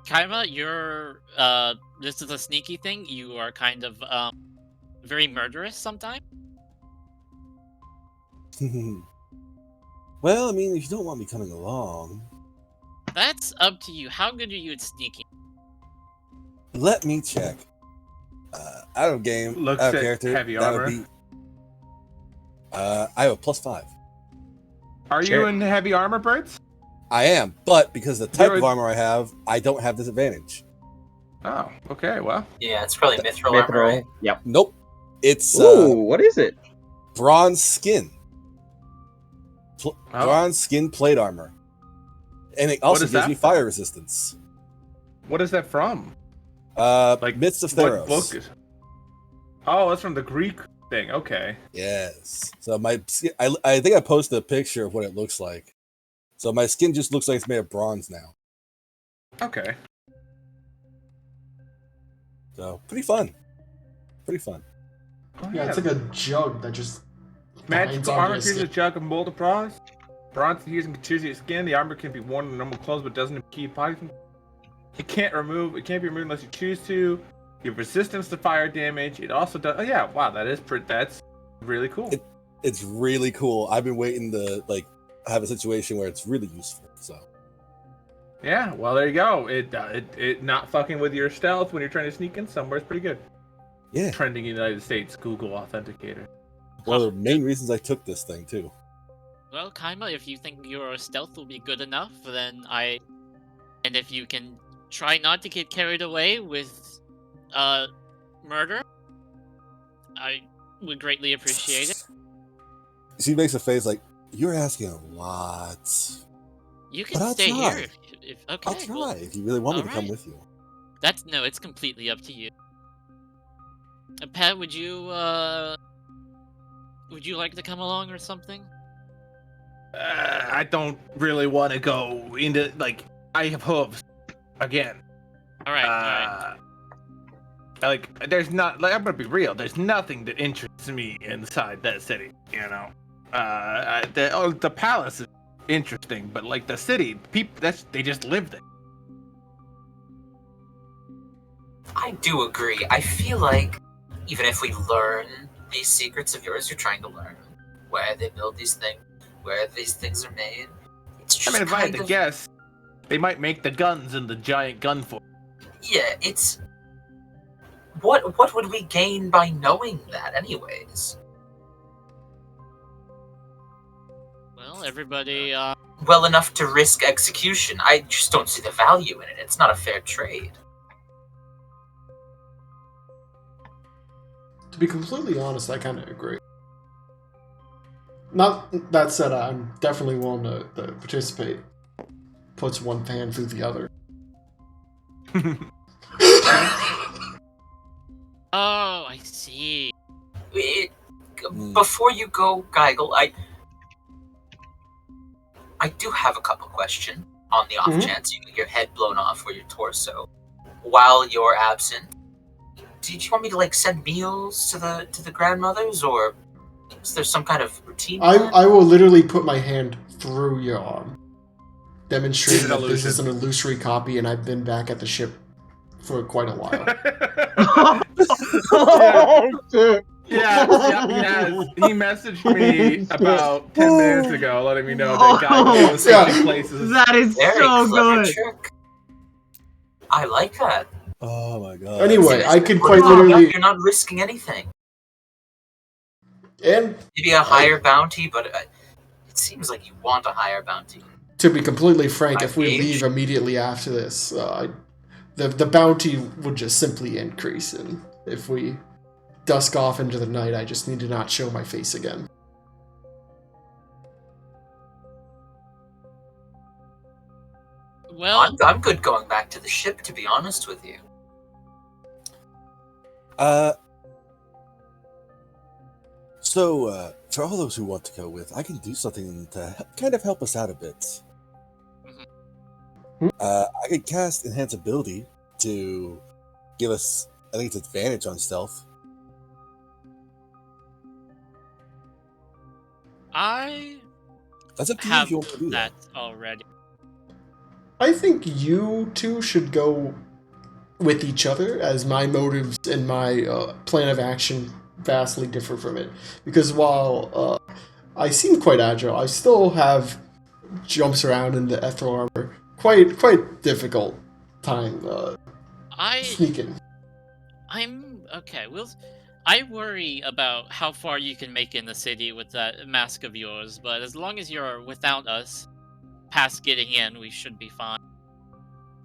Kaima, you're this is a sneaky thing. You are kind of very murderous sometimes. Well, I mean, if you don't want me coming along, That's up to you. How good are you at sneaking? let me check. Out of game, Looks out of at character, heavy that armor. would be. I have a +5. Are you in heavy armor, Birds? I am, but because of the type You're- of armor I have, I don't have disadvantage. Oh, okay, well. Yeah, it's probably mithril armor, right? Yep. Nope. It's Ooh, what is it? bronze skin. Bronze skin plate armor. And it also is gives that me from? fire resistance. What is that from? Like Myths of Theros. What book is... Oh, that's from the Greek thing. Okay. Yes. So my skin, I think I posted a picture of what it looks like. So my skin just looks like it's made of bronze now. Okay. So pretty fun. Pretty fun. Oh, Yeah, it's like a jug that just Magical binds onto armor your creates a skin. jug of molded bronze. Bronze using contuses skin. The armor can be worn in normal clothes, but doesn't impede body. It can't be removed unless you choose to. You have resistance to fire damage. It also does. Oh yeah, wow, that's really cool. It's really cool. I've been waiting to have a situation where it's really useful. So Yeah, well there you go. It not fucking with your stealth when you're trying to sneak in somewhere is pretty good. yeah, Trending in the United States, Google Authenticator. one of the main reasons I took this thing too. Well, Kaima, if you think your stealth will be good enough, then and if you can try not to get carried away with murder, I would greatly appreciate it. She makes a face like, you're asking a lot. You can But I'll stay try. here if okay. I'll try well, if you really want me to come alright. with you. it's completely up to you. Pat, would you like to come along or something? I don't really want to go into I have hooves again. All right. There's not. I'm gonna be real. There's nothing that interests me inside that city. You know, the palace is interesting, but the city, people, they just live there. I do agree. I feel like even if we learn these secrets of yours, you're trying to learn where they build these things, where these things are made. It's just If I had to guess, they might make the guns in the giant gun fort. Yeah, it's what would we gain by knowing that, anyways? Well, everybody. Well enough to risk execution. I just don't see the value in it. It's not a fair trade. To be completely honest, I kind of agree. Not that said, I'm definitely willing to participate. Puts one fan through the other. Oh, I see. Before you go, Geigel, I do have a couple questions on the off chance you get your head blown off or your torso while you're absent. Did you want me to send meals to the grandmothers, or is there some kind of routine? I will literally put my hand through your arm, demonstrating that this is an illusory copy, and I've been back at the ship for quite a while. Yeah, he has. He messaged me about 10 minutes ago, letting me know that guy was taking places. That is Very so clever good. trick. I like that. Oh my god. Anyway, I could Well, quite literally... You're not risking anything. And Maybe a higher bounty, but it seems like you want a higher bounty. to be completely frank, if we Engage. leave immediately after this, the bounty would just simply increase, and if we dusk off into the night, I just need to not show my face again. Well, I'm good going back to the ship, to be honest with you. So, for all those who want to go with, I can do something to kind of help us out a bit. I could cast Enhance Ability to give us, I think it's advantage on stealth. I That's up to you have if you want to do that. already. I think you two should go with each other, as my motives and my plan of action vastly differ from it. Because while I seem quite agile, I still have jumps around in the ethereal armor. Quite difficult time sneaking. I'm okay. I worry about how far you can make in the city with that mask of yours, but as long as you're without us, past getting in, we should be fine.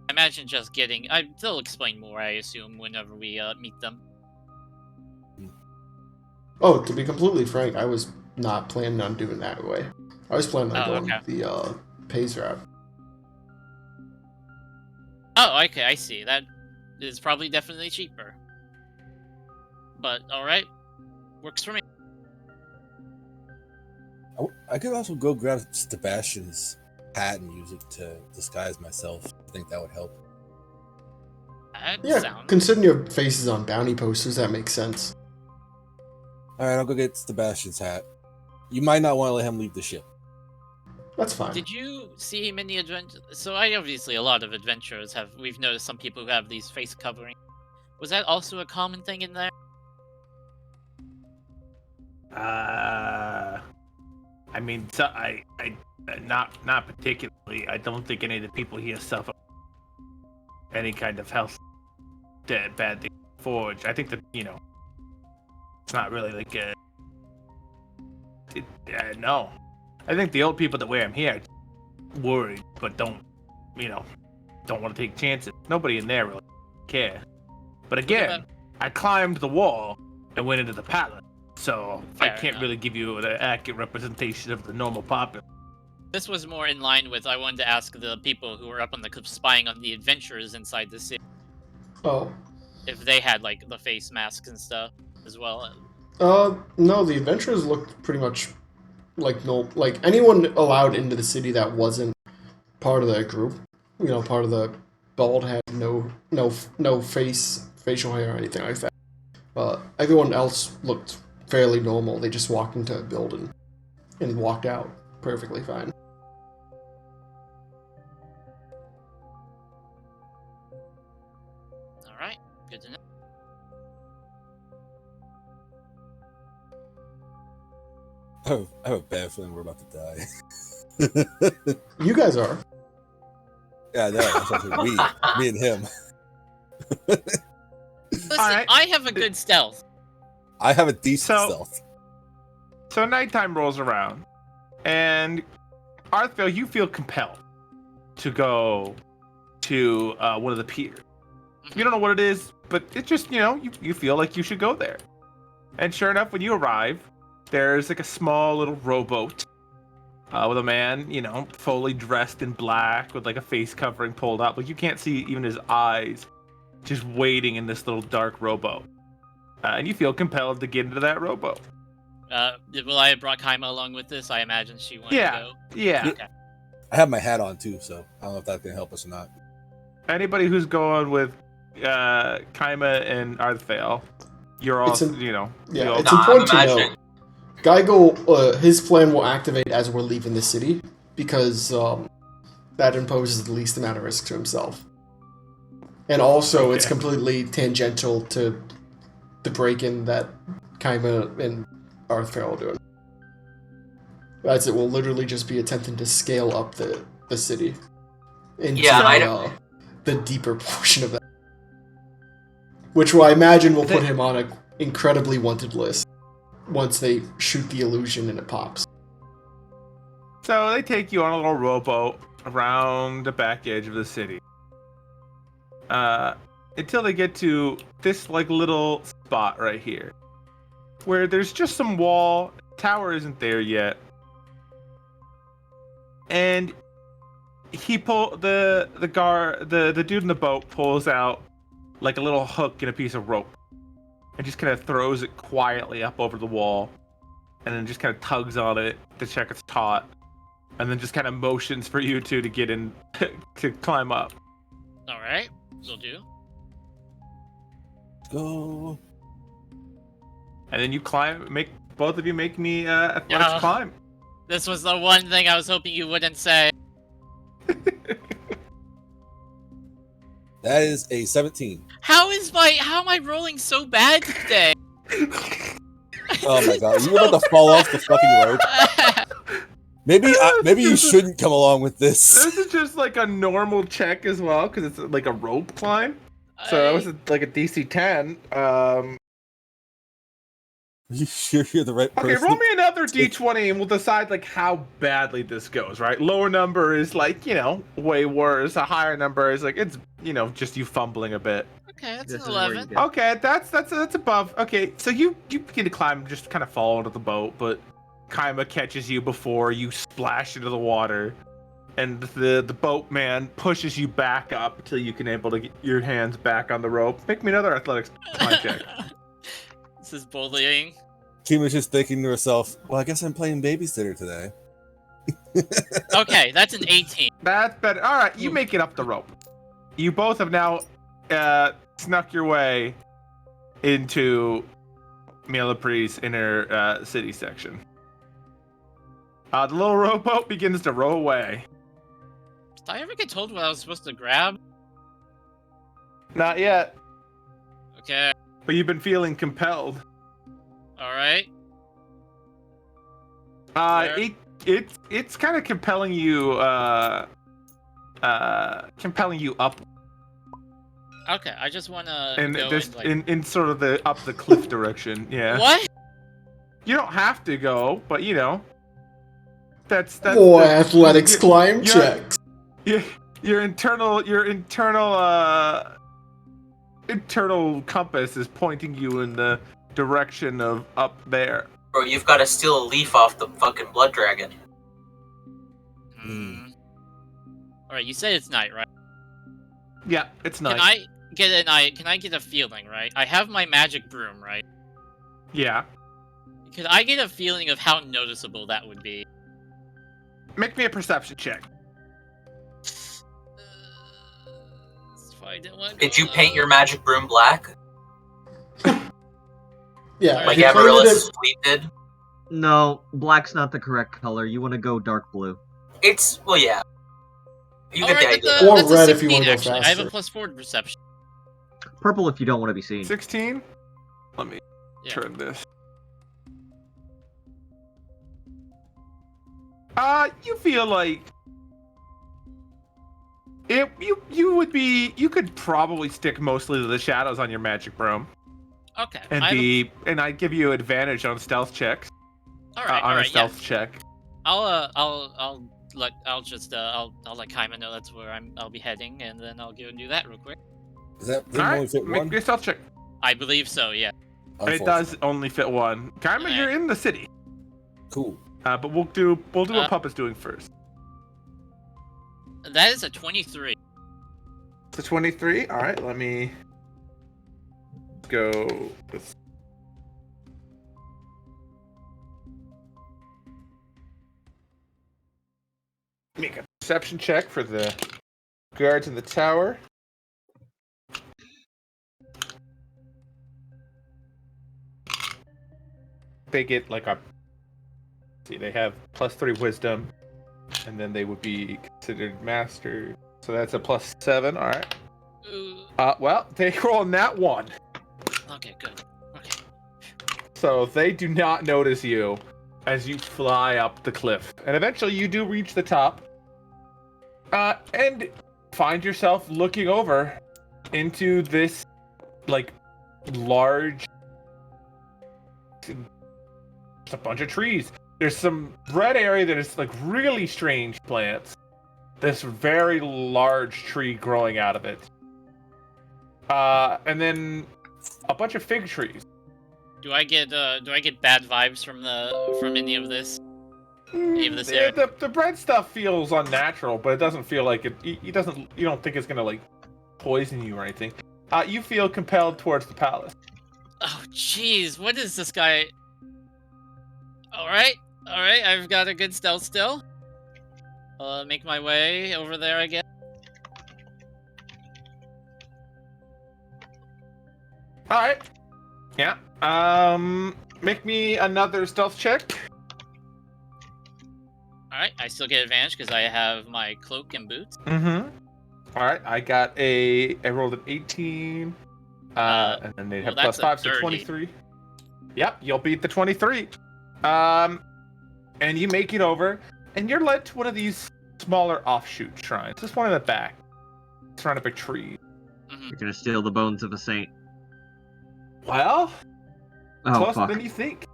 I imagine just getting. They'll explain more, I assume, whenever we meet them. Oh, to be completely frank, I was not planning on doing that way. I was planning on going okay. the Pays route. Oh, okay, I see. That is probably definitely cheaper. But alright. Works for me. I could also go grab Sebastian's hat and use it to disguise myself. I think that would help. Considering your face is on bounty posters, that makes sense. Alright, I'll go get Sebastian's hat. You might not want to let him leave the ship. That's fine. Did you see many adventures? So obviously a lot of adventurers we've noticed some people who have these face coverings. Was that also a common thing in there? I mean, not particularly. I don't think any of the people here suffer any kind of health bad thing. Forge. I think that it's not really like no. I think the old people that wear them here are worried, but don't want to take chances. Nobody in there really care. But again, I climbed the wall and went into the palace. So I can't really give you an accurate representation of the normal populace. This was more in line with I wanted to ask the people who were up on the spying on the adventurers inside the city. Oh. If they had like the face masks and stuff as well. No, the adventurers looked pretty much like anyone allowed into the city that wasn't part of that group. Part of the bald head, no facial hair or anything like that. Everyone else looked fairly normal. They just walked into a building and walked out perfectly fine. Alright, good to know. I have a bad feeling we're about to die. You guys are. Yeah, I know. That's what I said. Me and him. Listen, I have a good stealth. I have a decent stealth. So nighttime rolls around, and Arthvale, you feel compelled to go to one of the piers. You don't know what it is, but it's just, you feel like you should go there. And sure enough, when you arrive, there's like a small little rowboat with a man, fully dressed in black with like a face covering pulled up. Like you can't see even his eyes, just waiting in this little dark rowboat. And you feel compelled to get into that rowboat. Will I have brought Kaima along with this? I imagine she wanted to go. Yeah. Okay. I have my hat on too, so I don't know if that's gonna help us or not. Anybody who's going with Kaima and Arthvale, you're all, It's important to know. Geigo, his plan will activate as we're leaving the city, because that imposes the least amount of risk to himself. And also, it's completely tangential to the break-in that Kaima and Arthvale are doing. As it will literally just be attempting to scale up the city into the deeper portion of that. Which I imagine will put him on an incredibly wanted list once they shoot the illusion and it pops. So they take you on a little rowboat around the back edge of the city. Until they get to this little spot right here, where there's just some wall. Tower isn't there yet, and the dude in the boat pulls out like a little hook and a piece of rope, and just kind of throws it quietly up over the wall, and then just kind of tugs on it to check it's taut, and then just kind of motions for you two to get in to climb up. All right, will do. Go. And then you climb. Both of you make me athletics climb. This was the one thing I was hoping you wouldn't say. That is a 17. How am I rolling so bad today? Oh my god, you were about to fall off the fucking rope. Maybe you shouldn't come along with this. This is just like a normal check as well, because it's like a rope climb. So that was like a DC 10. You sure you're the right person? Okay, roll me another D20 and we'll decide like how badly this goes, right? Lower number is like, way worse. A higher number is like it's, just you fumbling a bit. Okay, that's This an is where you 11. go. Okay, that's above. Okay, so you begin to climb, just kind of fall into the boat, but Kaima catches you before you splash into the water, and the boatman pushes you back up until you can able to get your hands back on the rope. Make me another athletics climb check. This is bullying. Kima's just thinking to herself, well, I guess I'm playing babysitter today. Okay, that's an 18. That's better. All right, you make it up the rope. You both have now snuck your way into Milapri's inner city section. The little rowboat begins to row away. Did I ever get told what I was supposed to grab? Not yet, Okay, but you've been feeling compelled. alright. It's kind of compelling you up Okay, I just wanna and go just and, like... in sort of the up the cliff direction. Yeah. What? You don't have to go, but that's Boy, athletics climb your- checks. your internal compass is pointing you in the direction of up there. Bro, you've got to steal a leaf off the fucking blood dragon. Alright, you said it's night, right? Yeah, it's nice. Can I get a feeling, right? I have my magic broom, right? Yeah. Could I get a feeling of how noticeable that would be? Make me a perception check. Did you paint your magic broom black? Yeah, Like you painted Amaryllis it- Fleet did? No, black's not the correct color. You want to go dark blue. It's, well, yeah. You get Alright, the idea. Or that's a red if you 16, wanna go actually. I have a faster. +4 to perception. Purple if you don't want to be seen. 16? Let me Yeah. turn this. You feel like you could probably stick mostly to the shadows on your magic broom. Okay. And I'd give you advantage on stealth checks. Alright, On a alright, yeah. stealth check. I'll let Kaima know that's where I'll be heading, and then I'll go and do that real quick. Does that only Alright, fit make one? me a stealth check. I believe so, yeah. It does only fit one. Kaima, Alright. you're in the city. Cool. But we'll do what Pup is doing first. That is a 23. It's a 23. All right, let me go. Make a perception check for the guards in the tower. They get like a. See, they have +3 wisdom, and then they would be considered master. So that's a +7. All right. Well, they roll on that one. Okay, good. Okay. So they do not notice you as you fly up the cliff, and eventually you do reach the top, and find yourself looking over into this like large. It's a bunch of trees. There's some red area that is like really strange plants. This very large tree growing out of it. And then a bunch of fig trees. Do I get bad vibes from any of this? Any of this area? The bread stuff feels unnatural, but it doesn't feel like it. You don't think it's gonna like poison you or anything. You feel compelled towards the palace. Oh, jeez, what is this guy? Alright, I've got a good stealth still. Make my way over there, I guess. Alright. Yeah. Make me another stealth check. I still get advantage because I have my cloak and boots. Mm-hmm. All right, I rolled an 18, and then they have that's plus 5, a so 30. 23. Yep, you'll beat the 23. And you make it over, and you're led to one of these smaller offshoot shrines. Just one in the back, surrounded by trees. You're gonna steal the bones of a saint. Well, closer fuck. than you think.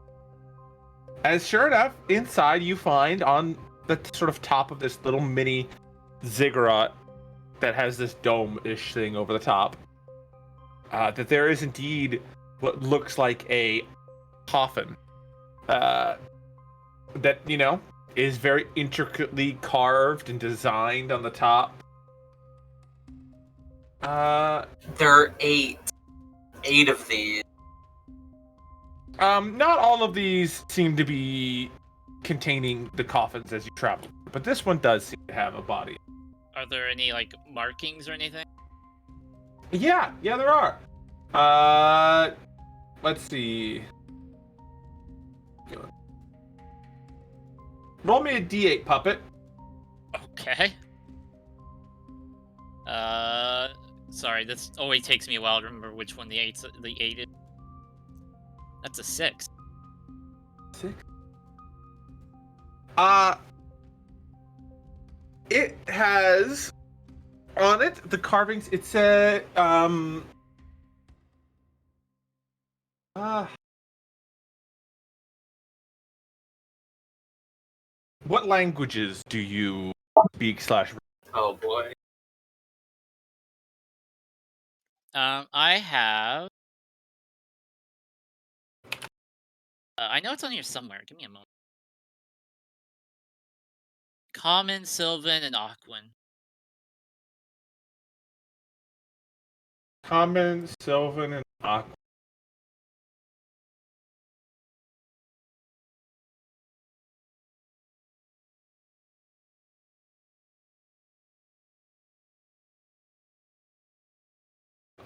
As sure enough, inside you find on the sort of top of this little mini ziggurat that has this dome-ish thing over the top, that there is indeed what looks like a coffin that, is very intricately carved and designed on the top. There are 8 of these. Not all of these seem to be containing the coffins as you travel, but this one does seem to have a body. Are there any like markings or anything? Yeah, there are. Let's see. Roll me a D8, puppet. Okay. Sorry, this always takes me a while to remember which one the 8 is. That's a 6. 6. It has on it the carvings. It said what languages do you speak / Oh boy. I have. I know it's on here somewhere. Give me a moment. Common, Sylvan, and Aquan. Common, Sylvan, and Aqua.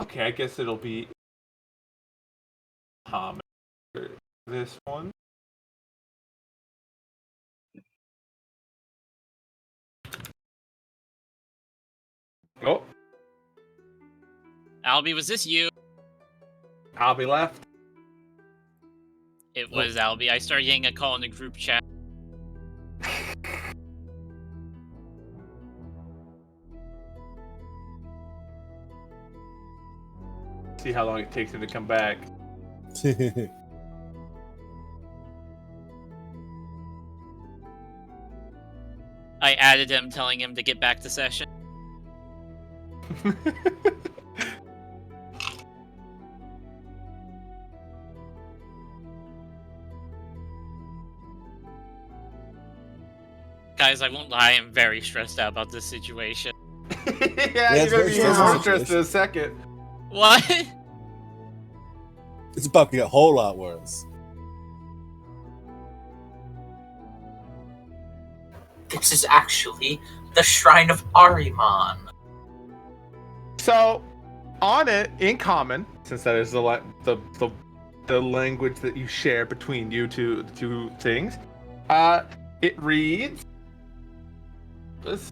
Okay, I guess it'll be common for this one. Oh, Albie, was this you? Albie left. It was Albie. I started getting a call in the group chat. See how long it takes him to come back. I added him, telling him to get back to session. Guys, I won't lie, I'm very stressed out about this situation. Yeah, you're gonna be even more stressed in a second. What? It's about to get a whole lot worse. This is actually the Shrine of Ahriman. So, on it, in common, since that is the language that you share between you two things, it reads this: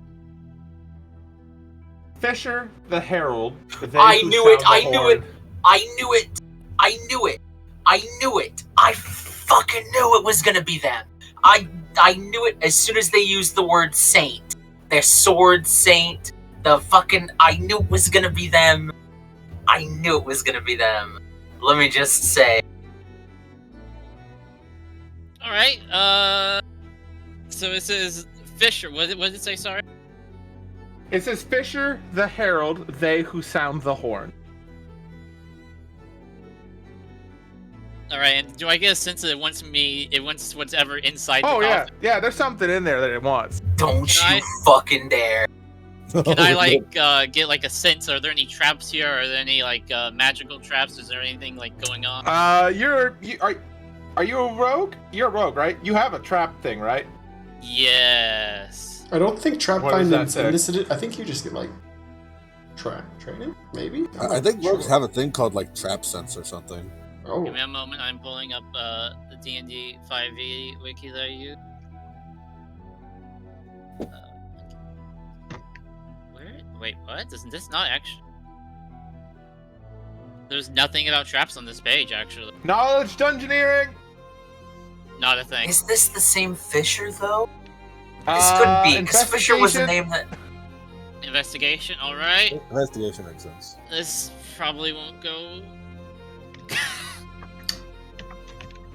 Fisher the Herald. I knew it! I knew it! I knew it! I knew it! I knew it! I fucking knew it was gonna be them! I knew it as soon as they used the word saint. Their sword saint, I knew it was gonna be them. I knew it was gonna be them. Let me just say. Alright, so it says Fisher. What did it say, sorry? It says Fisher the Herald, they who sound the horn. Alright, and do I get a sense that it wants whatever inside the Oh coffin? yeah, there's something in there that it wants. Don't you fucking dare. Can I get like a sense? Are there any traps here? Are there any like magical traps? Is there anything like going on? Are you a rogue? You're a rogue, right? You have a trap thing, right? Yes. I don't think trap What does that finding's say? elicited. I think you just get like trap training, maybe. I think rogues have a thing called like trap sense or something. Oh. Give me a moment. I'm pulling up the D&D 5e wiki that I use. Where? Wait, what? Isn't this not actually? There's nothing about traps on this page, actually. Knowledge dungeoneering. Not a thing. Is this the same Fisher though? This couldn't be, because Fisher was the name that. Investigation. All right. Investigation makes sense. This probably won't go.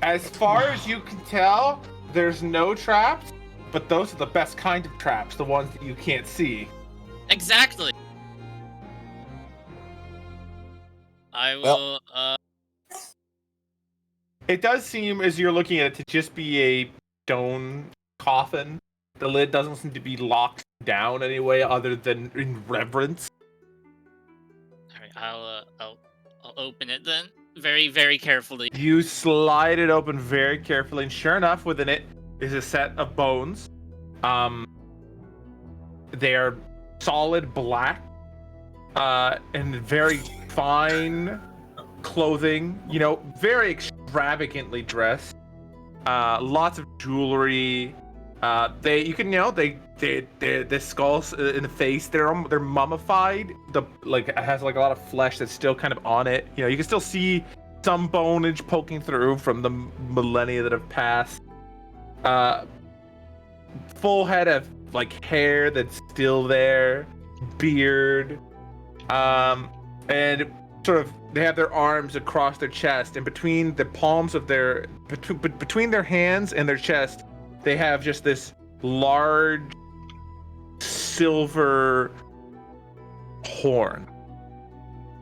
As far as you can tell, there's no traps, but those are the best kind of traps, the ones that you can't see. Exactly. I will. It does seem, as you're looking at it, to just be a stone coffin. The lid doesn't seem to be locked down anyway, other than in reverence. All right, I'll open it then, very, very carefully. You slide it open very carefully, and sure enough, within it is a set of bones. They are solid black, and very fine clothing. You know, very extravagantly dressed. Lots of jewelry. The skulls in the face, they're mummified. It has like a lot of flesh that's still kind of on it. You know, you can still see some bonage poking through from the millennia that have passed. Full head of like hair that's still there, beard, and sort of they have their arms across their chest, and between the palms of between their hands and their chest, they have just this large silver horn,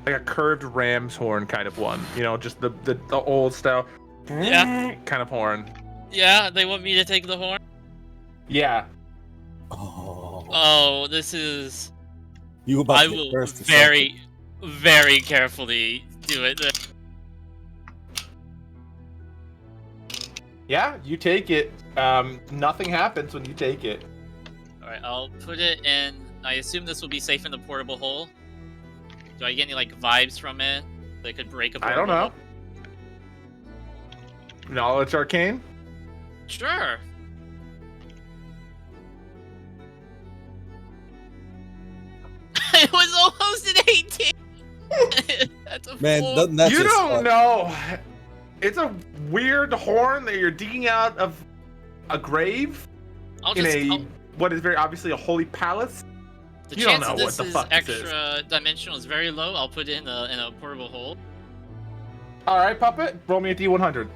like a curved ram's horn kind of one. You know, just the old style, Yeah, kind of horn. Yeah, they want me to take the horn. Yeah. Oh, this is. You about I to get will cursed or very, very carefully do it. Yeah, you take it. Nothing happens when you take it. Alright, I'll put it in. I assume this will be safe in the portable hole. Do I get any like vibes from it that could break a I portable don't know. hole? Knowledge arcane? Sure. It was almost an 18! That's a Man, 4. doesn't that You just don't suck? know. It's a weird horn that you're digging out of a grave what is very obviously a holy palace. The You don't chance know that what the this is fuck this is. extra dimensional is very low. I'll put it in a portable hole. All right, puppet, roll me a d100.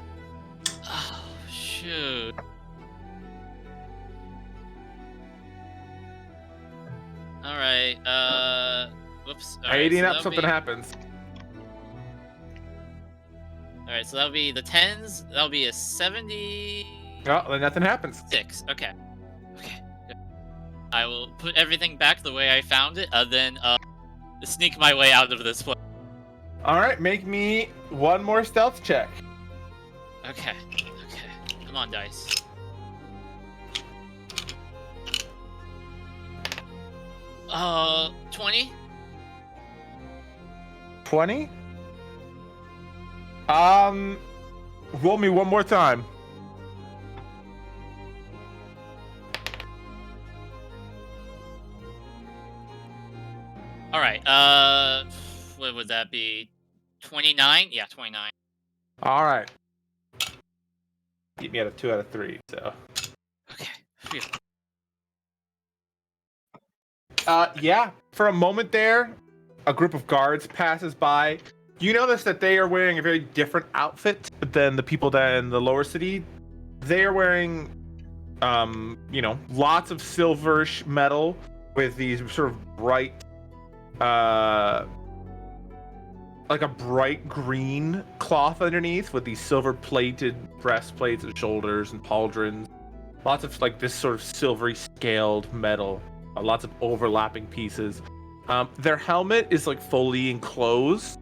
Oh, shoot. Alright, whoops. All right, 80 so up, that'll something be- happens. Alright, so that'll be the 10s. That'll be a 70. Oh, then nothing happens. 6. Okay. Okay. Good. I will put everything back the way I found it, then sneak my way out of this place. All right, make me one more stealth check. Okay. Okay. Come on, dice. Uh, 20? 20? Roll me one more time. Alright, what would that be? 29? Yeah, 29. All right. Get me at a 2 out of 3, so. Okay. Phew. Yeah, for a moment there, a group of guards passes by. You notice that they are wearing a very different outfit than the people that in the lower city. They are wearing, lots of silverish metal with these sort of bright, like a bright green cloth underneath with these silver-plated breastplates and shoulders and pauldrons. Lots of like this sort of silvery scaled metal. Lots of overlapping pieces. Their helmet is like fully enclosed.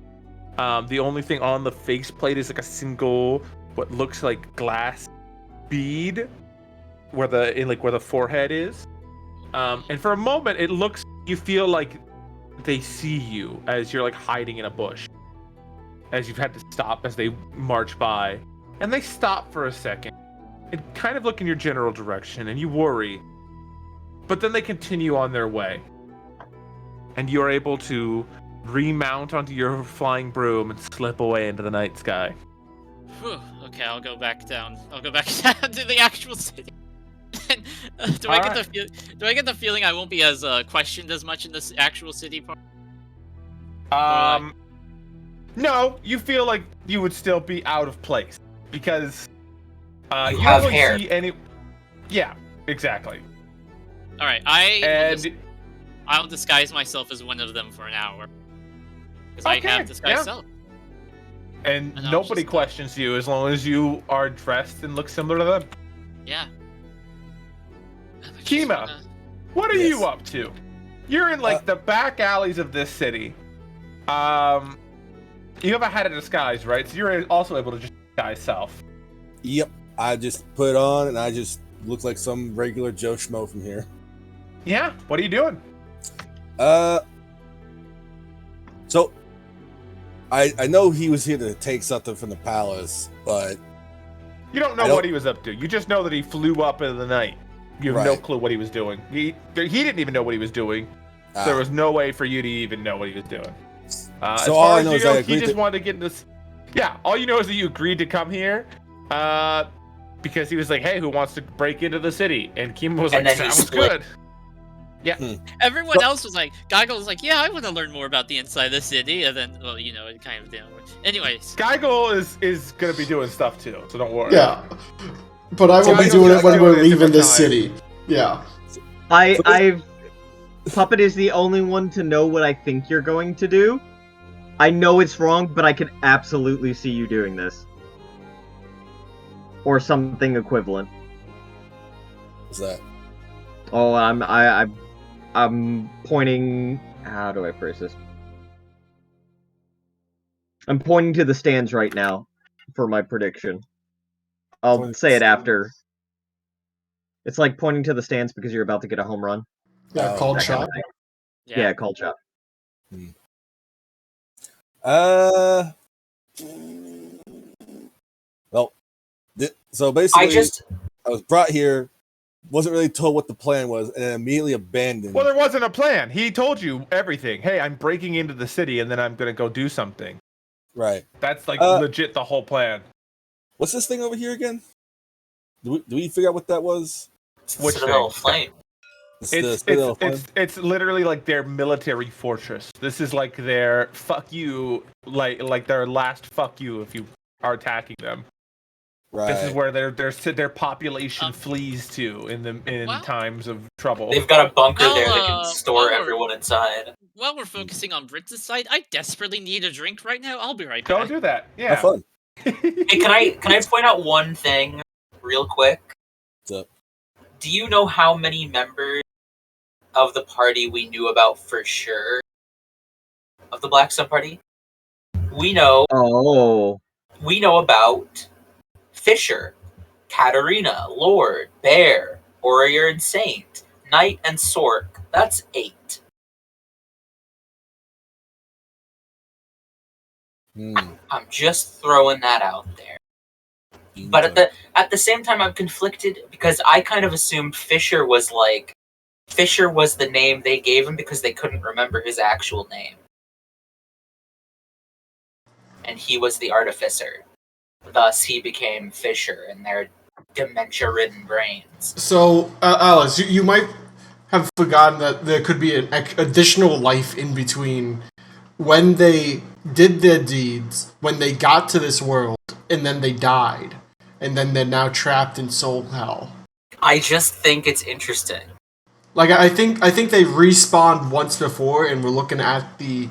The only thing on the faceplate is like a single, what looks like glass bead, where the forehead is. And for a moment, you feel like they see you as you're like hiding in a bush, as you've had to stop as they march by, and they stop for a second and kind of look in your general direction, and you worry. but then they continue on their way. And you're able to remount onto your flying broom and slip away into the night sky. Whew. Okay, I'll go back down. I'll go back down to the actual city. Do I get the feeling I won't be as questioned as much in this actual city part? No, you feel like you would still be out of place because you don't have really hair. see any. Yeah, exactly. All right, I'll disguise myself as one of them for an hour because I have disguise self. And nobody questions you as long as you are dressed and look similar to them. Yeah. Kima, what are you up to? You're in like the back alleys of this city. You haven't had a disguise, right? So you're also able to just disguise self. Yep. I just put it on and I just look like some regular Joe Schmo from here. Yeah. What are you doing? So I know he was here to take something from the palace, but you don't know what he was up to. You just know that he flew up in the night. You have no clue what he was doing. He didn't even know what he was doing. So there was no way for you to even know what he was doing. So all I know is that he just wanted to get in this. Yeah, all you know is that you agreed to come here, because he was like, "Hey, who wants to break into the city?" And Kima was like, "Sounds good." Yeah. Everyone else was like, Geigel was like, "Yeah, I want to learn more about the inside of the city," and then, well, you know, it kind of didn't work. Anyways, Geigel is gonna be doing stuff too, so don't worry. Yeah, but I will be doing it when we're leaving this city. Yeah. Puppet is the only one to know what I think you're going to do. I know it's wrong, but I can absolutely see you doing this. Or something equivalent. What's that? Oh, I'm pointing. How do I phrase this? I'm pointing to the stands right now for my prediction. I'll say it after. It's like pointing to the stands because you're about to get a home run. Yeah, called shot. Yeah, called shot. Well, so basically, I was brought here, wasn't really told what the plan was, and then immediately abandoned. Well, there wasn't a plan. He told you everything. Hey, I'm breaking into the city, and then I'm gonna go do something. Right. That's like legit the whole plan. What's this thing over here again? Do we figure out what that was? Which Citadel Flame. It's literally like their military fortress. This is like their fuck you, like their last fuck you if you are attacking them. Right. This is where their population flees to in times of trouble. They've got a bunker there that can store everyone inside. While we're focusing on Brits' side, I desperately need a drink right now. I'll be right back. Go do that. Yeah. Have fun. Hey, can I point out one thing real quick? What's up? Do you know how many members of the party we knew about for sure? Of the Black Sun Party? We know. Oh. We know about Fisher, Katarina, Lord, Bear, Warrior and Saint, Knight and Sork. That's 8. I'm just throwing that out there. But at the same time, I'm conflicted because I kind of assumed Fisher was the name they gave him because they couldn't remember his actual name, and he was the artificer. Thus, he became Fisher in their dementia-ridden brains. So, Alice, you might have forgotten that there could be an additional life in between when they did their deeds, when they got to this world, and then they died. And then they're now trapped in soul hell. I just think it's interesting. Like, I think they respawned once before, and we're looking at the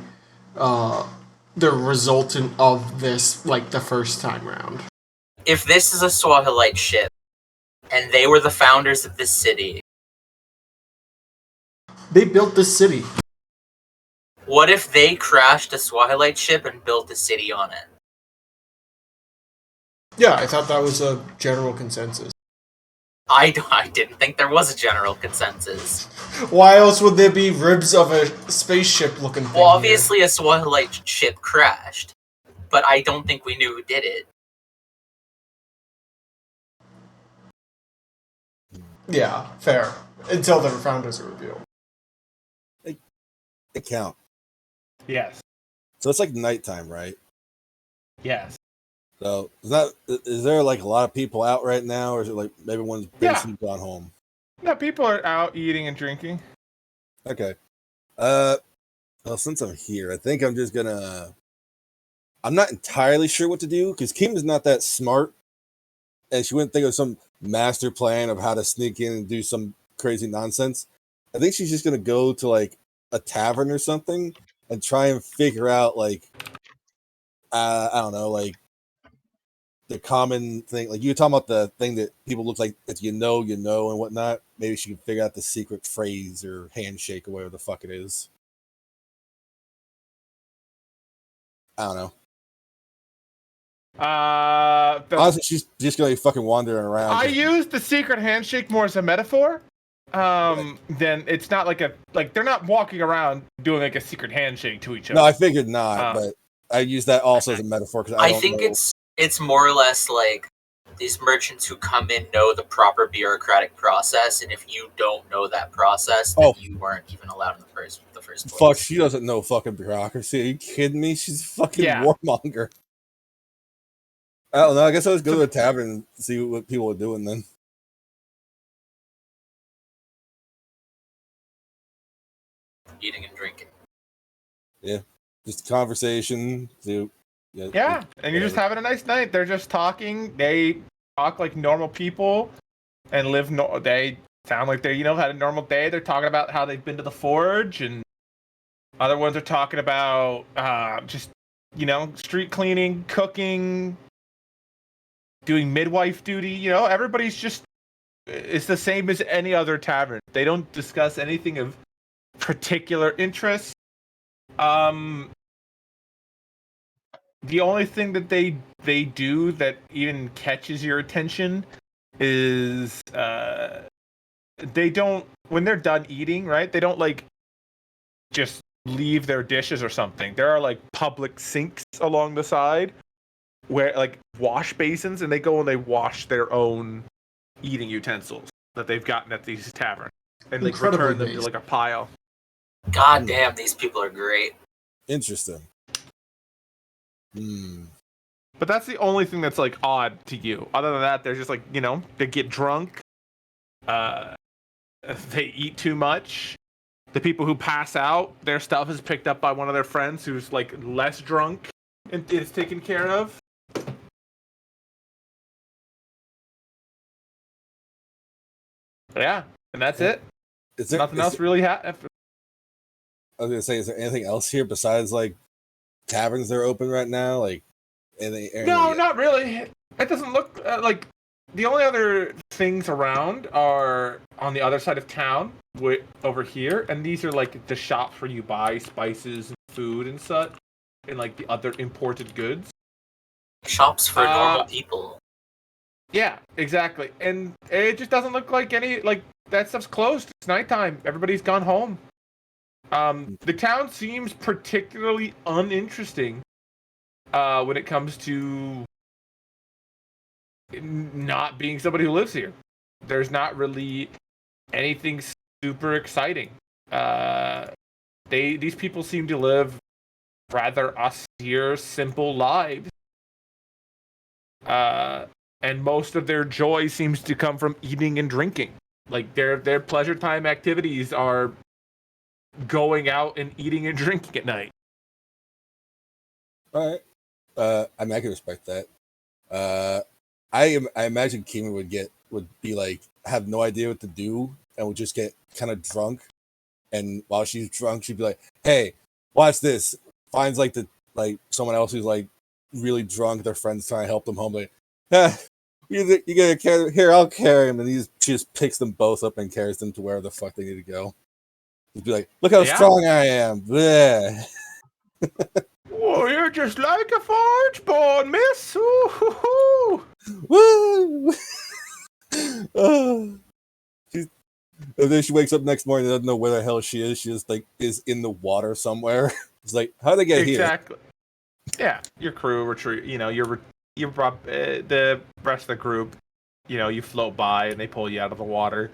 resultant of this, like, the first time round. If this is a Swahilite ship, and they were the founders of this city... They built this city. What if they crashed a Swahilite ship and built a city on it? Yeah, I thought that was a general consensus. I didn't think there was a general consensus. Why else would there be ribs of a spaceship looking thing? Well, obviously a Swahilite ship crashed, but I don't think we knew who did it. Yeah, fair. Until the founders are revealed. They count. Yes. So it's like nighttime, right? Yes. So is there like a lot of people out right now, or is it like everyone's basically gone home? No, people are out eating and drinking. Okay. Well, since I'm here, I think I'm just gonna. I'm not entirely sure what to do because Kim is not that smart, and she wouldn't think of some master plan of how to sneak in and do some crazy nonsense. I think she's just gonna go to like a tavern or something and try and figure out like I don't know, like the common thing. Like you were talking about the thing that people look like if you know, and whatnot. Maybe she can figure out the secret phrase or handshake or whatever the fuck it is. I don't know. Honestly, she's just gonna be fucking wandering around. I use the secret handshake more as a metaphor. Then it's not like they're not walking around doing like a secret handshake to each other. No, I figured not, but I use that also as a metaphor because I think it's more or less like these merchants who come in know the proper bureaucratic process, and if you don't know that process, then you weren't even allowed in the first place. Fuck, she doesn't know fucking bureaucracy. Are you kidding me? She's a fucking warmonger. I don't know. I guess I was go to a tavern and see what people are doing then. Eating and drinking. Yeah, just conversation. Yeah, and you're just having a nice night. They're just talking. They talk like normal people and live. They sound like they, had a normal day. They're talking about how they've been to the forge, and other ones are talking about just, street cleaning, cooking, doing midwife duty. Everybody's just, it's the same as any other tavern. They don't discuss anything of particular interest. The only thing that they do that even catches your attention is they don't, when they're done eating, right? They don't like just leave their dishes or something. There are like public sinks along the side where like wash basins, and they go and they wash their own eating utensils that they've gotten at these taverns and like return them to like a pile. God damn, these people are great. Interesting. But that's the only thing that's like odd to you. Other than that, they're just like, they get drunk. They eat too much. The people who pass out, their stuff is picked up by one of their friends who's like less drunk and is taken care of. Yeah, and that's it. Nothing else really happened. I was gonna say, is there anything else here besides like taverns that are open right now? Like, no, not really. It doesn't look like the only other things around are on the other side of town, over here, and these are like the shops where you buy spices and food and such, and like the other imported goods. Shops for normal people. Yeah, exactly. And it just doesn't look like that stuff's closed. It's nighttime. Everybody's gone home. The town seems particularly uninteresting when it comes to not being somebody who lives here. There's not really anything super exciting. These people seem to live rather austere, simple lives. And most of their joy seems to come from eating and drinking. Like their pleasure time activities are going out and eating and drinking at night. All right. I mean, I can respect that. I imagine Kimi would be like, have no idea what to do and would just get kind of drunk. And while she's drunk, she'd be like, "Hey, watch this." Finds like someone else who's like really drunk. Their friends trying to help them home. Like, you gotta carry here. I'll carry him. And she just picks them both up and carries them to wherever the fuck they need to go. She'd be like, "Look how strong I am." Bleh. Oh, you're just like a forge born, miss. Ooh. Woo! And then she wakes up next morning and doesn't know where the hell she is. She just like is in the water somewhere. It's like, how'd they get here? Exactly. Yeah, your crew retreat. You brought the rest of the group. You float by and they pull you out of the water.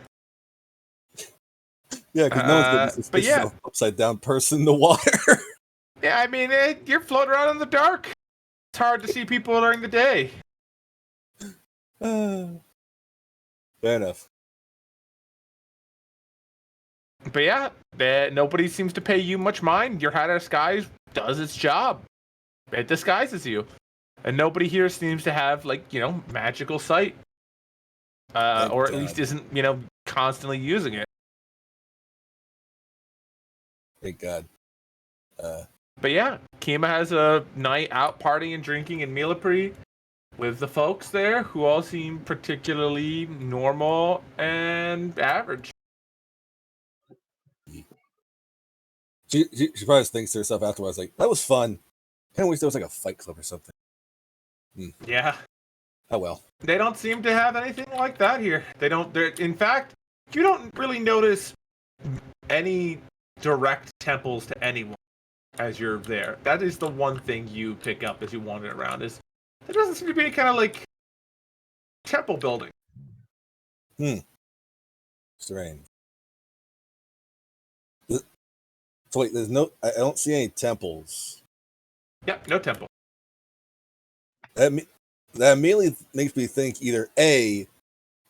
Yeah, because no one's gonna be But suspicious yeah. of an upside down person in the water. Yeah, I mean, you're floating around in the dark. It's hard to see people during the day. Fair enough. But yeah, nobody seems to pay you much mind. Your Hat of Skies does its job. It disguises you. And nobody here seems to have, like, magical sight. Or at least isn't, constantly using it. Thank God. But yeah, Kima has a night out partying, drinking in Milipri with the folks there who all seem particularly normal and average. She probably thinks to herself afterwards, like, that was fun. Can't wish there was like a fight club or something. Yeah. Oh well. They don't seem to have anything like that here. In fact, you don't really notice any direct temples to anyone as you're there. That is the one thing you pick up as you wander around, is there doesn't seem to be any kind of, like, temple building. Strange. So wait, I don't see any temples. Yep, no temple. That immediately makes me think either A,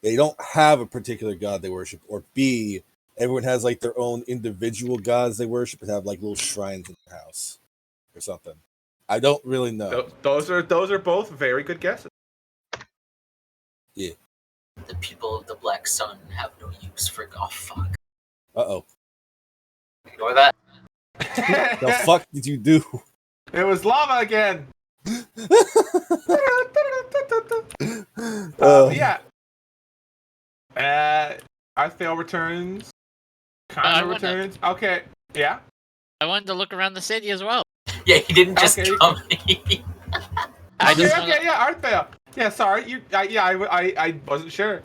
they don't have a particular god they worship, or B, everyone has like their own individual gods they worship and have like little shrines in their house or something. I don't really know. Those are both very good guesses. Yeah. The people of the Black Sun have no use for fuck. Uh-oh. Ignore that. The fuck did you do? It was lava again. Yeah. Arthale returns. Connor returns. Okay. Yeah. I wanted to look around the city as well. Yeah, he didn't just come. Okay, yeah, Arthale. Yeah, sorry. I wasn't sure.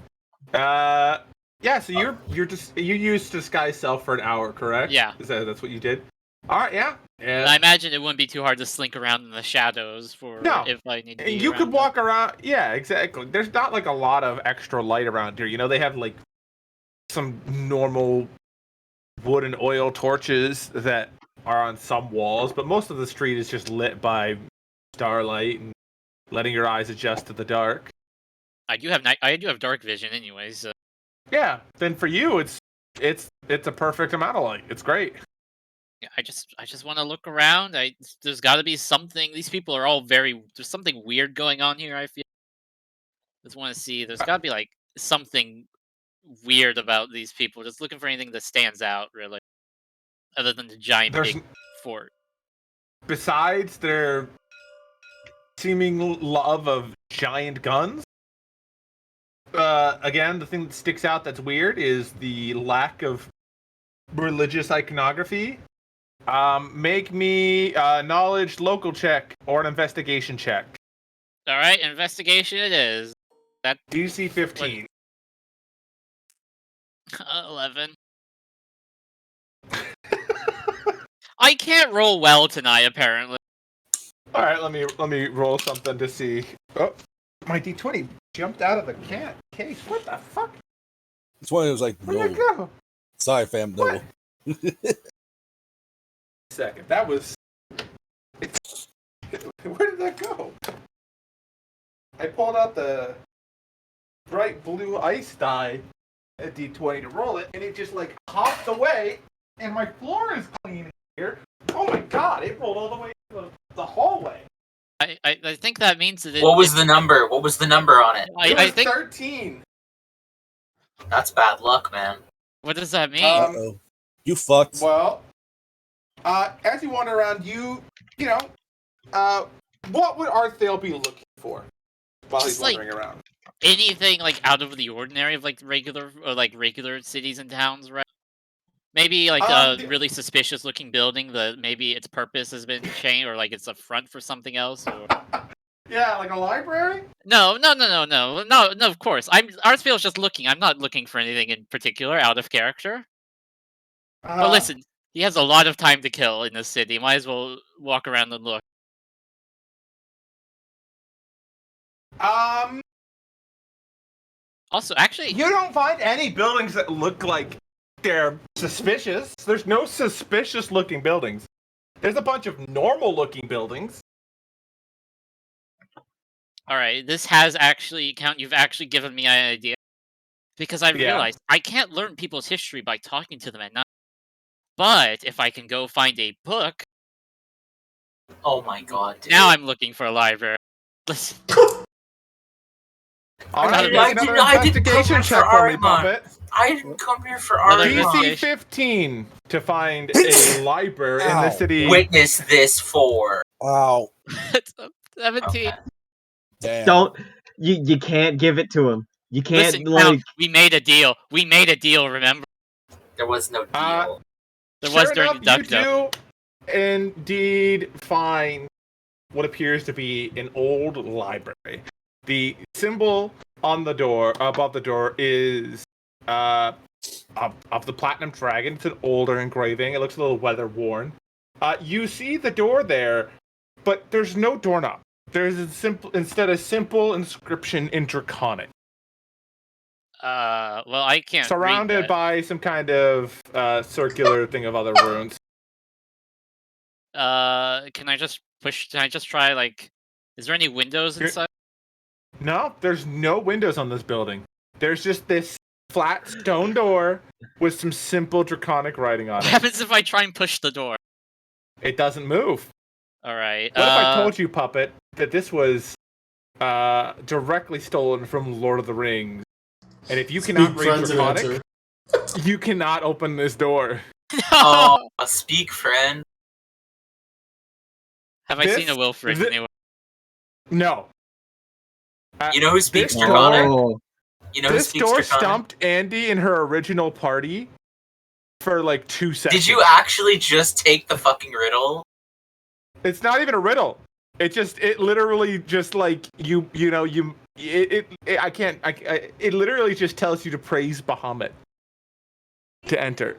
Yeah, so you used disguise self for an hour, correct? Yeah. That's what you did? Alright, yeah. I imagine it wouldn't be too hard to slink around in the shadows if I need to be you could walk around. Yeah, exactly. There's not like a lot of extra light around here. They have like some normal wood and oil torches that are on some walls, but most of the street is just lit by starlight and letting your eyes adjust to the dark. I do have dark vision anyways. So. Yeah, then for you it's a perfect amount of light. It's great. Yeah, I just want to look around. There's got to be something. These people are all there's something weird going on here. I feel. Just want to see. There's got to be like something weird about these people. Just looking for anything that stands out, really, other than the giant big fort. Besides their seeming love of giant guns, again, the thing that sticks out that's weird is the lack of religious iconography. Make me a knowledge local check or an investigation check. All right, investigation it is. That DC 15. 11. I can't roll well tonight, apparently. All right, let me roll something to see. Oh, my D20 jumped out of the case. What the fuck? It's one of those like, Where'd it go? Sorry, fam, no. Second, that was. Where did that go? I pulled out the bright blue ice die at D20 to roll it, and it just like hopped away, and my floor is clean here. Oh my god! It rolled all the way to the hallway. I think that means that. What was the number? What was the number on it? I think 13. That's bad luck, man. What does that mean? You fucked. Well, as you wander around, what would Arthale be looking for while he's wandering around? Anything like out of the ordinary of like regular cities and towns, right? Maybe like a really suspicious looking building that maybe its purpose has been changed, or like it's a front for something else. Or... Yeah, like a library? No, of course. Arthale's just looking. I'm not looking for anything in particular out of character. But listen, he has a lot of time to kill in this city. Might as well walk around and look. Also, actually, you don't find any buildings that look like they're suspicious. There's no suspicious-looking buildings. There's a bunch of normal-looking buildings. All right, this has actually, Count, you've actually given me an idea. Because I've realized I can't learn people's history by talking to them at night. But if I can go find a book... Oh my god, dude. Now I'm looking for a library. Listen. I didn't come here for Armand. I didn't come here for Armand. DC 15 to find a library in the city. Witness this for. Wow. 17. Okay. Damn. Don't you can't give it to him. You can't. Listen, Count, we made a deal. We made a deal. Remember? There was no deal. There was during the duck you do indeed find what appears to be an old library. The symbol on the door, above the door, is of the Platinum Dragon. It's an older engraving. It looks a little weather-worn. You see the door there, but there's no doorknob. There's instead a simple inscription in Draconic. Well, I can't. Surrounded by some kind of circular thing of other runes. Can I just try, like... Is there any windows inside? No, there's no windows on this building. There's just this flat stone door with some simple Draconic writing on it. What happens if I try and push the door? It doesn't move. Alright, What if I told you, Puppet, that this was directly stolen from Lord of the Rings? And if you cannot read Draconic, you cannot open this door. Oh, speak, friend. Have I seen a Wilfred anywhere? No. You know who speaks Draconic? You know who this speaks door Draconic? stumped Andy in her original party for like 2 seconds. Did you actually just take the fucking riddle? It's not even a riddle. It literally just like it literally just tells you to praise Bahamut to enter.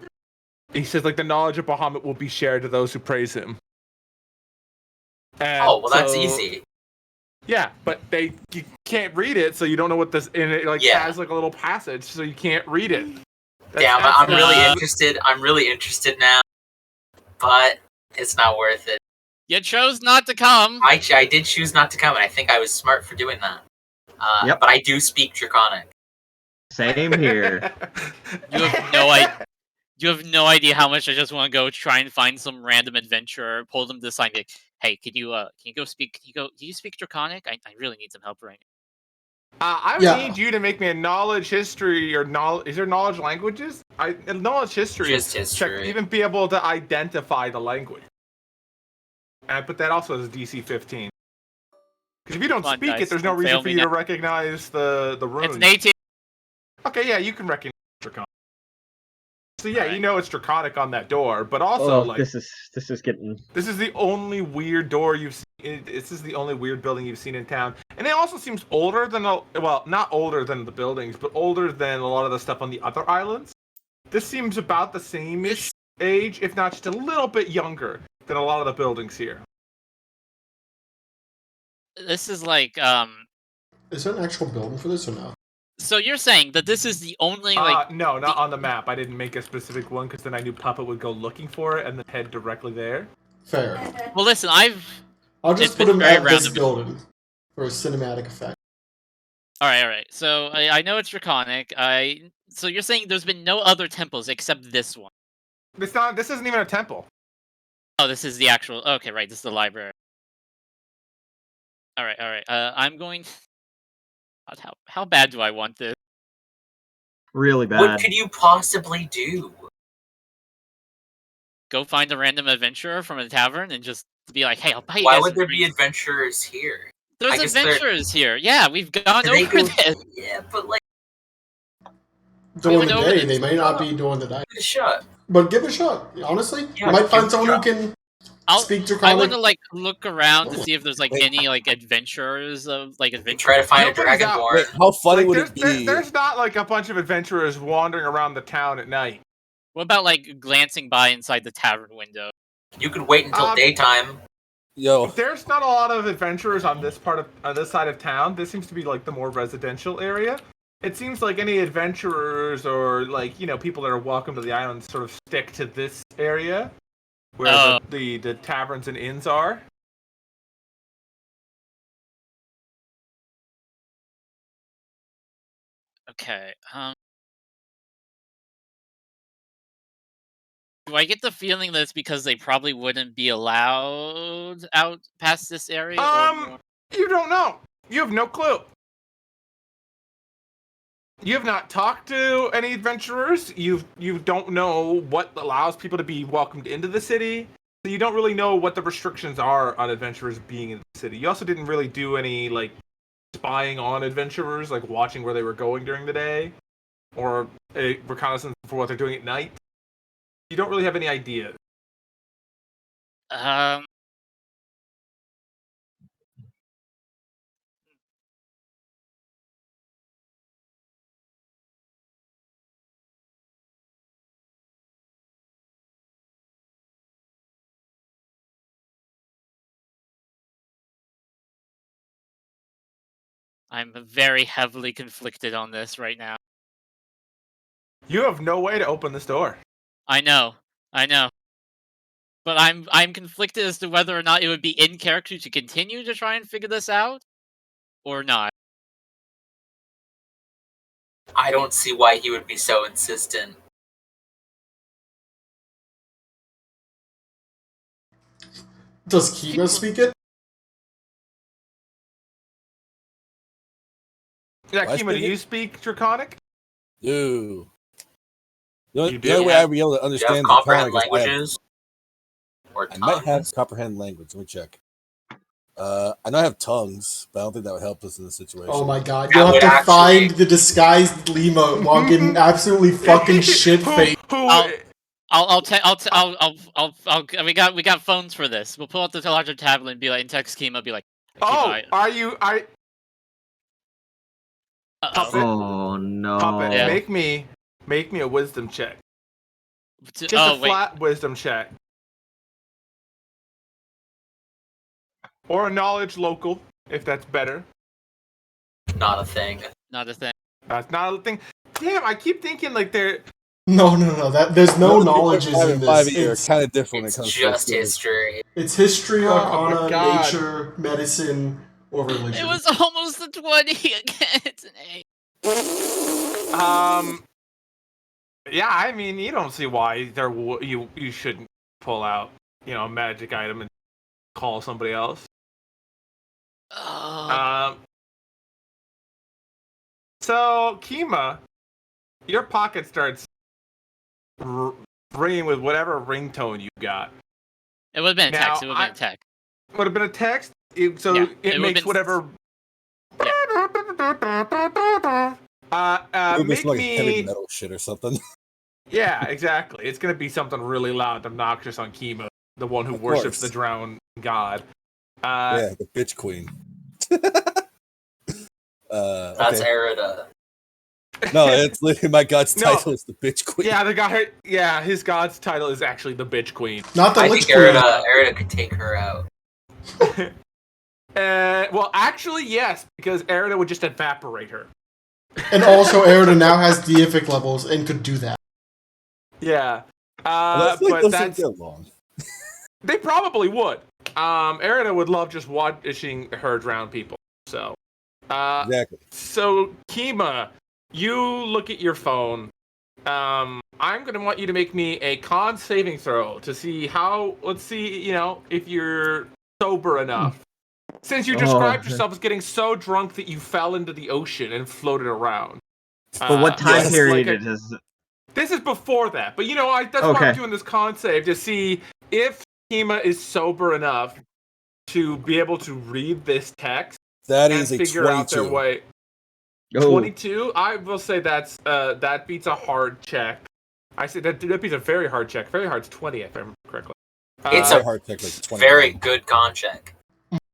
He says like the knowledge of Bahamut will be shared to those who praise him. And that's easy. Yeah, but you can't read it, so you don't know what this, and it has like a little passage, so you can't read it. Damn, I'm really interested. I'm really interested now, but it's not worth it. You chose not to come. I did choose not to come, and I think I was smart for doing that. But I do speak Draconic. Same here. You have no idea. You have no idea how much I just want to go try and find some random adventurer, pull them to the side, and be like, hey, can you go speak? Do you speak Draconic? I really need some help right now. I would need you to make me a knowledge history or knowledge. Is there knowledge languages? Knowledge history. Just history. Even be able to identify the language. And I put that also as a DC 15. Because if you don't speak it, there's no reason for you to recognize the runes. It's an 18. Okay, yeah, you can recognize Draconic. So yeah, you know it's Draconic on that door, but also this is getting. This is the only weird door you've seen. This is the only weird building you've seen in town, and it also seems older than not older than the buildings, but older than a lot of the stuff on the other islands. This seems about the same-ish age, if not just a little bit younger than a lot of the buildings here. This is like Is there an actual building for this or no? So you're saying that this is the only no, not on the map. I didn't make a specific one because then I knew Puppet would go looking for it and then head directly there. Fair. Well, listen, I'll just put him at this building for a cinematic effect. All right. So I know it's Draconic. So you're saying there's been no other temples except this one? This isn't even a temple. Oh, this is the actual. Okay, right. This is the library. All right. I'm going. God, how bad do I want this? Really bad. What could you possibly do? Go find a random adventurer from a tavern and just be like, "Hey, I'll buy you." Why would there be adventurers here? There's adventurers here. Yeah, we've gone over this. Yeah, but like during the day, they may not be during the night. Give it a shot. But give it a shot. Honestly, you might find someone who can speak Draconic. I want to look around to see if there's any adventurers of adventurers. Try to find a dragonborn. Wait, how funny would it be? There's not a bunch of adventurers wandering around the town at night. What about glancing by inside the tavern window? You could wait until daytime. Yo, there's not a lot of adventurers on this side of town. This seems to be the more residential area. It seems like any adventurers or like people that are welcome to the island sort of stick to this area where the taverns and inns are. Okay. Do I get the feeling that it's because they probably wouldn't be allowed out past this area? You don't know. You have no clue. You have not talked to any adventurers. You don't know what allows people to be welcomed into the city. So you don't really know what the restrictions are on adventurers being in the city. You also didn't really do any like spying on adventurers, like watching where they were going during the day, or a reconnaissance for what they're doing at night. You don't really have any idea. I'm very heavily conflicted on this right now. You have no way to open this door. I know. But I'm conflicted as to whether or not it would be in character to continue to try and figure this out, or not. I don't see why he would be so insistent. Does Kima speak it? Yeah, Kima, do you speak Draconic? No. The only way I'd be able to understand comprehend Draconic languages? I might have comprehend language. Let me check. I know I have tongues, but I don't think that would help us in this situation. Oh my god, you'll have to find the disguised Lima while getting absolutely fucking shit-faced. We got phones for this. We'll pull out the larger tablet and be like, and text Kima, be like, Puppet, Oh no. Puppet, make me a wisdom check. Just a flat wisdom check. Or a knowledge local, if that's better. Not a thing. Not a thing. That's not a thing. Damn, I keep thinking like they're... No. There's no knowledges in this. It's kind of different. It's just history. It's history, arcana, nature, medicine, or religion. It was almost a 20 again. It's an 8. Yeah, I mean, you don't see why you shouldn't pull out, a magic item and call somebody else. So, Kima, your pocket starts ringing with whatever ringtone you got. It would have been a text. It would have been a text. Would have been a text? It makes whatever... make like heavy metal shit or something. Yeah, exactly. It's gonna be something really loud, obnoxious on Kima, the one who worships the drowned god. Yeah, the bitch queen. That's Erida. No, it's literally my god's title is the bitch queen. Yeah, the guy. Yeah, his god's title is actually the bitch queen. Not the I lich think queen. Erida could take her out. Well, actually, yes, because Erida would just evaporate her. And also, Erida now has deific levels and could do that. Yeah. But that's long. They probably would. Erida would love just watching her drown people. So. Exactly. So, Kima, you look at your phone. I'm going to want you to make me a con saving throw to see how, let's see, if you're sober enough. Since you described yourself as getting so drunk that you fell into the ocean and floated around. But what time period it is? This is before that. But, that's why I'm doing this con save, to see if Kima is sober enough to be able to read this text. That is and a figure 22. out their way. 22? I will say that beats a hard check. I say that beats a very hard check. Very hard's 20, if I remember correctly. It's a hard check, like 20. Very good con check.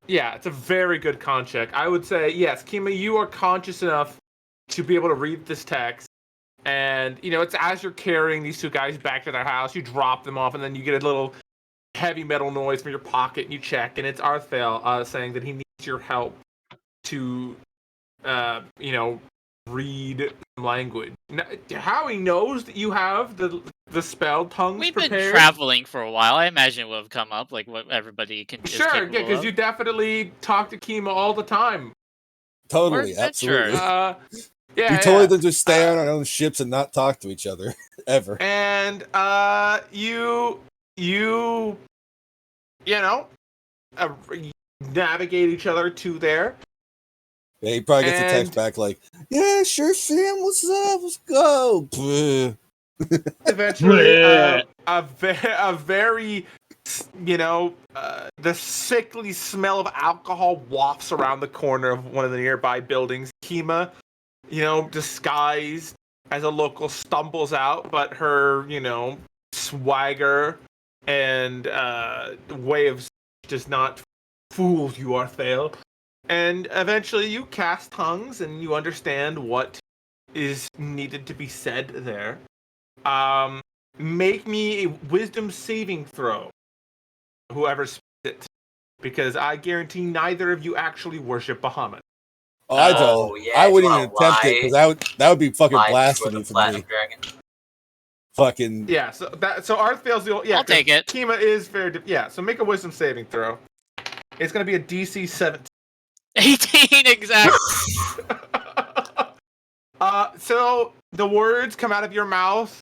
Yeah, it's a very good con check. I would say, yes, Kima, you are conscious enough to be able to read this text. And, it's as you're carrying these two guys back to their house, you drop them off, and then you get a little heavy metal noise from your pocket, and you check, and it's Arthel saying that he needs your help to, read language. Now, Howie knows that you have the spell tongues We've prepared. been traveling for a while. I imagine it would have come up, like what everybody can. Sure, is yeah, capable because of. you definitely talk to Kima all the time. Totally, absolutely. Yeah, we totally don't just stay on our own ships and not talk to each other ever. And you know, navigate each other to there. Yeah, he probably gets a text back like, "Yeah, sure, Sam. What's up? Let's go." Eventually, a very, the sickly smell of alcohol wafts around the corner of one of the nearby buildings. Kima, disguised as a local, stumbles out, but her, swagger and way of does not fool you, Arthale. And eventually you cast tongues and you understand what is needed to be said there. Make me a wisdom saving throw, whoever speaks it, because I guarantee neither of you actually worship Bahamut. Oh, I don't. Yeah, I wouldn't even attempt it because that would be fucking blasphemy for me. Dragon. Fucking yeah. So Arthale's the I'll take it. Kima is very so make a wisdom saving throw. It's gonna be a DC 17. 18 exactly. So the words come out of your mouth.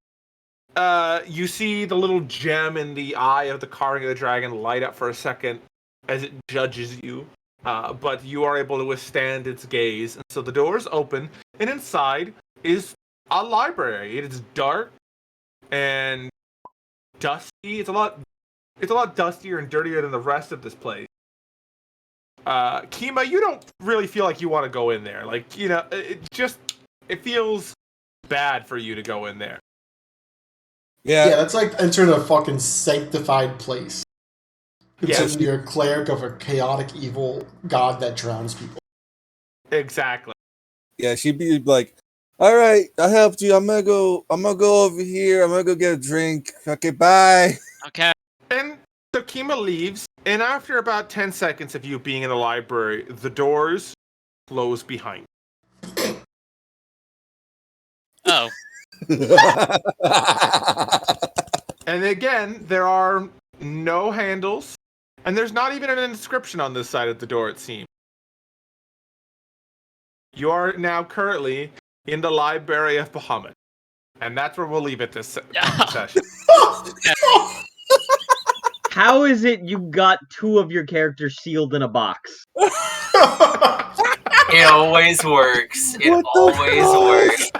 You see the little gem in the eye of the carving of the dragon light up for a second as it judges you. But you are able to withstand its gaze. And so the doors open, and inside is a library. It is dark and dusty. It's a lot dustier and dirtier than the rest of this place. Kima, you don't really feel like you want to go in there. Like, it feels bad for you to go in there. Yeah, that's like entering a fucking sanctified place. Considering you're a cleric of a chaotic, evil god that drowns people. Exactly. Yeah, she'd be like, "All right, I helped you. I'm gonna go over here. I'm gonna go get a drink. Okay, bye." Okay. And so Kima leaves, and after about 10 seconds of you being in the library, the doors close behind you. Oh. And again, there are no handles, and there's not even an inscription on this side of the door, it seems. You are now currently in the library of Bahamut, and that's where we'll leave it this session. How is it you got two of your characters sealed in a box? It always works. It always works.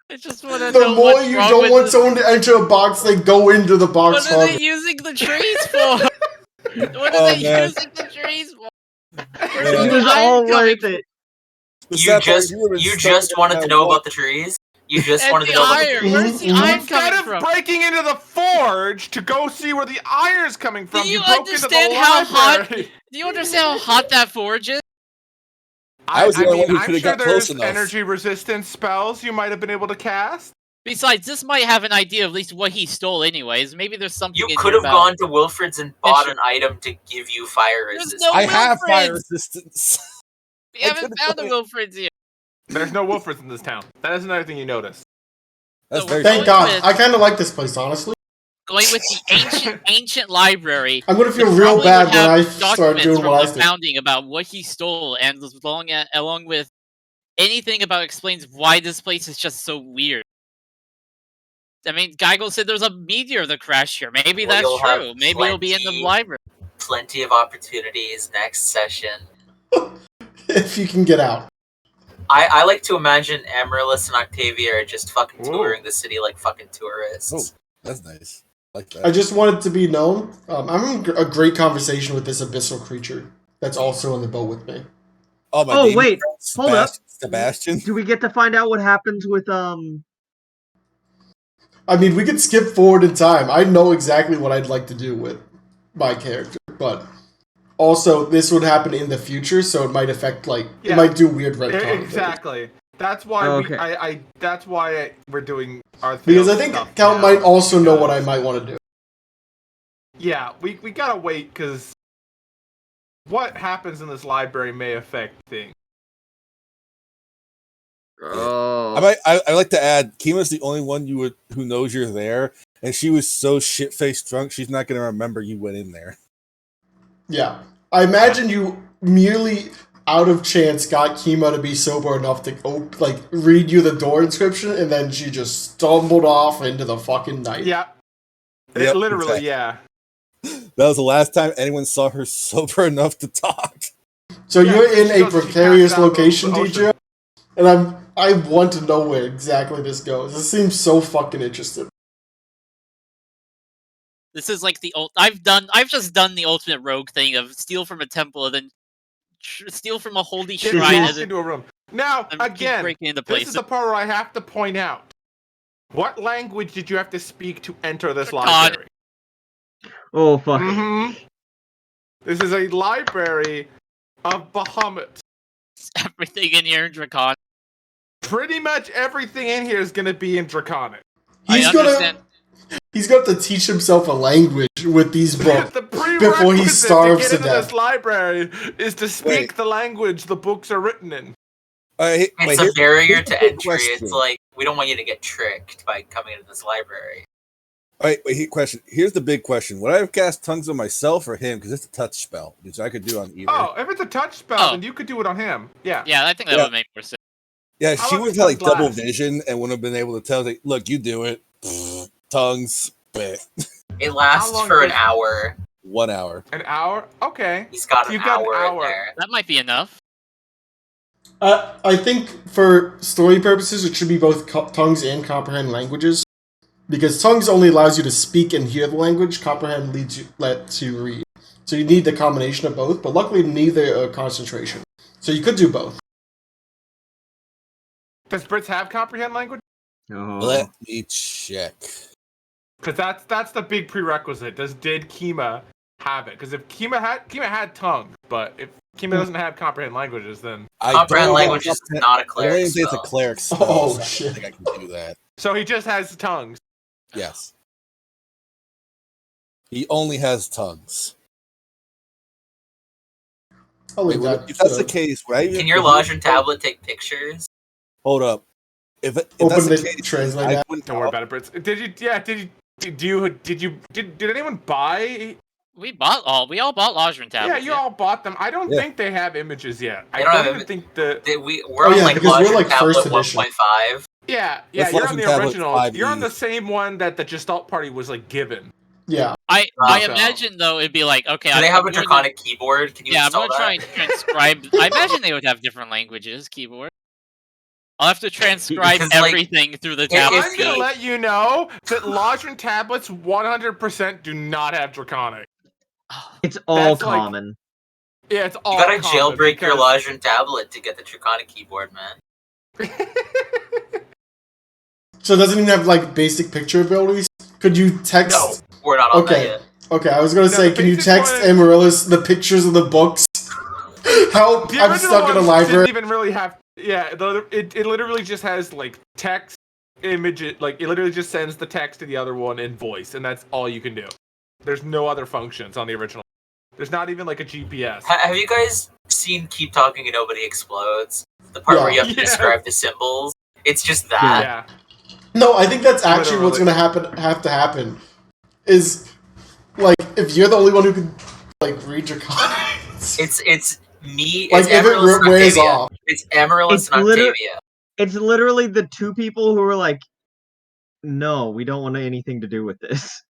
I just want to the know more what's you wrong don't with want someone to enter a box, they go into the box. What are they using the trees for? What are they using the trees for? It was all worth it. You just wanted to know about the trees? You just wanted to know about the trees? Where's the iron Instead coming of from? breaking into the forge to go see where the iron's coming from, Do you broke into the understand how hot? library. Do you understand how hot that forge is? I was the only one who I'm could have sure got close there's enough. energy resistance spells you might have been able to cast. Besides, this might have an idea of at least what he stole anyways. Maybe there's something You in could here have about... gone to Wilfred's and bought an item to give you fire resistance. no I have fire Wilfred's! resistance. We haven't found the Wilfred's yet. There's no Wolfers in this town. That is another thing you notice. That's So very Thank going God. with- I kind of like this place, honestly. Going with the ancient library. I'm gonna feel it real probably bad would when have I start documents doing from what I the do. founding about what he stole, and along with anything about explains why this place is just so weird. I mean, Geigel said there's a meteor that crashed here. Maybe Well, that's you'll have true. Maybe it'll be in the library. Plenty of opportunities next session. If you can get out. I like to imagine Amaryllis and Octavia are just fucking touring the city like fucking tourists. Oh, that's nice. Like that. I just want it to be known. I'm in a great conversation with this abyssal creature that's also in the boat with me. Oh, my Oh demon wait, friend, hold up. Sebastian. Do we get to find out what happens with I mean, we could skip forward in time. I know exactly what I'd like to do with my character, but also this would happen in the future, so it might affect it might do weird retcon. Exactly. That's why okay. that's why we're doing our Because I think Count might also know what I might want to do. Yeah, we gotta wait because what happens in this library may affect things. Oh. I like to add, Kima's the only one who knows you're there, and she was so shit faced drunk she's not gonna remember you went in there. Yeah. I imagine you merely out of chance got Kima to be sober enough to read you the door inscription, and then she just stumbled off into the fucking night. Yeah. Yep, Literally, exactly. yeah. That was the last time anyone saw her sober enough to talk. So Yeah, you're in she a goes- she precarious passes out location, the ocean. DJ, and I want to know where exactly this goes. This seems so fucking interesting. This is like the old. I've just done the ultimate rogue thing of steal from a temple and then steal from a holy Get shrine locked and then into a room. Now, and keep again, breaking into this places. is the part where I have to point out. What language did you have to speak to enter this God. library? Oh, fuck. This is a library of Bahamut. Everything in here in Dracon. Pretty much everything in here is going to be in Draconic. He's got to teach himself a language with these books The before he prerequisite starves to to get into death. this library is to speak the language the books are written in. It's a barrier to entry. Question. It's like, we don't want you to get tricked by coming into this library. Wait, question. Here's the big question. Would I have cast tongues on myself or him? Because it's a touch spell, which I could do on either. Oh, if it's a touch spell, then you could do it on him. Yeah. Yeah, I think that would make more sense. Yeah, How she long would have does had like tongues double last? vision and would have been able to tell, like, look, you do it. Tongues. Bet. It lasts long for an does- hour. 1 hour. An hour? Okay. He's got So an you've got an hour in hour. there. That might be enough. I think for story purposes, it should be both tongues and comprehend languages. Because tongues only allows you to speak and hear the language, comprehend lets you read. So you need the combination of both, but luckily neither are concentration. So you could do both. Does Brits have comprehend language? Oh. Let me check. Because that's the big prerequisite. Did Kima have it? Because if Kima had tongue, but if Kima doesn't have comprehend languages, then Comprehend language is not a I don't cleric even think it's a spell. cleric spell. Oh, so shit. I think I can do that. so he just has tongues. Yes. He only has tongues. I'll leave Wait, that. if that's the case, would I even... Can your Lodging tablet take pictures? Hold up. If that's Open the the case, translate I that. wouldn't... Don't worry about it, Brits. Did anyone buy? We all bought Lodgman tablets. Yeah, you all bought them. I don't think they have images yet. I They don't don't have even think the. We're on like because we're Lodging like first tablet edition. 1.5. Yeah, Let's you're watch on the the tablet original. 5E. You're on the same one that the Gestalt party was like given. Yeah. I So- imagine though it'd be like, okay, Do they have a I'm going draconic keyboard? Can you I'm install gonna try that? and transcribe. I imagine they would have different languages keyboard. I'll have to transcribe Because, like, everything through the it- tablet. I'm gonna let you know that Lodgman tablets 100% do not have draconic. It's all That's like- common. Yeah, it's all. You gotta common jailbreak your because- Lodging tablet to get the draconic keyboard, man. So it doesn't even have like basic picture abilities? Could you text? No, we're not on that Okay. yet. Okay, I was gonna say, the can you basic text one- Amaryllis the pictures of the books? Help! The I'm original stuck in a ones library. Didn't even really have. Yeah, it literally just has like text, image. Like it literally just sends the text to the other one in voice, and that's all you can do. There's no other functions on the original. There's not even like a GPS. Have you guys seen Keep Talking and Nobody Explodes? The part where you have to Yeah. describe the symbols? It's just that. Yeah. No, I think that's actually what's Literally. gonna have to happen. Is like if you're the only one who can like read your comments. It's me. Like It's if it Amaryllis and wears Octavia. off. It's Amaryllis It's and liter- Octavia. It's literally the two people who are like, no, we don't want anything to do with this.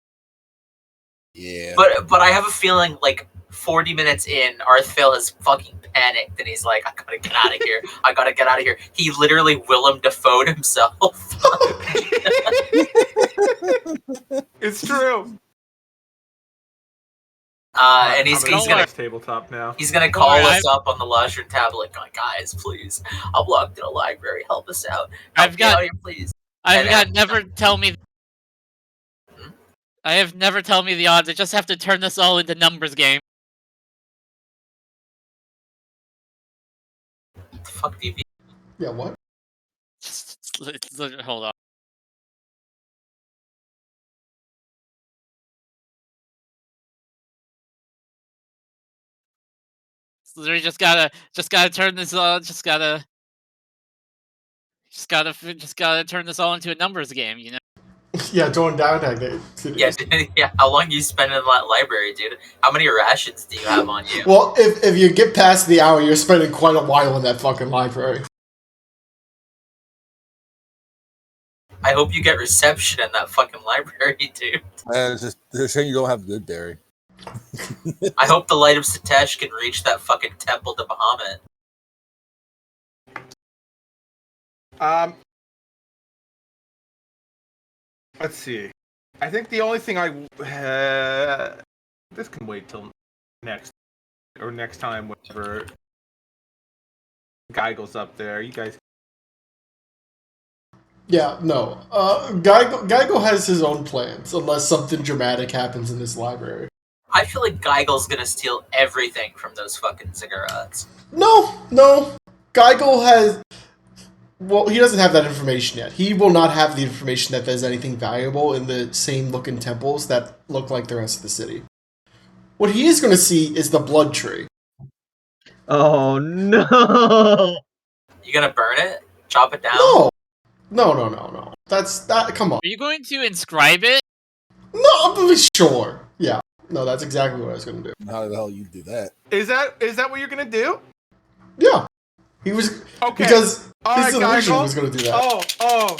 Yeah. But I have a feeling like 40 minutes in, Arthfil has fucking panicked and he's like, I gotta get out of here. I gotta get out of here. He literally Willem Dafoe'd himself. It's true. And he's I'm gonna gonna go tabletop now. he's gonna call Alright, us up on the Lodging tablet, going, guys, please, I'm locked in a library. Help us out. Help I've me got- out here, please. I've And- got never tell me. I have never tell me the odds. I just have to turn this all into numbers game. What the fuck do you mean? Yeah, what? Hold on. So we just gotta turn this on. Just gotta. Just gotta turn this all into a numbers game, you know. Yeah, going down that game. Yeah, yeah. How long you spend in that library, dude? How many rations do you have on you? Well, if you get past the hour, you're spending quite a while in that fucking library. I hope you get reception in that fucking library, dude. Man, it's just they're saying you don't have good dairy. I hope the light of Satesh can reach that fucking temple to Bahamut. Let's see. I think the only thing this can wait till next time whenever Geigel's up there. You guys. Yeah, no. Geigel has his own plans, unless something dramatic happens in this library. I feel like Geigel's gonna steal everything from those fucking cigarettes. No. Geigel has... Well, he doesn't have that information yet. He will not have the information that there's anything valuable in the same looking temples that look like the rest of the city. What he is going to see is the blood tree. Oh, no! You gonna burn it? Chop it down? No! Come on. Are you going to inscribe it? No, I'm pretty sure. Yeah. No, that's exactly what I was going to do. How the hell you do that? Is that what you're gonna do? Yeah. He was... Okay. Because all his right, illusion Geigel. was going to do that. Oh,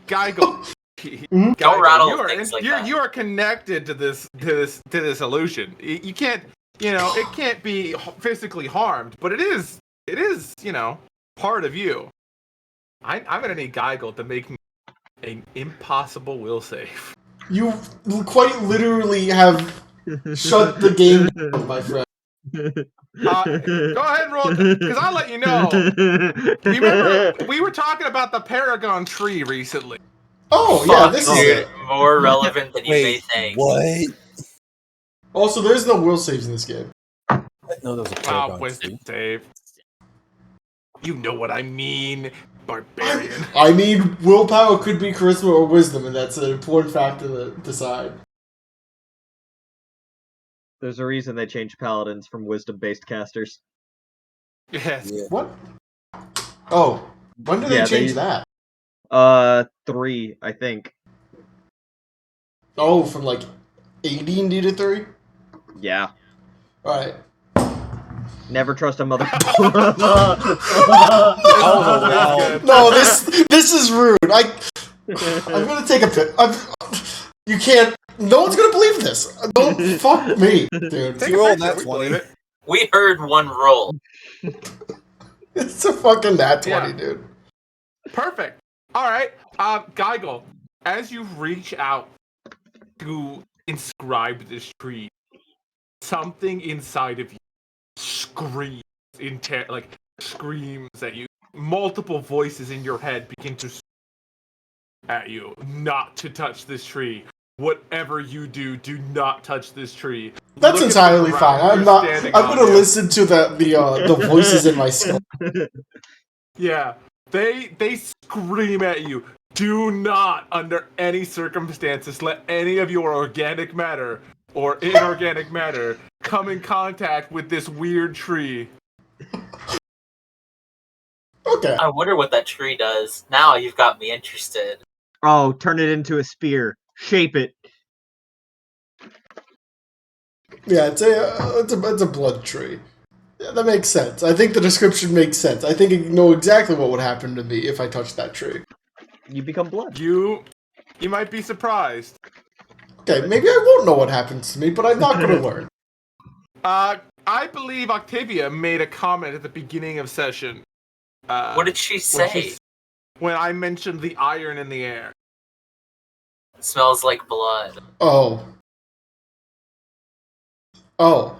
Geigel. Don't rattle things like that. You are connected to this illusion. You can't, it can't be physically harmed, but it is, part of you. I'm gonna need Geigel to make me an impossible will save. You quite literally have shut the game down, my friend. Go ahead and roll, because I'll let you know. Remember, we were talking about the Paragon tree recently. Oh, yeah, this is dude, it. more relevant than you may think. What? Also, there's no will saves in this game. No, there's a Wow, Paragon wisdom tree. save. You know what I mean, barbarian. I mean, willpower could be charisma or wisdom, and that's an important factor to decide. There's a reason they changed paladins from wisdom-based casters. Yes. Yeah. What? Oh, when did they change that? 3, I think. Oh, from like 18D to 3? Yeah. Alright. Never trust a mother. Oh, No, this is rude. I'm gonna take a pic. You can't. No one's gonna believe this. Don't fuck me, dude. You rolled that 20. We heard one roll. It's a fucking nat 20, Yeah. dude. Perfect. All right, Geigel, as you reach out to inscribe this tree, something inside of you screams screams at you. Multiple voices in your head begin to at you not to touch this tree. Whatever you do, do not touch this tree. That's Look at entirely the fine. ground I'm you're not. standing I'm on gonna there. listen to the voices in my skull. Yeah, they scream at you. Do not, under any circumstances, let any of your organic matter or inorganic matter come in contact with this weird tree. Okay. I wonder what that tree does. Now you've got me interested. Oh, turn it into a spear. Shape it. Yeah, it's a blood tree. Yeah, that makes sense. I think the description makes sense. I think you know exactly what would happen to me if I touched that tree. You become blood. You might be surprised. Okay, maybe I won't know what happens to me, but I'm not gonna learn. I believe Octavia made a comment at the beginning of session. What did she say? When I mentioned the iron in the air. Smells like blood. Oh. Oh.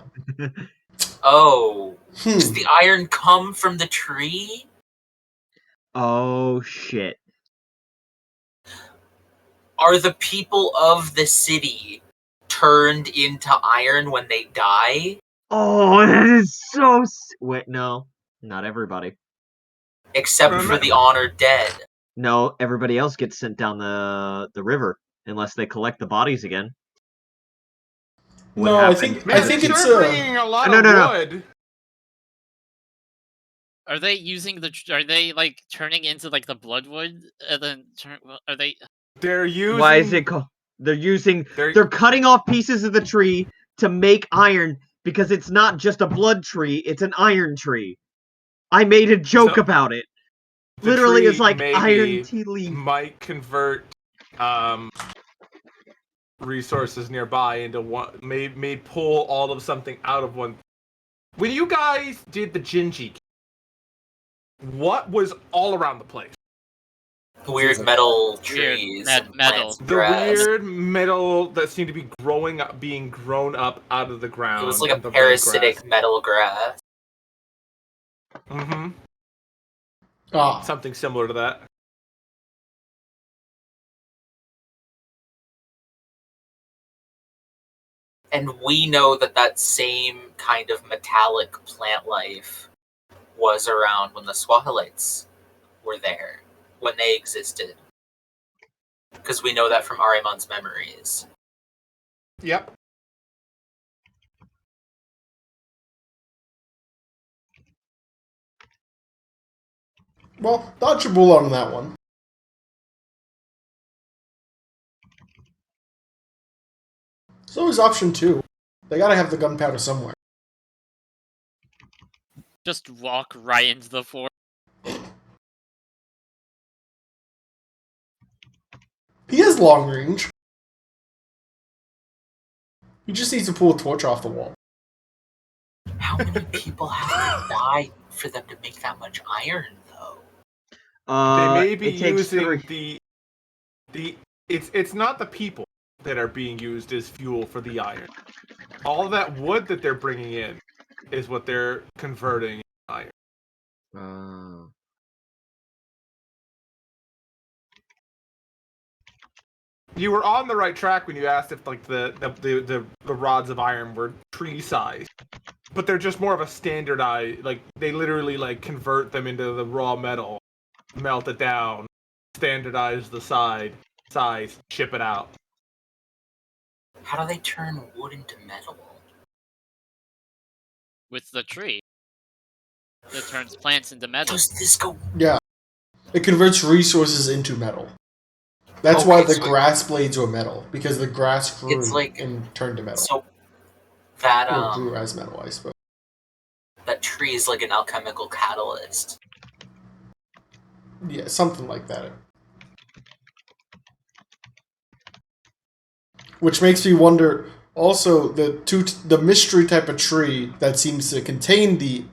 Oh. Does the iron come from the tree? Oh, shit. Are the people of the city turned into iron when they die? Oh, that is so... Wait, no. Not everybody. Except for the honored dead. No, everybody else gets sent down the river, unless they collect the bodies again. What No, happened? I think it's bringing a lot No, of no, no. wood. Are they using the? Are they like turning into like the bloodwood and then are they? They're using. Why is it called? They're cutting off pieces of the tree to make iron because it's not just a blood tree; it's an iron tree. I made a joke about it. Literally, it's like iron tea leaf. Might convert resources nearby into one. May pull all of something out of one. When you guys did the Jinji, what was all around the place? Weird metal trees. Metal. The weird metal that seemed to be being grown up out of the ground. It was like a parasitic metal grass. Mm-hmm. Ah. Something similar to that. And we know that that same kind of metallic plant life was around when the Swahilites were there, when they existed. Because we know that from Arimon's memories. Yep. Well, dodge your bullet on that one. There's always option 2. They gotta have the gunpowder somewhere. Just walk right into the forest. He has long range. He just needs to pull a torch off the wall. How many people have to die for them to make that much iron, though? They may be using it's not the people that are being used as fuel for the iron. All that wood that they're bringing in is what they're converting into iron. You were on the right track when you asked if like the rods of iron were tree size, but they're just more of a standardized. Like they literally like convert them into the raw metal, melt it down, standardize the size, ship it out. How do they turn wood into metal? With the tree. That turns plants into metal. Does this go? Yeah. It converts resources into metal. That's why the grass blades were metal, because the grass grew and turned to metal. So that or grew as metal, I suppose. That tree is like an alchemical catalyst. Yeah, something like that. Which makes me wonder. Also, the mystery type of tree that seems to contain the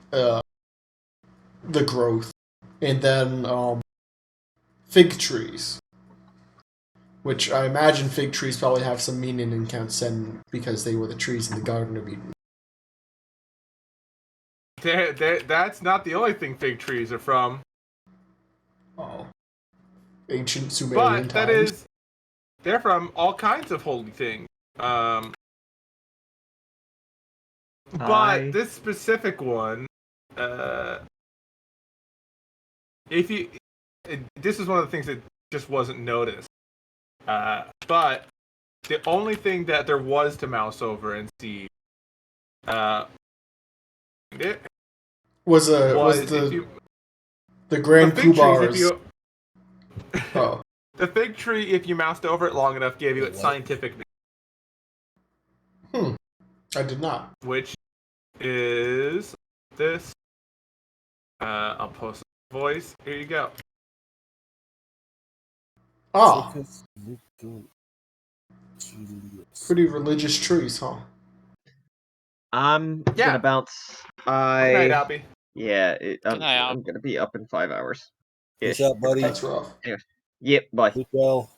growth, and then fig trees. Which I imagine fig trees probably have some meaning in Count 7 because they were the trees in the Garden of Eden. That's not the only thing fig trees are from. Oh. Ancient Sumerian times. They're from all kinds of holy things. But this specific one, this is one of the things that just wasn't noticed. But the only thing that there was to mouse over and see, was the Grand Kubar's. Oh. The fig tree, if you moused over it long enough, gave you its scientific name. I did not. Which is this. I'll post the voice. Here you go. Oh. Pretty religious trees, huh? I'm gonna bounce. Good night, Albie. Yeah, I'm gonna be up in 5 hours. Peace out, buddy. That's rough. Anyway. Yep, bye. Well.